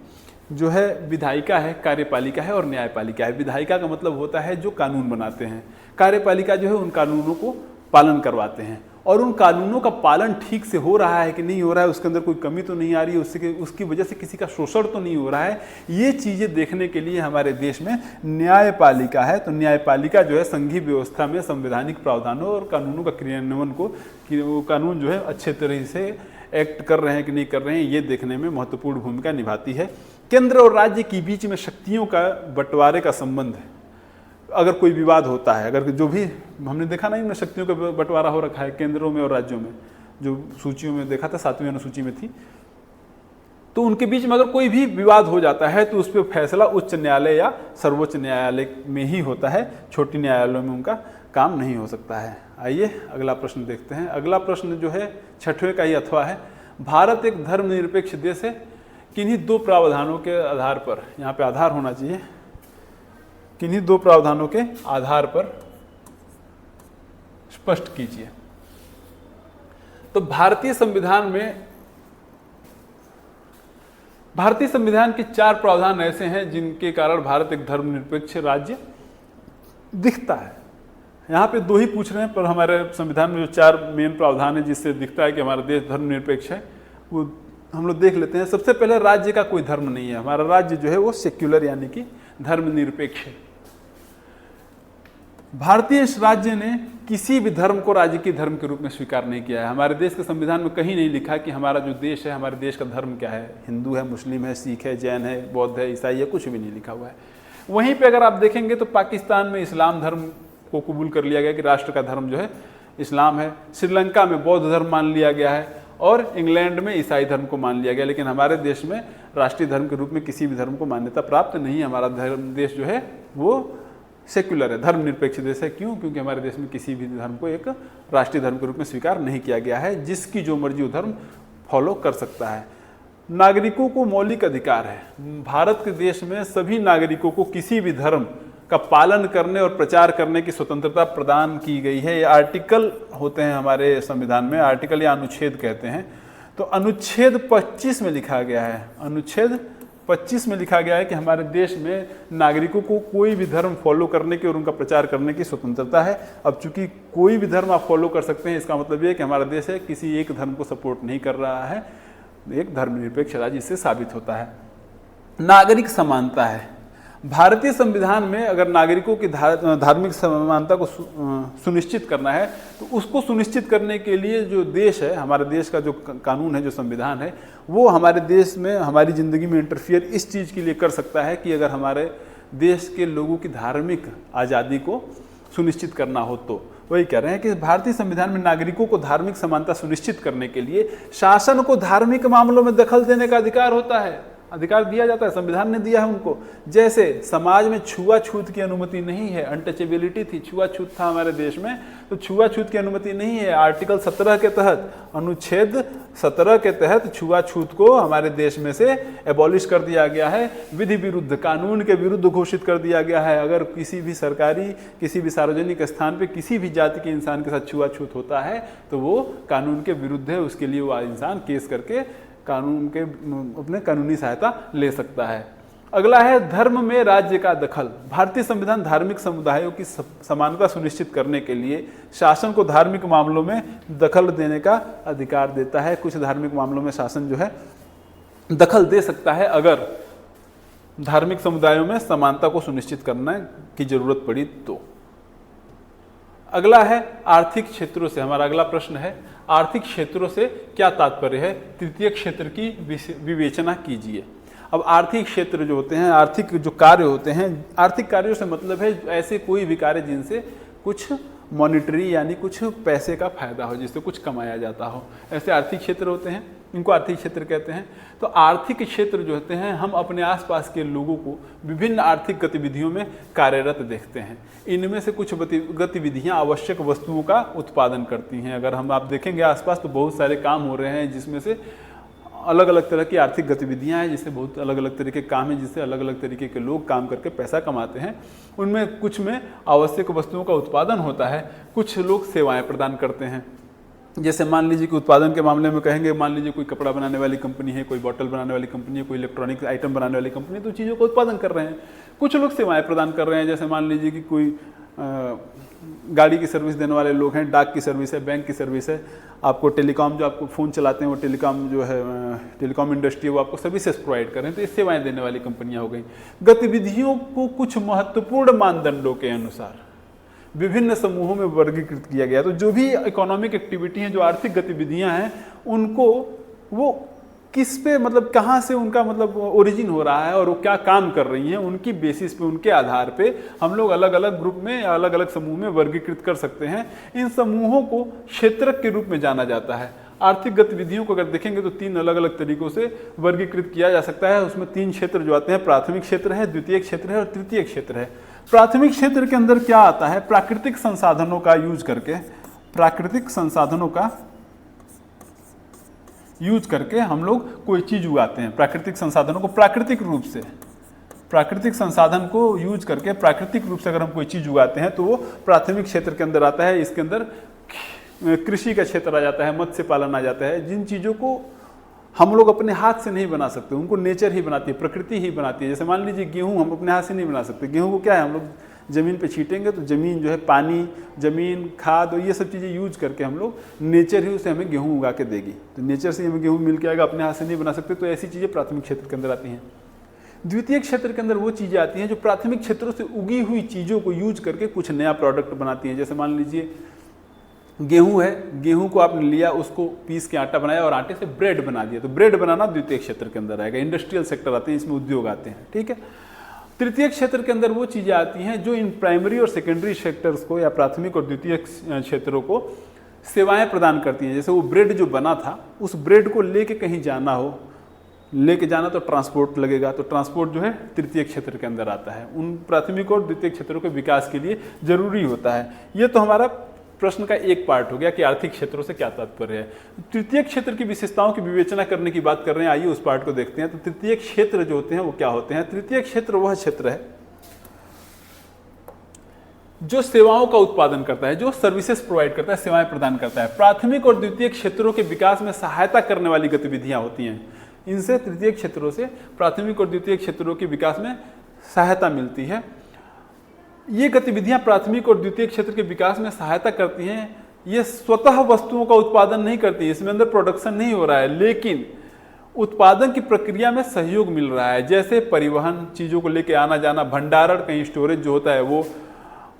जो है विधायिका है, कार्यपालिका है और न्यायपालिका है। विधायिका का मतलब होता है जो कानून बनाते हैं, कार्यपालिका जो है उन कानूनों को पालन करवाते हैं, और उन कानूनों का पालन ठीक से हो रहा है कि नहीं हो रहा है, उसके अंदर कोई कमी तो नहीं आ रही है, उसकी वजह से किसी का शोषण तो नहीं हो रहा है, ये चीज़ें देखने के लिए हमारे देश में न्यायपालिका है। तो न्यायपालिका जो है संघीय व्यवस्था में संवैधानिक प्रावधानों और कानूनों का क्रियान्वयन को, कि वो कानून जो है अच्छे तरह से एक्ट कर रहे हैं कि नहीं कर रहे हैं, ये देखने में महत्वपूर्ण भूमिका निभाती है। केंद्र और राज्य के बीच में शक्तियों का बंटवारे का संबंध है। अगर कोई विवाद होता है, अगर जो भी हमने देखा ना, इनमें शक्तियों का बंटवारा हो रखा है केंद्रों में और राज्यों में, जो सूचियों में देखा था 7वीं अनुसूची में थी, तो उनके बीच में अगर कोई भी विवाद हो जाता है तो उस पर फैसला उच्च न्यायालय या सर्वोच्च न्यायालय में ही होता है, छोटी न्यायालयों में उनका काम नहीं हो सकता है। आइए अगला प्रश्न देखते हैं। अगला प्रश्न जो है 6वें का ही अथवा है। भारत एक धर्मनिरपेक्ष देश है, किन्हीं 2 प्रावधानों के आधार पर, यहाँ पे आधार होना चाहिए, किन्हीं 2 प्रावधानों के आधार पर स्पष्ट कीजिए। तो भारतीय संविधान के 4 प्रावधान ऐसे हैं जिनके कारण भारत एक धर्मनिरपेक्ष राज्य दिखता है। यहाँ पे 2 ही पूछ रहे हैं, पर हमारे संविधान में जो 4 मेन प्रावधान है जिससे दिखता है कि हमारा देश धर्मनिरपेक्ष है, वो हम लोग देख लेते हैं। सबसे पहले राज्य का कोई धर्म नहीं है, हमारा राज्य जो है वो सेक्युलर यानी कि धर्मनिरपेक्ष है। भारतीय राज्य ने किसी भी धर्म को राज्य के धर्म के रूप में स्वीकार नहीं किया है। हमारे देश के संविधान में कहीं नहीं लिखा कि हमारा जो देश है, हमारे देश का धर्म क्या है, हिंदू है, मुस्लिम है, सिख है, जैन है, बौद्ध है, ईसाई है, कुछ भी नहीं लिखा हुआ है। वहीं पे अगर आप देखेंगे तो पाकिस्तान में इस्लाम धर्म को कबूल कर लिया गया कि राष्ट्र का धर्म जो है इस्लाम है, श्रीलंका में बौद्ध धर्म मान लिया गया है, और इंग्लैंड में ईसाई धर्म को मान लिया गया। लेकिन हमारे देश में राष्ट्रीय धर्म के रूप में किसी भी धर्म को मान्यता प्राप्त नहीं है। हमारा देश जो है वो सेक्युलर है, धर्मनिरपेक्ष देश है। क्यों? क्योंकि हमारे देश में किसी भी धर्म को एक राष्ट्रीय धर्म के रूप में स्वीकार नहीं किया गया है। जिसकी जो मर्जी वो धर्म फॉलो कर सकता है। नागरिकों को मौलिक अधिकार है। भारत के देश में सभी नागरिकों को किसी भी धर्म का पालन करने और प्रचार करने की स्वतंत्रता प्रदान की गई है। ये आर्टिकल होते हैं हमारे संविधान में, आर्टिकल या अनुच्छेद कहते हैं। तो अनुच्छेद 25 में लिखा गया है, अनुच्छेद 25 में लिखा गया है कि हमारे देश में नागरिकों को कोई भी धर्म फॉलो करने की और उनका प्रचार करने की स्वतंत्रता है। अब चूंकि कोई भी धर्म आप फॉलो कर सकते हैं, इसका मतलब ये है कि हमारा देश है किसी एक धर्म को सपोर्ट नहीं कर रहा है, एक धर्मनिरपेक्ष राज्य इससे साबित होता है। नागरिक समानता है। भारतीय संविधान में अगर नागरिकों की धार्मिक समानता को सुनिश्चित करना है तो उसको सुनिश्चित करने के लिए जो देश है, हमारे देश का जो कानून है, जो संविधान है, वो हमारे देश में हमारी ज़िंदगी में इंटरफियर इस चीज़ के लिए कर सकता है कि अगर हमारे देश के लोगों की धार्मिक आज़ादी को सुनिश्चित करना हो। तो वही कह रहे हैं कि भारतीय संविधान में नागरिकों को धार्मिक समानता सुनिश्चित करने के लिए शासन को धार्मिक मामलों में दखल देने का अधिकार होता है, अधिकार दिया जाता है, संविधान ने दिया है उनको। जैसे समाज में छुआछूत की अनुमति नहीं है, अनटचेबिलिटी थी, छुआछूत था हमारे देश में, तो छुआछूत की अनुमति नहीं है। आर्टिकल 17 के तहत, अनुच्छेद 17 के तहत छुआछूत को हमारे देश में से एबॉलिश कर दिया गया है, विधि विरुद्ध, कानून के विरुद्ध घोषित कर दिया गया है। अगर किसी भी सरकारी, किसी भी सार्वजनिक स्थान पे किसी भी जाति के इंसान के साथ छुआछूत होता है तो वो कानून के विरुद्ध है, उसके लिए वो इंसान केस करके कानून के अपने कानूनी सहायता ले सकता है। अगला है धर्म में राज्य का दखल। भारतीय संविधान धार्मिक समुदायों की समानता सुनिश्चित करने के लिए शासन को धार्मिक मामलों में दखल देने का अधिकार देता है। कुछ धार्मिक मामलों में शासन जो है दखल दे सकता है अगर धार्मिक समुदायों में समानता को सुनिश्चित करने की जरूरत पड़ी तो। अगला है आर्थिक क्षेत्रों से। हमारा अगला प्रश्न है आर्थिक क्षेत्रों से क्या तात्पर्य है, तृतीय क्षेत्र की विवेचना कीजिए। अब आर्थिक क्षेत्र जो होते हैं, आर्थिक जो कार्य होते हैं, आर्थिक कार्यों से मतलब है ऐसे कोई भी कार्य जिनसे कुछ मॉनिटरी यानी कुछ पैसे का फायदा हो, जिससे कुछ कमाया जाता हो, ऐसे आर्थिक क्षेत्र होते हैं। इनको आर्थिक क्षेत्र कहते हैं। तो आर्थिक क्षेत्र जो होते हैं, हम अपने आसपास के लोगों को विभिन्न आर्थिक गतिविधियों में कार्यरत देखते हैं। इनमें से कुछ गतिविधियां आवश्यक वस्तुओं का उत्पादन करती हैं। अगर हम आप देखेंगे आसपास तो बहुत सारे काम हो रहे हैं जिसमें से अलग अलग तरह की आर्थिक गतिविधियां हैं, जिससे बहुत अलग अलग तरह के काम हैं, जिससे अलग अलग तरीके के लोग काम करके पैसा कमाते हैं। उनमें कुछ में आवश्यक वस्तुओं का उत्पादन होता है, कुछ लोग सेवाएं प्रदान करते हैं। जैसे मान लीजिए कि उत्पादन के मामले में कहेंगे, मान लीजिए कोई कपड़ा बनाने वाली कंपनी है, कोई बॉटल बनाने वाली कंपनी है, कोई इलेक्ट्रॉनिक आइटम बनाने वाली कंपनी है, तो चीज़ों का उत्पादन कर रहे हैं। कुछ लोग सेवाएं प्रदान कर रहे हैं, जैसे मान लीजिए कि कोई गाड़ी की सर्विस देने वाले लोग हैं, डाक की सर्विस है, बैंक की सर्विस है, आपको टेलीकॉम, जो आपको फ़ोन चलाते हैं वो टेलीकॉम जो है टेलीकॉम इंडस्ट्री है, वो आपको सर्विसेज प्रोवाइड कर रहे हैं, तो ये सेवाएं देने वाली कंपनियां हो गई। गतिविधियों को कुछ महत्वपूर्ण मानदंडों के अनुसार विभिन्न समूहों में वर्गीकृत किया गया। तो जो भी इकोनॉमिक एक्टिविटी हैं, जो आर्थिक गतिविधियां हैं, उनको वो किस पे मतलब कहाँ से उनका मतलब ओरिजिन हो रहा है और वो क्या काम कर रही हैं, उनकी बेसिस पे, उनके आधार पे हम लोग अलग अलग ग्रुप में, अलग अलग समूह में वर्गीकृत कर सकते हैं। इन समूहों को क्षेत्रक के रूप में जाना जाता है। आर्थिक गतिविधियों को अगर देखेंगे तो 3 अलग अलग तरीकों से वर्गीकृत किया जा सकता है। उसमें 3 क्षेत्र जो आते हैं, प्राथमिक क्षेत्र है, द्वितीयक क्षेत्र है और तृतीयक क्षेत्र है। प्राथमिक क्षेत्र के अंदर क्या आता है, प्राकृतिक संसाधनों का यूज करके, प्राकृतिक संसाधनों का यूज करके हम लोग कोई चीज उगाते हैं। प्राकृतिक संसाधनों को प्राकृतिक रूप से, प्राकृतिक संसाधन को यूज करके प्राकृतिक रूप से अगर हम कोई चीज उगाते हैं तो वो प्राथमिक क्षेत्र के अंदर आता है। इसके अंदर कृषि का क्षेत्र आ जाता है, मत्स्य पालन आ जाता है। जिन चीज़ों को हम लोग अपने हाथ से नहीं बना सकते, उनको नेचर ही बनाती है, प्रकृति ही बनाती है। जैसे मान लीजिए गेहूँ हम अपने हाथ से नहीं बना सकते। गेहूँ को क्या है, हम लोग ज़मीन पे छीटेंगे तो ज़मीन जो है पानी, ज़मीन, खाद और ये सब चीज़ें यूज करके हम लोग, नेचर ही उसे हमें गेहूँ उगा के देगी। तो नेचर से हमें गेहूँ मिल के आएगा, अपने हाथ से नहीं बना सकते। तो ऐसी चीज़ें प्राथमिक क्षेत्र के अंदर आती हैं। द्वितीय क्षेत्र के अंदर वो चीज़ें आती हैं जो प्राथमिक क्षेत्रों से उगी हुई चीज़ों को यूज करके कुछ नया प्रोडक्ट बनाती हैं। जैसे मान लीजिए गेहूं है, गेहूं को आपने लिया, उसको पीस के आटा बनाया और आटे से ब्रेड बना दिया, तो ब्रेड बनाना द्वितीय क्षेत्र के अंदर आएगा। इंडस्ट्रियल सेक्टर आते हैं, इसमें उद्योग आते हैं, ठीक है। तृतीय क्षेत्र के अंदर वो चीज़ें आती हैं जो इन प्राइमरी और सेकेंडरी सेक्टर्स को या प्राथमिक और द्वितीय क्षेत्रों को सेवाएं प्रदान करती हैं। जैसे वो ब्रेड जो बना था, उस ब्रेड को लेके कहीं जाना हो, लेके जाना तो ट्रांसपोर्ट लगेगा, तो ट्रांसपोर्ट जो है तृतीय क्षेत्र के अंदर आता है। उन प्राथमिक और द्वितीय क्षेत्रों के विकास के लिए जरूरी होता है। ये तो हमारा प्रश्न का एक पार्ट हो गया कि आर्थिक क्षेत्रों से क्या तात्पर्य है। तृतीय क्षेत्र की विशेषताओं की विवेचना करने की बात कर रहे हैं, आइए उस पार्ट को देखते हैं। तो तृतीय क्षेत्र जो होते हैं वो क्या होते हैं। तृतीय क्षेत्र वह क्षेत्र है जो सेवाओं का उत्पादन करता है, जो सर्विसेज प्रोवाइड करता है, सेवाएं प्रदान करता है। प्राथमिक और द्वितीय क्षेत्रों के विकास में सहायता करने वाली गतिविधियां होती हैं। इनसे तृतीय क्षेत्रों से प्राथमिक और द्वितीय क्षेत्रों के विकास में सहायता मिलती है। ये गतिविधियां प्राथमिक और द्वितीय क्षेत्र के विकास में सहायता करती हैं। ये स्वतः वस्तुओं का उत्पादन नहीं करती, इसमें अंदर प्रोडक्शन नहीं हो रहा है, लेकिन उत्पादन की प्रक्रिया में सहयोग मिल रहा है। जैसे परिवहन, चीज़ों को लेके आना जाना, भंडारण, कहीं स्टोरेज जो होता है वो,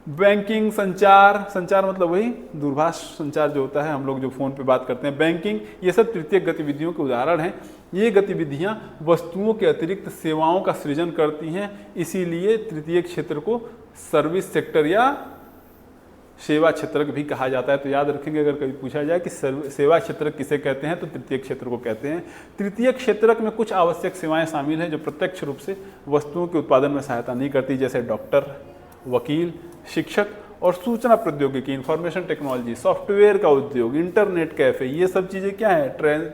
बैंकिंग, संचार मतलब वही दूरभाष संचार जो होता है, हम लोग जो फ़ोन पे बात करते हैं, बैंकिंग, ये सब तृतीय गतिविधियों के उदाहरण हैं। ये गतिविधियां वस्तुओं के अतिरिक्त सेवाओं का सृजन करती हैं, इसीलिए तृतीय क्षेत्र को सर्विस सेक्टर या सेवा क्षेत्र भी कहा जाता है। तो याद रखेंगे, अगर कभी पूछा जाए कि सेवा क्षेत्र किसे कहते हैं तो तृतीय क्षेत्र को कहते हैं। तृतीय क्षेत्र में कुछ आवश्यक सेवाएं शामिल हैं जो प्रत्यक्ष रूप से वस्तुओं के उत्पादन में सहायता नहीं करती, जैसे डॉक्टर, वकील, शिक्षक और सूचना प्रौद्योगिकी, इंफॉर्मेशन टेक्नोलॉजी, सॉफ्टवेयर का उद्योग, इंटरनेट कैफे, ये सब चीज़ें क्या है,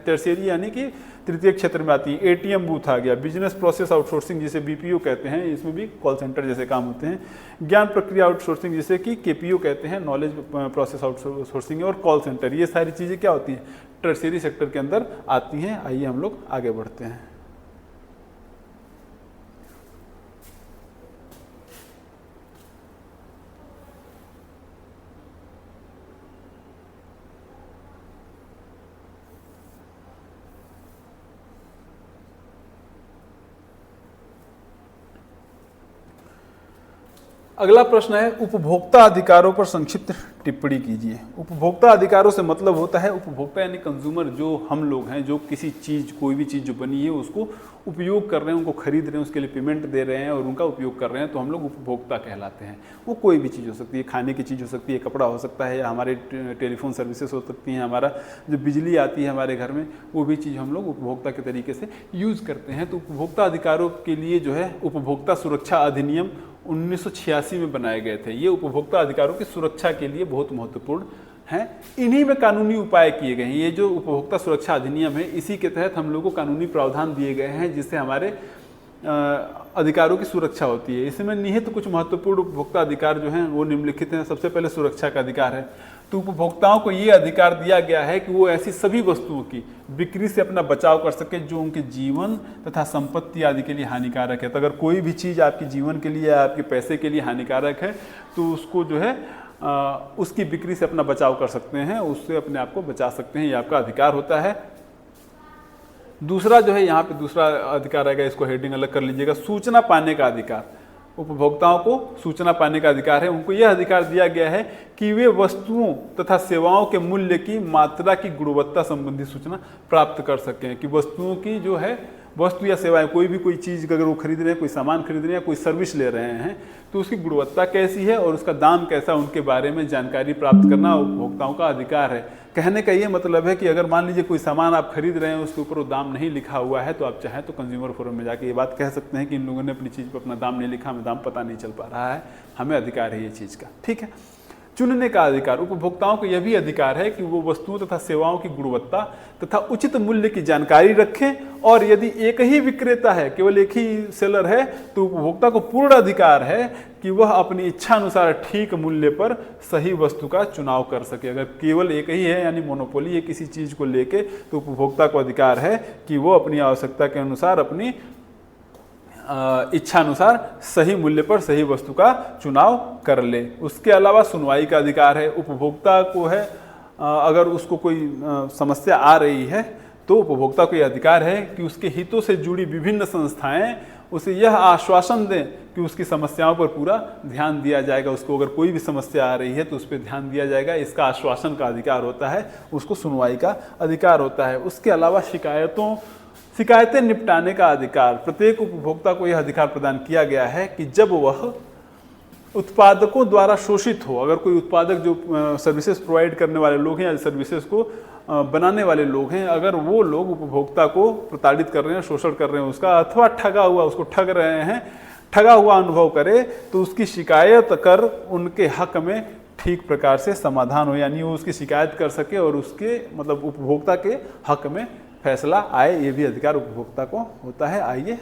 टर्शियरी यानी कि तृतीय क्षेत्र में आती है। एटीएम बूथ आ गया, बिजनेस प्रोसेस आउटसोर्सिंग जिसे बीपीओ कहते हैं, इसमें भी कॉल सेंटर जैसे काम होते हैं। ज्ञान प्रक्रिया आउटसोर्सिंग जिसे कि केपीओ कहते हैं, नॉलेज प्रोसेस आउटसोर्सिंग, और कॉल सेंटर, ये सारी चीज़ें क्या होती हैं, टर्शियरी सेक्टर के अंदर आती हैं। आइए हम लोग आगे बढ़ते हैं। अगला प्रश्न है उपभोक्ता अधिकारों पर संक्षिप्त टिप्पणी कीजिए। उपभोक्ता अधिकारों से मतलब होता है उपभोक्ता यानी कंज्यूमर, जो हम लोग हैं, जो किसी चीज़, कोई भी चीज़ जो बनी है उसको उपयोग कर रहे हैं, उनको खरीद रहे हैं, उसके लिए पेमेंट दे रहे हैं और उनका उपयोग कर रहे हैं, तो हम लोग उपभोक्ता कहलाते हैं। वो कोई भी चीज़ हो सकती है, खाने की चीज़ हो सकती है, कपड़ा हो सकता है, या हमारे टेलीफोन सर्विसेज हो सकती हैं, हमारा जो बिजली आती है हमारे घर में, वो भी चीज़ हम लोग उपभोक्ता के तरीके से यूज़ करते हैं। तो उपभोक्ता अधिकारों के लिए जो है उपभोक्ता सुरक्षा अधिनियम 1986 में बनाए गए थे। ये उपभोक्ता अधिकारों की सुरक्षा के लिए बहुत महत्वपूर्ण हैं। इन्हीं में कानूनी उपाय किए गए हैं। ये जो उपभोक्ता सुरक्षा अधिनियम है, इसी के तहत हम लोगों को कानूनी प्रावधान दिए गए हैं जिससे हमारे अधिकारों की सुरक्षा होती है। इसमें निहित कुछ महत्वपूर्ण उपभोक्ता अधिकार जो हैं वो निम्नलिखित हैं। सबसे पहले सुरक्षा का अधिकार है। तो उपभोक्ताओं को ये अधिकार दिया गया है कि वो ऐसी सभी वस्तुओं की बिक्री से अपना बचाव कर सके जो उनके जीवन तथा संपत्ति आदि के लिए हानिकारक है। तो अगर कोई भी चीज़ आपके जीवन के लिए या आपके पैसे के लिए हानिकारक है तो उसको जो है उसकी बिक्री से अपना बचाव कर सकते हैं, उससे अपने आप को बचा सकते हैं, ये आपका अधिकार होता है। दूसरा जो है यहाँ पे दूसरा अधिकार आएगा, इसको हेडिंग अलग कर लीजिएगा, सूचना पाने का अधिकार। उपभोक्ताओं को सूचना पाने का अधिकार है। उनको यह अधिकार दिया गया है कि वे वस्तुओं तथा सेवाओं के मूल्य की, मात्रा की, गुणवत्ता संबंधी सूचना प्राप्त कर सकें। कि वस्तुओं की जो है, वस्तु या सेवाएं, कोई चीज़ अगर वो खरीद रहे हैं, कोई सामान खरीद रहे हैं या कोई सर्विस ले रहे हैं, तो उसकी गुणवत्ता कैसी है और उसका दाम कैसा, उनके बारे में जानकारी प्राप्त करना उपभोक्ताओं का अधिकार है। कहने का ये मतलब है कि अगर मान लीजिए कोई सामान आप खरीद रहे हैं, उसके ऊपर वो दाम नहीं लिखा हुआ है, तो आप चाहें तो कंज्यूमर फोरम में जाके ये बात कह सकते हैं कि इन लोगों ने अपनी चीज़ पर अपना दाम नहीं लिखा, हमें दाम पता नहीं चल पा रहा है, हमें अधिकार है ये चीज़ का। ठीक है। चुनने का अधिकार। उपभोक्ताओं को यह भी अधिकार है कि वो वस्तुओं तथा सेवाओं की गुणवत्ता तथा उचित मूल्य की जानकारी रखें, और यदि एक ही विक्रेता है, केवल एक ही सेलर है, तो उपभोक्ता को पूर्ण अधिकार है कि वह अपनी इच्छा अनुसार ठीक मूल्य पर सही वस्तु का चुनाव कर सके। अगर केवल एक ही है यानी मोनोपोली है किसी चीज़ को लेके, तो उपभोक्ता को अधिकार है कि वो अपनी आवश्यकता के अनुसार, अपनी इच्छा अनुसार सही मूल्य पर सही वस्तु का चुनाव कर ले। उसके अलावा सुनवाई का अधिकार है। उपभोक्ता को है अगर उसको कोई समस्या आ रही है, तो उपभोक्ता को यह अधिकार है कि उसके हितों से जुड़ी विभिन्न संस्थाएं उसे यह आश्वासन दें कि उसकी समस्याओं पर पूरा ध्यान दिया जाएगा। उसको अगर कोई भी समस्या आ रही है तो उस पर ध्यान दिया जाएगा, इसका आश्वासन का अधिकार होता है, उसको सुनवाई का अधिकार होता है। उसके अलावा शिकायतें निपटाने का अधिकार। प्रत्येक उपभोक्ता को यह अधिकार प्रदान किया गया है कि जब वह उत्पादकों द्वारा शोषित हो, अगर कोई उत्पादक जो सर्विसेज प्रोवाइड करने वाले लोग हैं या सर्विसेज को बनाने वाले लोग हैं, अगर वो लोग उपभोक्ता को प्रताड़ित कर रहे हैं, शोषण कर रहे हैं उसका, अथवा ठगा हुआ, उसको ठग रहे हैं, ठगा हुआ अनुभव करे, तो उसकी शिकायत कर उनके हक में ठीक प्रकार से समाधान हो, यानी वो उसकी शिकायत कर सके और उसके मतलब उपभोक्ता के हक में फैसला आए, ये भी अधिकार उपभोक्ता को होता है। आइए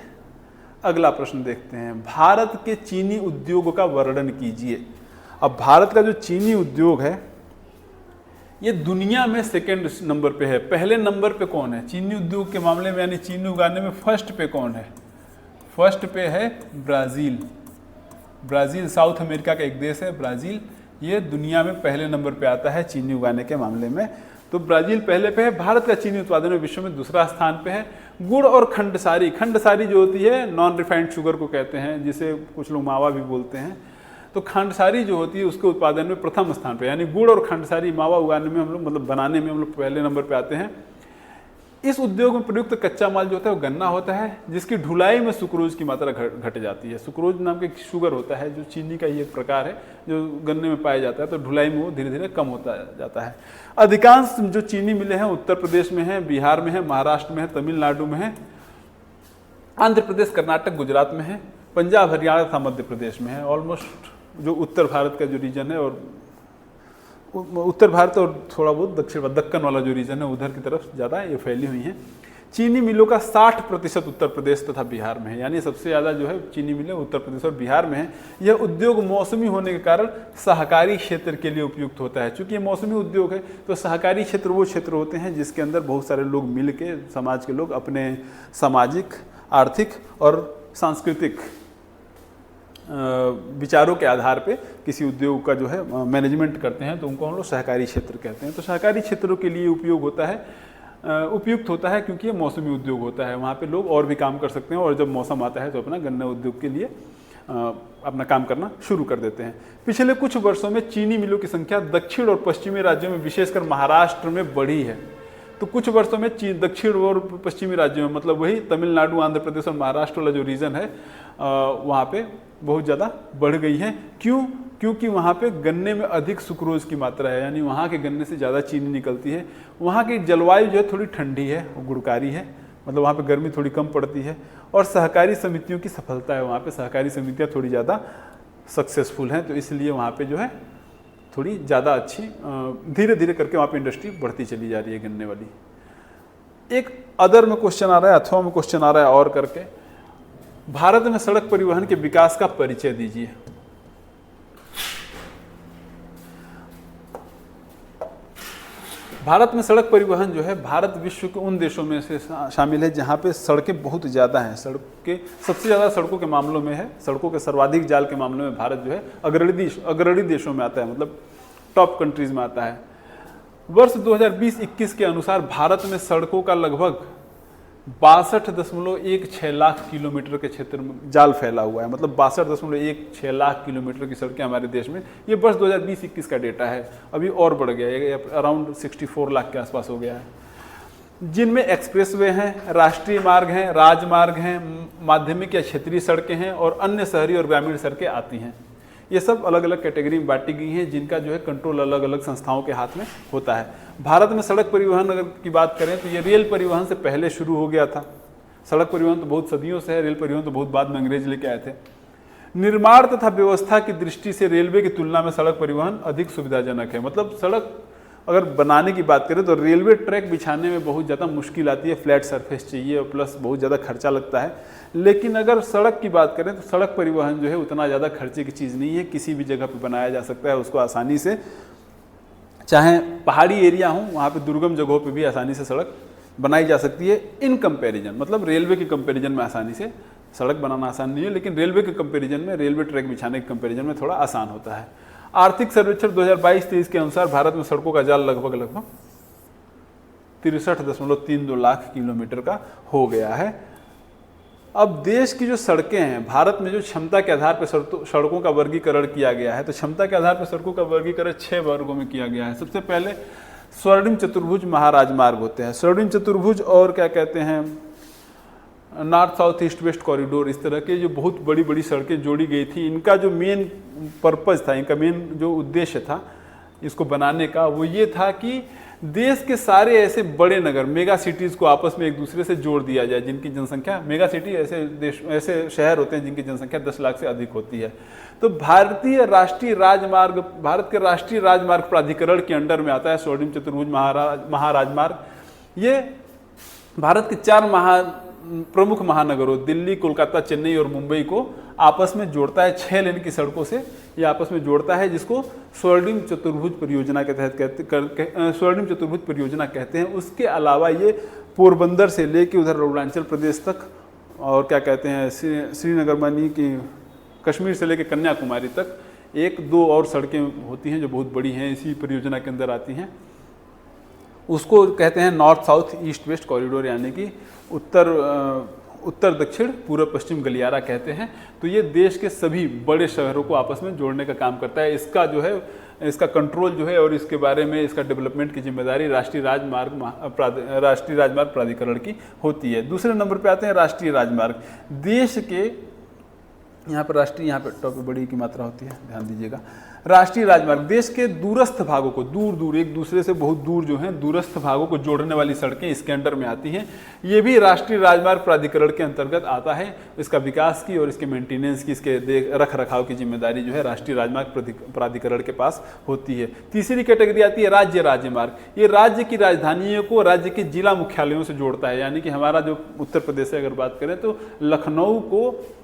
अगला प्रश्न देखते हैं। भारत के चीनी उद्योग का वर्णन कीजिए। अब भारत का जो चीनी उद्योग है ये दुनिया में सेकंड नंबर पे है। पहले नंबर पे कौन है चीनी उद्योग के मामले में, यानी चीनी उगाने में फर्स्ट पे कौन है? फर्स्ट पे है ब्राज़ील। ब्राज़ील साउथ अमेरिका का एक देश है ब्राज़ील, ये दुनिया में पहले नंबर पे आता है चीनी उगाने के मामले में। तो ब्राज़ील पहले पे है। भारत का चीनी उत्पादन में विश्व में दूसरा स्थान पे है। गुड़ और खंडसारी, खंडसारी जो होती है नॉन रिफाइंड शुगर को कहते हैं, जिसे कुछ लोग मावा भी बोलते हैं, तो खंडसारी जो होती है उसके उत्पादन में प्रथम स्थान पे, यानी गुड़ और खंडसारी मावा उगाने में हम लोग मतलब बनाने में हम लोग पहले नंबर पे आते हैं। इस उद्योग में प्रयुक्त कच्चा माल जो होता है वो गन्ना होता है, जिसकी ढुलाई में सुक्रोज की मात्रा घट जाती है। सुक्रोज नाम का एक शुगर होता है जो चीनी का ही एक प्रकार है जो गन्ने में पाया जाता है, तो ढुलाई में वो धीरे धीरे कम होता जाता है। अधिकांश जो चीनी मिलें हैं उत्तर प्रदेश में है, बिहार में है, महाराष्ट्र में है, तमिलनाडु में है, आंध्र प्रदेश, कर्नाटक, गुजरात में है, पंजाब, हरियाणा तथा मध्य प्रदेश में है। ऑलमोस्ट जो उत्तर भारत का जो रीजन है और उत्तर भारत और थोड़ा बहुत दक्कन वाला जो रीजन है उधर की तरफ ज़्यादा ये फैली हुई हैं। चीनी मिलों का 60% उत्तर प्रदेश तथा बिहार में है, यानी सबसे ज़्यादा जो है चीनी मिलें उत्तर प्रदेश और बिहार में है। यह उद्योग मौसमी होने के कारण सहकारी क्षेत्र के लिए उपयुक्त होता है। चूँकि ये मौसमी उद्योग है तो सहकारी क्षेत्र वो क्षेत्र होते हैं जिसके अंदर बहुत सारे लोग मिल के, समाज के लोग अपने सामाजिक, आर्थिक और सांस्कृतिक विचारों के आधार पे किसी उद्योग का जो है मैनेजमेंट करते हैं, तो उनको हम लोग सहकारी क्षेत्र कहते हैं। तो सहकारी क्षेत्रों के लिए उपयुक्त होता है क्योंकि ये मौसमी उद्योग होता है। वहाँ पे लोग और भी काम कर सकते हैं और जब मौसम आता है तो अपना गन्ना उद्योग के लिए अपना काम करना शुरू कर देते हैं। पिछले कुछ वर्षों में चीनी मिलों की संख्या दक्षिण और पश्चिमी राज्यों में विशेषकर महाराष्ट्र में बढ़ी है। तो कुछ वर्षों में दक्षिण और पश्चिमी राज्यों में, मतलब वही तमिलनाडु, आंध्र प्रदेश और महाराष्ट्र वाला जो रीजन है वहाँ पे बहुत ज़्यादा बढ़ गई है। क्यों? क्योंकि वहाँ पे गन्ने में अधिक सुक्रोज की मात्रा है, यानी वहाँ के गन्ने से ज़्यादा चीनी निकलती है। वहाँ की जलवायु जो है थोड़ी ठंडी है, गुड़कारी है, मतलब वहाँ पे गर्मी थोड़ी कम पड़ती है। और सहकारी समितियों की सफलता है, वहाँ पे सहकारी समितियाँ थोड़ी ज़्यादा सक्सेसफुल हैं, तो इसलिए वहाँ पे जो है थोड़ी ज़्यादा अच्छी धीरे धीरे करके वहाँ पे इंडस्ट्री बढ़ती चली जा रही है गन्ने वाली। एक अदर में क्वेश्चन आ रहा है, अथवा में क्वेश्चन आ रहा है और करके, भारत में सड़क परिवहन के विकास का परिचय दीजिए। भारत में सड़क परिवहन जो है, भारत विश्व के उन देशों में से शामिल है जहाँ पे सड़कें बहुत ज़्यादा हैं। सड़कें सबसे ज़्यादा सड़कों के मामलों में है, सड़कों के सर्वाधिक जाल के मामलों में भारत जो है अग्रणी देशों में आता है, मतलब टॉप कंट्रीज में आता है। वर्ष 2020-21 के अनुसार भारत में सड़कों का लगभग 62.16 लाख किलोमीटर के क्षेत्र में जाल फैला हुआ है, मतलब 62.16 लाख किलोमीटर की सड़कें हमारे देश में। ये वर्ष 2020-21 का डेटा है, अभी और बढ़ गया है, अराउंड 64 लाख के आसपास हो गया है, जिनमें एक्सप्रेसवे हैं, राष्ट्रीय मार्ग हैं, राजमार्ग हैं, माध्यमिक या क्षेत्रीय सड़कें हैं और अन्य शहरी और ग्रामीण सड़कें आती हैं। ये सब अलग अलग कैटेगरी में बांटी गई हैं, जिनका जो है कंट्रोल अलग अलग संस्थाओं के हाथ में होता है। भारत में सड़क परिवहन अगर की बात करें तो ये रेल परिवहन से पहले शुरू हो गया था। सड़क परिवहन तो बहुत सदियों से है, रेल परिवहन तो बहुत बाद में अंग्रेज लेके आए थे। निर्माण तथा व्यवस्था की दृष्टि से रेलवे की तुलना में सड़क परिवहन अधिक सुविधाजनक है। मतलब सड़क अगर बनाने की बात करें तो रेलवे ट्रैक बिछाने में बहुत ज़्यादा मुश्किल आती है, फ्लैट सरफेस चाहिए और प्लस बहुत ज़्यादा खर्चा लगता है। लेकिन अगर सड़क की बात करें तो सड़क परिवहन जो है उतना ज़्यादा खर्चे की चीज़ नहीं है, किसी भी जगह पे बनाया जा सकता है उसको आसानी से, चाहे पहाड़ी एरिया हो, वहाँ पे दुर्गम जगहों पे भी आसानी से सड़क बनाई जा सकती है। इन कंपैरिजन, मतलब रेलवे के कंपैरिजन में आसानी से सड़क बनाना आसान नहीं है, लेकिन रेलवे के कंपैरिजन में, रेलवे ट्रैक बिछाने के कंपैरिजन में थोड़ा आसान होता है। आर्थिक सर्वेक्षण 2022-23 के अनुसार भारत में सड़कों का जाल लगभग 63.32 लाख किलोमीटर का हो गया है। अब देश की जो सड़कें हैं, भारत में जो क्षमता के आधार पर सड़कों का वर्गीकरण किया गया है, तो क्षमता के आधार पर सड़कों का वर्गीकरण 6 वर्गों में किया गया है। सबसे पहले स्वर्णिम चतुर्भुज महाराजमार्ग होते हैं, स्वर्णिम चतुर्भुज और क्या कहते हैं, north south east west corridor, इस तरह के जो बहुत बड़ी बड़ी सड़कें जोड़ी गई थी। इनका जो मेन पर्पज़ था, इनका मेन जो उद्देश्य था इसको बनाने का, वो ये था कि देश के सारे ऐसे बड़े नगर, मेगा सिटीज़ को आपस में एक दूसरे से जोड़ दिया जाए, जिनकी जनसंख्या, मेगा सिटी ऐसे शहर होते हैं जिनकी जनसंख्या 10 लाख से अधिक होती है। तो भारतीय राष्ट्रीय राजमार्ग, भारत के राष्ट्रीय राजमार्ग प्राधिकरण के अंडर में आता है स्वर्णिम चतुर्भुज महाराजमार्ग। ये भारत के 4 प्रमुख महानगरों दिल्ली, कोलकाता, चेन्नई और मुंबई को आपस में जोड़ता है। 6 लेन की सड़कों से ये आपस में जोड़ता है, जिसको स्वर्णिम चतुर्भुज परियोजना के तहत स्वर्णिम चतुर्भुज परियोजना कहते हैं। उसके अलावा ये पोरबंदर से लेके उधर अरुणाचल प्रदेश तक और क्या कहते हैं श्रीनगर मानी कि कश्मीर से लेके कन्याकुमारी तक 1-2 और सड़कें होती हैं जो बहुत बड़ी हैं, इसी परियोजना के अंदर आती हैं। उसको कहते हैं north south east west corridor, यानी कि उत्तर दक्षिण पूर्व पश्चिम गलियारा कहते हैं। तो ये देश के सभी बड़े शहरों को आपस में जोड़ने का काम करता है। इसका जो है, इसका कंट्रोल जो है और इसके बारे में इसका डेवलपमेंट की जिम्मेदारी राष्ट्रीय राजमार्ग प्राधिकरण की होती है। दूसरे नंबर पे आते हैं राष्ट्रीय राजमार्ग। देश के यहाँ पर राष्ट्रीय, यहाँ पर टॉप बड़ी की मात्रा होती है, ध्यान दीजिएगा। राष्ट्रीय राजमार्ग देश के दूरस्थ भागों को, दूर दूर एक दूसरे से बहुत दूर जो हैं दूरस्थ भागों को जोड़ने वाली सड़कें इसके अंडर में आती हैं। ये भी राष्ट्रीय राजमार्ग प्राधिकरण के अंतर्गत आता है। इसका विकास की और इसके मेंटेनेंस की, इसके रख रखाव की जिम्मेदारी जो है राष्ट्रीय राजमार्ग प्राधिकरण के पास होती है। तीसरी कैटेगरी आती है राज्य राजमार्ग। ये राज्य की राजधानियों को राज्य के जिला मुख्यालयों से जोड़ता है, यानी कि हमारा जो उत्तर प्रदेश से अगर बात करें तो लखनऊ को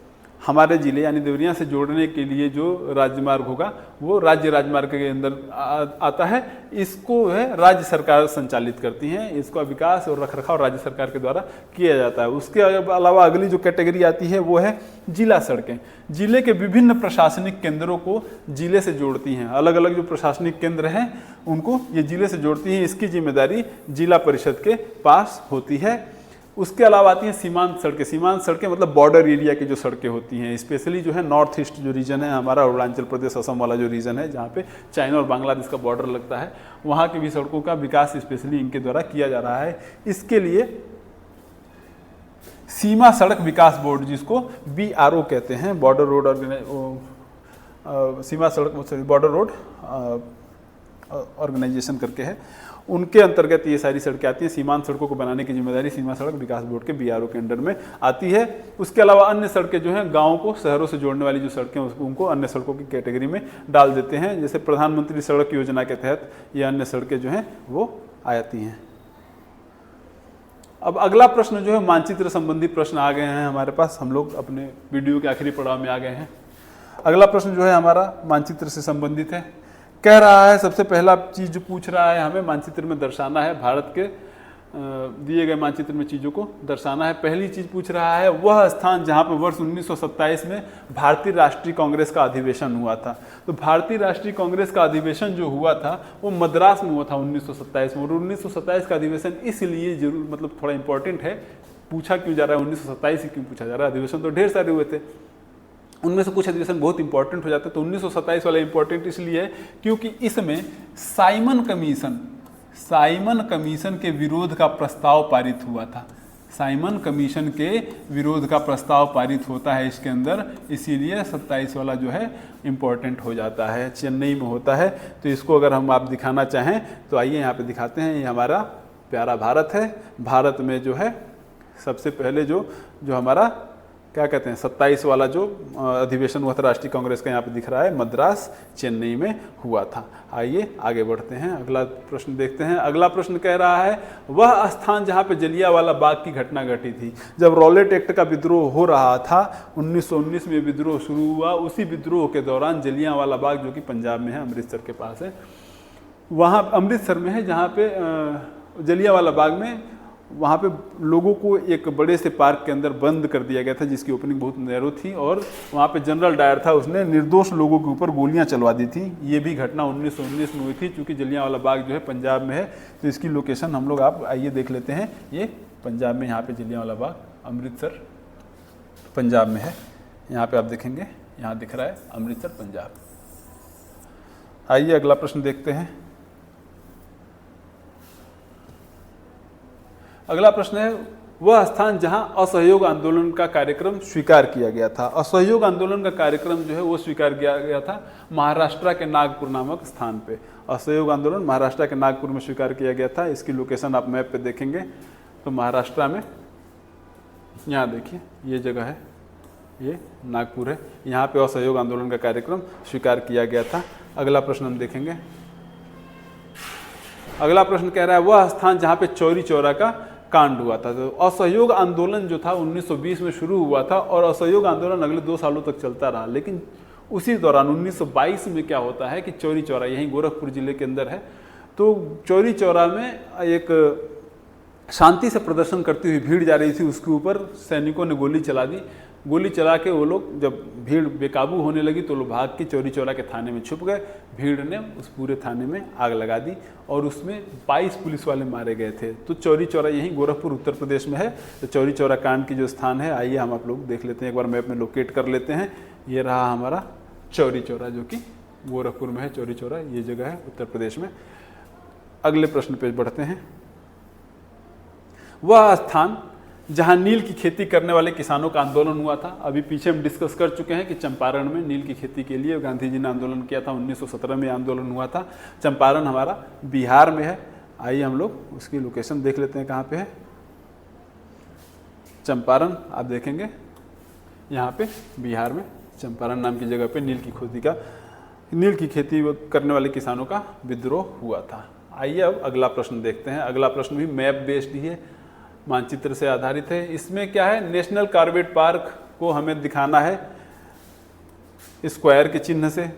हमारे जिले यानी देवरिया से जोड़ने के लिए जो राजमार्ग होगा वो राज्य राजमार्ग के अंदर आता है। इसको है राज्य सरकार संचालित करती हैं, इसका विकास और रखरखाव राज्य सरकार के द्वारा किया जाता है। उसके अलावा अगली जो कैटेगरी आती है वो है जिला सड़कें। जिले के विभिन्न प्रशासनिक केंद्रों को जिले से जोड़ती हैं। अलग अलग जो प्रशासनिक केंद्र हैं उनको ये जिले से जोड़ती हैं। इसकी जिम्मेदारी जिला परिषद के पास होती है। उसके अलावा आती हैं सीमांत सड़कें। सीमांत सड़कें मतलब बॉर्डर एरिया की जो सड़कें होती हैं, स्पेशली जो है नॉर्थ ईस्ट जो रीजन है हमारा, अरुणाचल प्रदेश असम वाला जो रीजन है जहाँ पे चाइना और बांग्लादेश का बॉर्डर लगता है, वहाँ की भी सड़कों का विकास स्पेशली इनके द्वारा किया जा रहा है। इसके लिए सीमा सड़क विकास बोर्ड, जिसको BRO कहते हैं, बॉर्डर रोड सीमा सड़क बॉर्डर रोड ऑर्गेनाइजेशन करके है, उनके अंतर्गत ये सारी सड़कें आती हैं। सीमांत सड़कों को बनाने की जिम्मेदारी सीमा सड़क विकास बोर्ड के BRO के अंडर में आती है। उसके अलावा अन्य सड़कें जो हैं गाँव को शहरों से जोड़ने वाली जो सड़कें उनको अन्य सड़कों की कैटेगरी में डाल देते हैं। जैसे प्रधानमंत्री सड़क योजना के तहत ये अन्य सड़कें जो हैं वो आती हैं। अब अगला प्रश्न जो है मानचित्र संबंधी प्रश्न आ गए हैं हमारे पास, हम लोग अपने वीडियो के आखिरी पड़ाव में आ गए हैं। अगला प्रश्न जो है हमारा मानचित्र से संबंधित है। कह रहा है, सबसे पहला चीज जो पूछ रहा है, हमें मानचित्र में दर्शाना है, भारत के दिए गए मानचित्र में चीज़ों को दर्शाना है। पहली चीज पूछ रहा है वह स्थान जहाँ पर वर्ष 1927 में भारतीय राष्ट्रीय कांग्रेस का अधिवेशन हुआ था। तो भारतीय राष्ट्रीय कांग्रेस का अधिवेशन जो हुआ था वो मद्रास में हुआ था 1927 में। और 1927 का अधिवेशन इसलिए जरूर मतलब थोड़ा इंपॉर्टेंट है, पूछा क्यों जा रहा है 1927 ही क्यों पूछा जा रहा है, अधिवेशन तो ढेर सारे हुए थे, उनमें से कुछ अधिवेशन बहुत इंपॉर्टेंट हो जाते हैं। तो 1927 वाला इंपॉर्टेंट इसलिए है क्योंकि इसमें साइमन कमीशन के विरोध का प्रस्ताव पारित हुआ था। साइमन कमीशन के विरोध का प्रस्ताव पारित होता है इसके अंदर, इसीलिए 27 वाला जो है इंपॉर्टेंट हो जाता है, चेन्नई में होता है। तो इसको अगर हम आप दिखाना चाहें तो आइए यहाँ पे दिखाते हैं। ये हमारा प्यारा भारत है। भारत में जो है सबसे पहले जो हमारा क्या कहते हैं 27 वाला जो अधिवेशन हुआ था राष्ट्रीय कांग्रेस का, यहाँ पे दिख रहा है मद्रास चेन्नई में हुआ था। आइए आगे बढ़ते हैं, अगला प्रश्न देखते हैं। अगला प्रश्न कह रहा है वह स्थान जहाँ पे जलियांवाला बाग की घटना घटी थी। जब रॉलेट एक्ट का विद्रोह हो रहा था 1919 में विद्रोह शुरू हुआ, उसी विद्रोह के दौरान जलियांवाला बाग जो कि पंजाब में है, अमृतसर के पास है, वहाँ अमृतसर में है, जहाँ पे जलियांवाला बाग में वहाँ पे लोगों को एक बड़े से पार्क के अंदर बंद कर दिया गया था, जिसकी ओपनिंग बहुत नैरो थी, और वहाँ पे जनरल डायर था, उसने निर्दोष लोगों के ऊपर गोलियां चलवा दी थी। ये भी घटना 1919 में हुई थी। चूँकि जलियांवाला बाग जो है पंजाब में है तो इसकी लोकेशन हम लोग आप आइए देख लेते हैं। ये पंजाब में, यहाँ पे जलियांवाला बाग, अमृतसर पंजाब में है। यहाँ पे आप देखेंगे, यहाँ दिख रहा है अमृतसर पंजाब। आइए अगला प्रश्न देखते हैं। अगला प्रश्न है वह स्थान जहां असहयोग आंदोलन का कार्यक्रम स्वीकार किया गया था। असहयोग आंदोलन का कार्यक्रम जो है वो स्वीकार किया गया था महाराष्ट्र के नागपुर नामक स्थान पे। असहयोग आंदोलन महाराष्ट्र के नागपुर में स्वीकार किया गया था। इसकी लोकेशन आप मैप पे देखेंगे तो महाराष्ट्र में, यहाँ देखिए ये जगह है, ये नागपुर है, यहाँ पे असहयोग आंदोलन का कार्यक्रम स्वीकार किया गया था। अगला प्रश्न हम देखेंगे। अगला प्रश्न कह रहा है वह स्थान जहाँ पे चौरी चौरा का कांड हुआ था। तो असहयोग आंदोलन जो था 1920 में शुरू हुआ था और असहयोग आंदोलन अगले 2 सालों तक चलता रहा। लेकिन उसी दौरान 1922 में क्या होता है कि चौरी चौरा यहीं गोरखपुर जिले के अंदर है, तो चौरी चौरा में एक शांति से प्रदर्शन करती हुई भीड़ जा रही थी, उसके ऊपर सैनिकों ने गोली चला दी। गोली चला के वो लोग, जब भीड़ बेकाबू होने लगी तो लोग भाग के चौरी चौरा के थाने में छुप गए। भीड़ ने उस पूरे थाने में आग लगा दी और उसमें 22 पुलिस वाले मारे गए थे। तो चौरी चौरा यहीं गोरखपुर उत्तर प्रदेश में है। तो चौरी चौरा कांड की जो स्थान है, आइए हम आप लोग देख लेते हैं, एक बार मैप में लोकेट कर लेते हैं। ये रहा हमारा चौरी चौरा जो कि गोरखपुर में है। चौरी चौरा ये जगह है उत्तर प्रदेश में। अगले प्रश्न पे बढ़ते हैं। वह स्थान जहां नील की खेती करने वाले किसानों का आंदोलन हुआ था। अभी पीछे हम डिस्कस कर चुके हैं कि चंपारण में नील की खेती के लिए गांधी जी ने आंदोलन किया था। 1917 में आंदोलन हुआ था। चंपारण हमारा बिहार में है। आइए हम लोग उसकी लोकेशन देख लेते हैं कहाँ पे है। चंपारण आप देखेंगे यहाँ पे बिहार में चंपारण नाम की जगह पे नील की खेती करने वाले किसानों का विद्रोह हुआ था। आइए अब अगला प्रश्न देखते हैं। अगला प्रश्न भी मैप बेस्ड ही है, मानचित्र से आधारित है। इसमें क्या है, नेशनल कॉर्बेट पार्क को हमें दिखाना है स्क्वायर के चिन्ह से।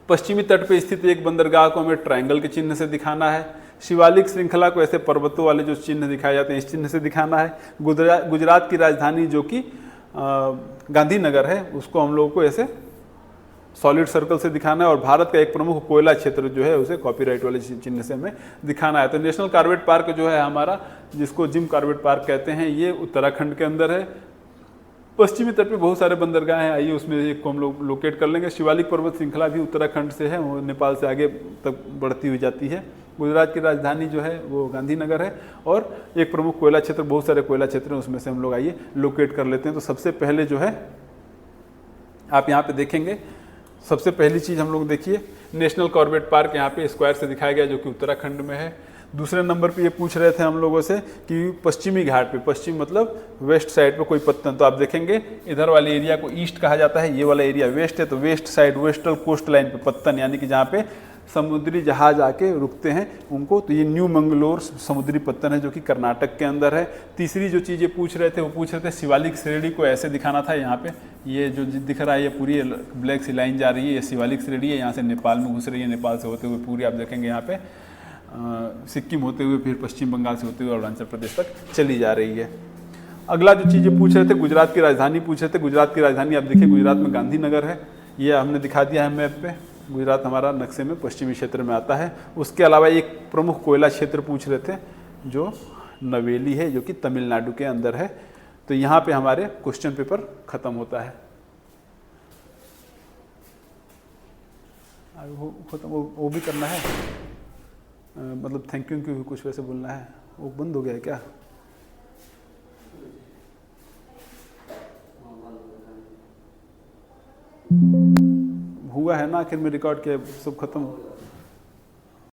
पश्चिमी तट पे स्थित एक बंदरगाह को हमें ट्रायंगल के चिन्ह से दिखाना है। शिवालिक श्रृंखला को ऐसे पर्वतों वाले जो चिन्ह दिखाए जाते हैं इस चिन्ह से दिखाना है। गुजरात की राजधानी जो कि गांधीनगर है उसको हम लोगों को ऐसे सॉलिड सर्कल से दिखाना है, और भारत का एक प्रमुख कोयला क्षेत्र जो है उसे कॉपीराइट वाले चिन्ह से हमें दिखाना है। तो नेशनल कॉर्बेट पार्क जो है हमारा, जिसको जिम कॉर्बेट पार्क कहते हैं, ये उत्तराखंड के अंदर है। पश्चिमी तट पे बहुत सारे बंदरगाह हैं, आइए उसमें एक को हम लोग लोकेट कर लेंगे। शिवालिक पर्वत श्रृंखला भी उत्तराखंड से है, वो नेपाल से आगे तक बढ़ती हुई जाती है। गुजरात की राजधानी जो है वो गांधीनगर है, और एक प्रमुख कोयला क्षेत्र, बहुत सारे कोयला क्षेत्र हैं, उसमें से हम लोग आइए लोकेट कर लेते हैं। तो सबसे पहले जो है आप यहाँ पे देखेंगे, सबसे पहली चीज़ हम लोग देखिए नेशनल कॉर्बेट पार्क यहाँ पे स्क्वायर से दिखाया गया, जो कि उत्तराखंड में है। दूसरे नंबर पे ये पूछ रहे थे हम लोगों से कि पश्चिमी घाट पे, पश्चिम मतलब वेस्ट साइड पे कोई पत्तन, तो आप देखेंगे इधर वाले एरिया को ईस्ट कहा जाता है, ये वाला एरिया वेस्ट है, तो west side western coast line पे पत्तन, यानी कि जहाँ पे समुद्री जहाज आके रुकते हैं उनको, तो ये न्यू मंगलोर समुद्री पत्तन है जो कि कर्नाटक के अंदर है। तीसरी जो चीज़ ये पूछ रहे थे, वो पूछ रहे थे शिवालिक श्रेणी को ऐसे दिखाना था। यहाँ पे ये जो दिख रहा है, ये पूरी ब्लैक सी लाइन जा रही है, ये शिवालिक श्रेणी है, यहाँ से नेपाल में घुस रही है, नेपाल से होते हुए पूरी आप देखेंगे यहाँ पे सिक्किम होते हुए फिर पश्चिम बंगाल से होते हुए अरुणाचल प्रदेश तक चली जा रही है। अगला जो चीज़ें पूछ रहे थे, गुजरात की राजधानी पूछ रहे थे। गुजरात की राजधानी आप देखिए, गुजरात में गांधीनगर है, ये हमने दिखा दिया है मैप पे। गुजरात हमारा नक्शे में पश्चिमी क्षेत्र में आता है। उसके अलावा एक प्रमुख कोयला क्षेत्र पूछ रहे थे जो नवेली है, जो कि तमिलनाडु के अंदर है। तो यहाँ पे हमारे क्वेश्चन पेपर खत्म होता है। वो भी करना है, मतलब थैंक यू क्यों कुछ वैसे बोलना है, वो बंद हो गया है क्या? हुआ है ना आखिर में रिकॉर्ड किया, सब खत्म।